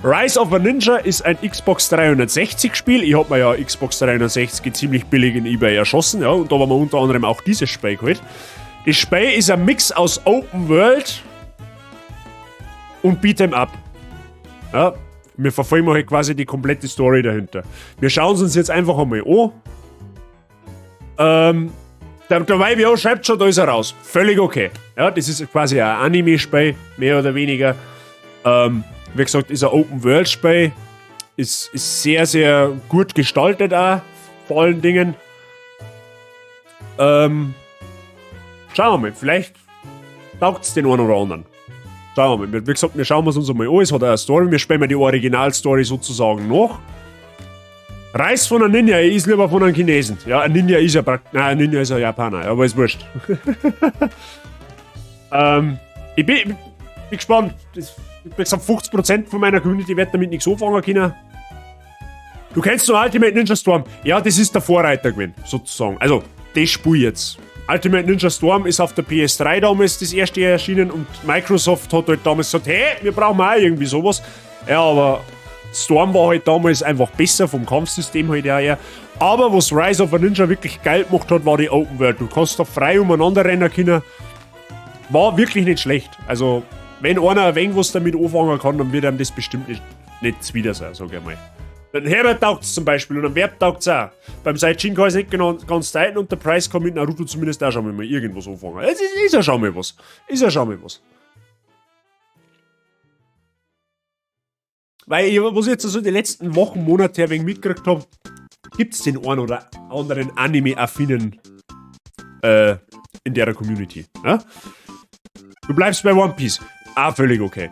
Rise of a Ninja ist ein Xbox 360 Spiel. Ich habe mir ja Xbox 360 ziemlich billig in eBay erschossen, ja, und da haben wir unter anderem auch dieses Spiel geholt. Das Spiel ist ein Mix aus Open World und Beat'em Up. Ja, wir verfolgen halt quasi die komplette Story dahinter. Wir schauen es uns jetzt einfach einmal an. Der Vibe schreibt schon, da ist er raus. Völlig okay. Ja, das ist quasi ein Anime-Spiel, mehr oder weniger. Wie gesagt, ist ein Open-World-Spiel. Ist sehr, sehr gut gestaltet auch, vor allen Dingen. Schauen wir mal, vielleicht taugt es den einen oder anderen. Schauen wir mal. Wie gesagt, wir schauen uns mal an. Es hat auch eine Story. Wir spielen mal die Originalstory sozusagen nach. Reis von einem Ninja, ich is lieber von einem Chinesen. Ja, ein Ninja ist ja praktisch. Nein, ein Ninja ist ein Japaner, aber ist wurscht. Ich bin gespannt. Wie gesagt, 50% von meiner Community wird damit nichts anfangen können. Du kennst noch Ultimate Ninja Storm. Ja, das ist der Vorreiter gewesen, sozusagen. Also, das Spiel jetzt. Ultimate Ninja Storm ist auf der PS3 damals das erste erschienen und Microsoft hat halt damals gesagt, hey, wir brauchen auch irgendwie sowas. Ja, aber Storm war halt damals einfach besser vom Kampfsystem halt auch eher. Aber was Rise of a Ninja wirklich geil gemacht hat, war die Open World. Du kannst da frei umeinander rennen können. War wirklich nicht schlecht. Also, wenn einer ein wenig was damit anfangen kann, dann wird einem das bestimmt nicht zuwider sein, sag ich mal. Dann Herbert taugt es zum Beispiel und am Wert taugt es auch. Beim Saiyajin kann ich es nicht genau, ganz teilen und der Preis kann mit Naruto zumindest auch schon mal irgendwas anfangen. Es ist ja schon mal was. Weil ich, was ich jetzt also die letzten Wochen, Monate ein wenig mitgekriegt habe, gibt es den einen oder anderen Anime-Affinen in der Community. Ja? Du bleibst bei One Piece. Völlig okay.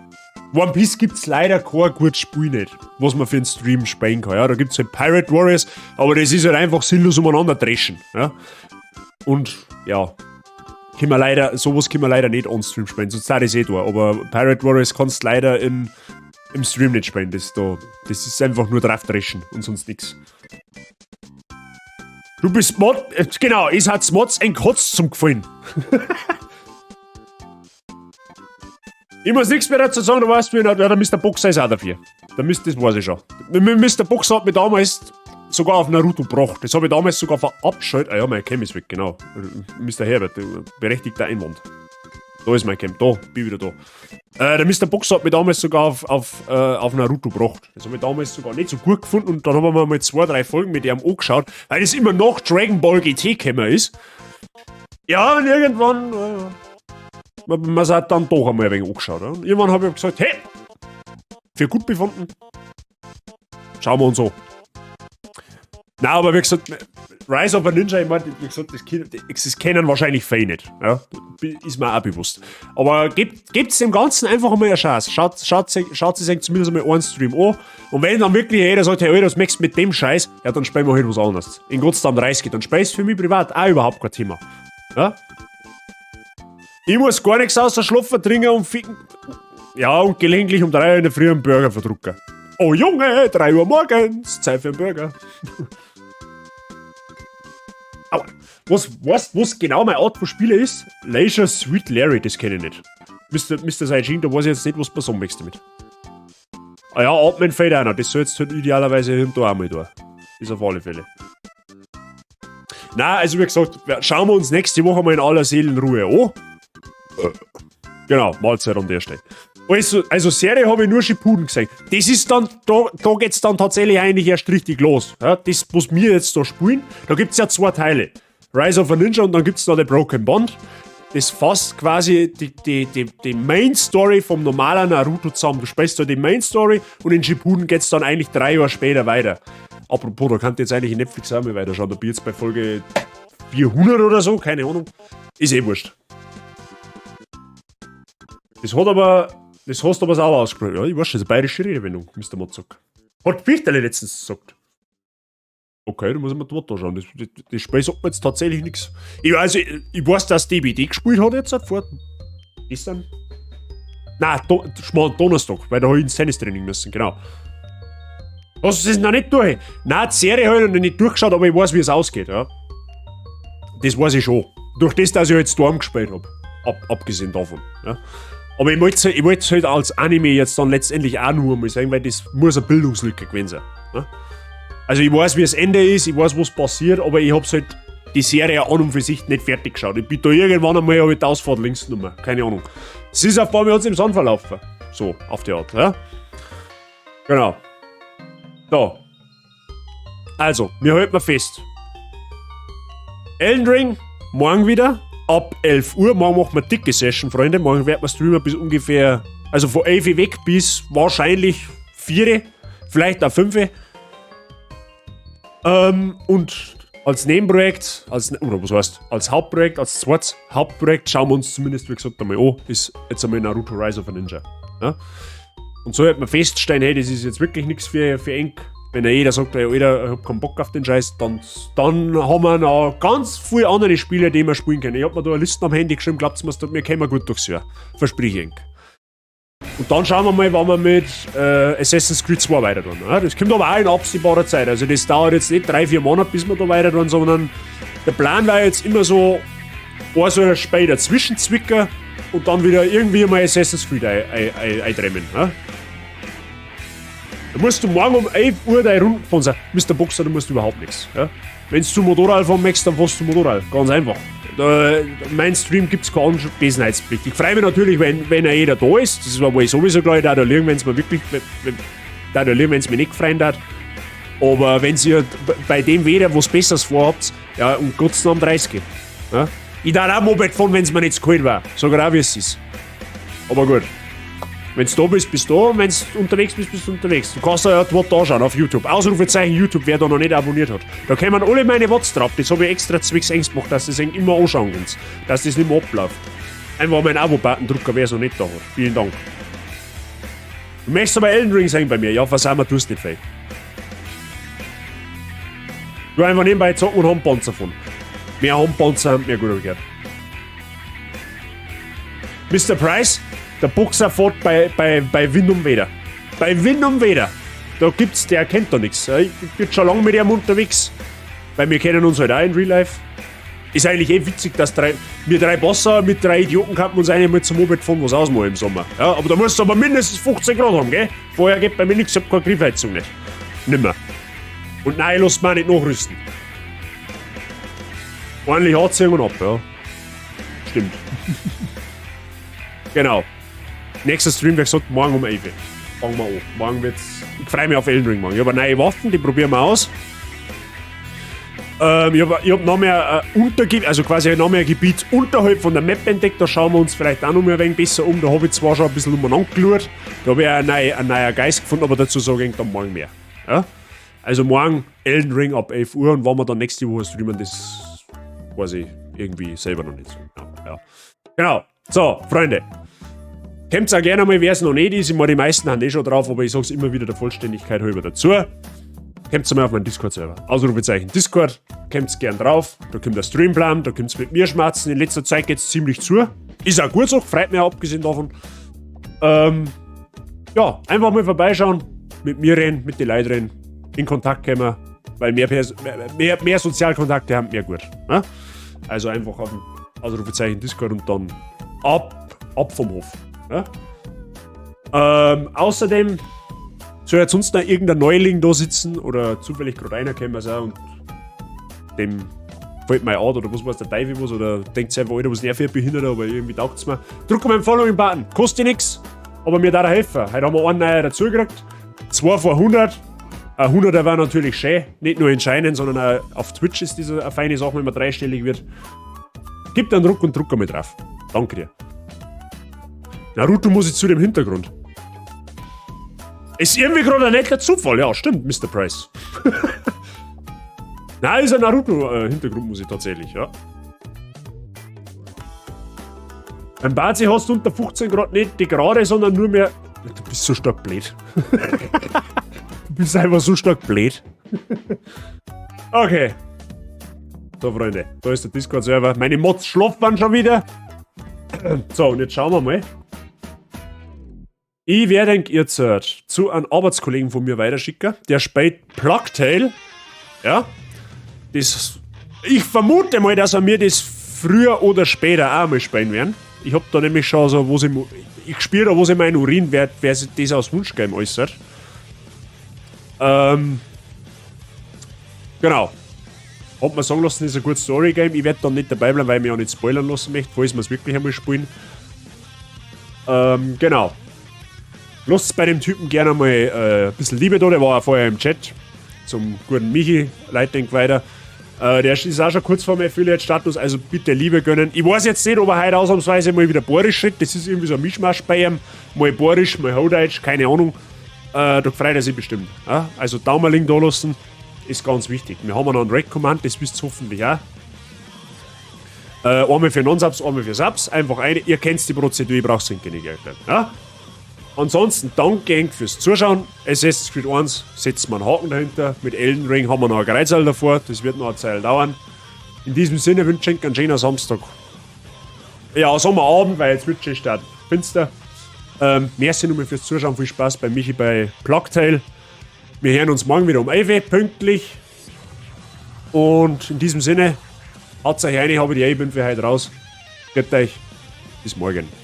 One Piece gibt es leider kein gutes Spiel nicht, was man für einen Stream spielen kann. Ja? Da gibt es halt Pirate Warriors, aber das ist halt einfach sinnlos umeinander dreschen. Ja? Und ja, sowas können wir leider nicht on-stream spielen, sonst sei das eh da. Aber Pirate Warriors kannst du leider im Stream nicht spielen. Das ist einfach nur drauf dreschen und sonst nichts. Du bist Mod. Genau, es hat Mods ein Kotz zum Gefallen. Ich muss nichts mehr dazu sagen, du weißt, ja, der Mr. Boxer ist auch dafür. Das weiß ich schon. Mr. Boxer hat mich damals sogar auf Naruto gebracht. Das habe ich damals sogar verabscheut. Ah ja, mein Cam ist weg, genau. Mr. Herbert, berechtigter Einwand. Da ist mein Camp, da, bin wieder da. Der Mr. Boxer hat mich damals sogar auf Naruto gebracht. Das habe ich damals sogar nicht so gut gefunden und dann haben wir mal 2, 3 Folgen mit ihm angeschaut, weil das immer noch Dragon Ball GT gekommen ist. Ja, und irgendwann, man hat dann doch einmal ein wenig angeschaut. Und irgendwann habe ich gesagt, hey, für gut befunden, schauen wir uns an. Nein, aber wie gesagt, Rise of a Ninja, ich meine, wie gesagt, das kennen wahrscheinlich viele nicht. Ja? Ist mir auch bewusst. Aber gebt dem Ganzen einfach einmal eine Chance. Schaut sich zumindest einmal einen Stream an. Und wenn dann wirklich jeder sagt, hey, das möchtest du mit dem Scheiß, ja, dann spielen wir halt was anderes. In Gottsam 30, dann spielst du für mich privat auch überhaupt kein Thema. Ja? Ich muss gar nichts außer Schlafen, trinken und ficken. Ja, und gelegentlich um 3 Uhr in der Früh einen Burger verdrucken. Oh Junge, 3 Uhr morgens, Zeit für einen Burger. Aber was genau meine Art von Spielen ist? Leisure Sweet Larry, das kenne ich nicht. Mr. Saijin, da weiß ich jetzt nicht, was du sagen möchtest damit. Ah ja, Atmen fällt auch noch. Das soll jetzt halt idealerweise hier und da einmal da. Ist auf alle Fälle. Nein, also wie gesagt, schauen wir uns nächste Woche mal in aller Seelenruhe an. Genau, Mahlzeit an der Stelle. Also Serie habe ich nur Shippuden gesehen. Das ist dann, da geht es dann tatsächlich eigentlich erst richtig los. Ja, das, was wir jetzt da spielen, da gibt es ja 2 Teile. Rise of a Ninja und dann gibt es da The Broken Bond. Das fasst quasi die Main Story vom normalen Naruto zusammen. Du spielst da die Main Story und in Shippuden geht es dann eigentlich 3 Jahre später weiter. Apropos, da könnt ihr jetzt eigentlich in Netflix auch mal weiterschauen. Da bin ich jetzt bei Folge 400 oder so, keine Ahnung. Ist eh wurscht. Das hast du aber sauber ausgesprochen. Ja, ich weiß schon, das ist eine bayerische Redewendung, Mr. Motzok. Hat Birchterle letztens gesagt. Okay, da muss ich mir dort anschauen. Das Spiel sagt mir jetzt tatsächlich nichts. Ich weiß, dass DBD gespielt hat jetzt vor gestern. Nein, Donnerstag, weil da habe ich ins Tennistraining müssen, genau. Hast du das noch nicht durch? Nein, die Serie habe ich noch nicht durchgeschaut, aber ich weiß, wie es ausgeht, ja. Das weiß ich schon. Durch das, dass ich jetzt Storm gespielt habe. Abgesehen davon, ja. Aber ich wollte es halt als Anime jetzt dann letztendlich auch nur mal sagen, weil das muss eine Bildungslücke gewesen sein. Ne? Also ich weiß, wie das Ende ist, ich weiß, was passiert, aber ich hab's halt die Serie an und für sich nicht fertig geschaut. Ich bin da irgendwann einmal die Ausfahrt links genommen, keine Ahnung. Es ist auf einmal im Sand verlaufen. So, auf die Art, ja. Genau. So. Also, wir halten fest. Elden Ring, morgen wieder. Ab 11 Uhr, morgen machen wir eine dicke Session, Freunde. Morgen werden wir streamen bis ungefähr, also von 11 Uhr weg bis wahrscheinlich 4 Uhr, vielleicht auch 5 Uhr. Und als Nebenprojekt, als Hauptprojekt, als zweites Hauptprojekt schauen wir uns zumindest, wie gesagt, einmal an, ist jetzt einmal Naruto Rise of a Ninja. Ja? Und so hat man feststellen, hey, das ist jetzt wirklich nichts für Eng. Wenn jeder sagt, hey, Alter, ich hab keinen Bock auf den Scheiß, dann haben wir noch ganz viele andere Spiele, die wir spielen können. Ich hab mir da eine Liste am Handy geschrieben, glaubt's mir, wir kommen gut durchs Jahr. Verspreche ich. Und dann schauen wir mal, wann wir mit Assassin's Creed 2 weiter tun. Ja, das kommt aber auch in absehbarer Zeit. Also das dauert jetzt nicht 3-4 Monate, bis wir da weiter tun, sondern der Plan war jetzt immer so ein Spiel dazwischen zwicken und dann wieder irgendwie mal Assassin's Creed eindremmen. Ja? Da musst du morgen um 11 Uhr deine Runden fahren sein. Mr. Boxer, du musst überhaupt nichts. Ja? Wenn du zum Motorrad fahren möchtest, dann fährst du zum Motorrad. Ganz einfach. Mein Stream gibt es keine Anwesenheitspflicht. Ich freue mich natürlich, wenn jeder da ist. Das war wohl sowieso klar. Ich darf da liegen, wenn es mir wirklich, wenn es mir nicht gefreut hat. Aber wenn ihr bei dem wieder was Besseres vorhabt, ja, um Gottes Namen 30. Ja? Ich darf auch Moped fahren, wenn es mir nicht zu kalt war. So genau wie es ist. Aber gut. Wenn du da bist, bist du da, und wenn du unterwegs bist, bist du unterwegs. Du kannst ja dort anschauen auf YouTube. Ausrufezeichen YouTube, wer da noch nicht abonniert hat. Da kommen alle meine Watts drauf. Das habe ich extra zwecks Angst gemacht, dass das immer anschauen kannst. Dass das nicht mehr abläuft. Einfach meinen Abo-Button drücken, wer es noch nicht da hat. Vielen Dank. Du möchtest aber Elden Ring sein bei mir. Ja, was wir, tust nicht viel. Du einfach nebenbei zocken und haben Panzer von. Mehr haben Panzer, mehr gut gehört. Mr. Price? Der Boxer fährt bei Wind und Wetter. Bei Wind und Wetter. Da gibt's, der kennt da nichts. Ich bin schon lange mit ihm unterwegs. Weil wir kennen uns halt auch in Real Life. Ist eigentlich witzig, dass wir 3 Bosser mit 3 Idioten könnten uns einmal zum Moped fahren, was ausmachen im Sommer. Ja, aber da musst du aber mindestens 15 Grad haben, gell? Vorher geht bei mir nichts, ich hab keine Griffheizung nicht. Nimmer. Und nein, lass mich nicht nachrüsten. Ordentlich anziehen und ab, ja. Stimmt. Genau. Nächster Stream, wie gesagt, morgen um 11 Uhr. Fangen wir an. Morgen wird's. Ich freue mich auf Elden Ring morgen. Ich habe neue Waffen, die probieren wir aus. Ich hab noch mehr Untergebiet, also quasi noch mehr Gebiet unterhalb von der Map entdeckt. Da schauen wir uns vielleicht auch noch mal ein wenig besser um. Da habe ich zwar schon ein bisschen umeinander geschaut. Da habe ich einen neuen Geist gefunden, aber dazu sage ich dann morgen mehr. Ja? Also morgen Elden Ring ab 11 Uhr und wann wir dann nächste Woche streamen, das weiß ich irgendwie selber noch nicht so. Ja. Genau. So, Freunde. Kommt auch gerne mal, wer es noch nicht ist. Ich meine, die meisten haben schon drauf, aber ich sage es immer wieder der Vollständigkeit halber dazu. Kommt mal auf meinen Discord-Server. Ausrufezeichen Discord. Kommt gerne drauf. Da kommt der Streamplan, da kommt es mit mir schmerzen. In letzter Zeit geht es ziemlich zu. Ist auch gut so, freut mich auch abgesehen davon. Ja, einfach mal vorbeischauen, mit mir reden, mit den Leuten reden, in Kontakt kommen, weil mehr Sozialkontakte haben mehr gut. Ne? Also einfach auf dem Ausrufezeichen Discord und dann ab vom Hof. Ne? Außerdem soll jetzt sonst noch irgendein Neuling da sitzen oder zufällig gerade einer kommen und dem fällt mir an oder was weiß der Teufel was oder denkt sich einfach, Alter, was nervt für behindert, aber irgendwie taugt es mir. Drück mal den Following-Button, kostet nichts, aber mir da helfen. Heute haben wir einen neuen dazu gekriegt, 2 vor 100. Ein 100er war natürlich schön, nicht nur in Scheinen, sondern auch auf Twitch ist das eine feine Sache, wenn man dreistellig wird. Gib dann Druck und Drucker mit drauf. Danke dir. Naruto muss ich zu dem Hintergrund. Ist irgendwie gerade ein netter Zufall, ja, stimmt, Mr. Price. Nein, ist ein Naruto-Hintergrundmusik tatsächlich, ja. Beim Bazi hast du unter 15 Grad nicht die Gerade, sondern nur mehr. Du bist so stark blöd. Du bist einfach so stark blöd. Okay. So, Freunde, da ist der Discord-Server. Meine Mods schlafen schon wieder. So, und jetzt schauen wir mal. Ich werde jetzt zu einem Arbeitskollegen von mir weiterschicken. Der spielt Plugtail. Ja. Ich vermute mal, dass er mir das früher oder später auch mal spielen werden. Ich hab da nämlich schon so, ich spüre da, wo sie meinen Urin wird, wer sich das aus Wunschgame äußert. Genau. Hat man sagen lassen, das ist ein gutes Story-Game. Ich werde dann nicht dabei bleiben, weil ich mich auch nicht spoilern lassen möchte, falls wir es wirklich einmal spielen. Genau. Lasst bei dem Typen gerne mal ein bisschen Liebe da, der war auch vorher im Chat. Zum guten Michi, Leitdenk weiter. Der ist auch schon kurz vor meinem Affiliate-Status, also bitte Liebe gönnen. Ich weiß jetzt nicht, ob er heute ausnahmsweise mal wieder Borisch schritt. Das ist irgendwie so ein Mischmasch bei ihm. Mal Borisch, mal Hochdeutsch, keine Ahnung. Da freut er sich bestimmt. Ja? Also Daumen da lassen, ist ganz wichtig. Wir haben noch einen Rec-Command, das wisst ihr hoffentlich auch. Einmal für Non-Subs, einmal für Subs. Einfach eine, ihr kennt die Prozedur, ich brauche es nicht erklären. Ja? Ansonsten danke fürs Zuschauen. Assassin's Creed 1 setzen wir einen Haken dahinter. Mit Elden Ring haben wir noch ein Kreuzerl davor. Das wird noch eine Zeit dauern. In diesem Sinne wünsche ich einen schönen Samstag. Ja, Sommerabend, weil Twitch ist da finster. Merci nochmal fürs Zuschauen. Viel Spaß bei Michi bei Plugtail. Wir hören uns morgen wieder um 11 Uhr pünktlich. Und in diesem Sinne, haut's euch rein, ich bin für heute raus. Grüßt euch. Bis morgen.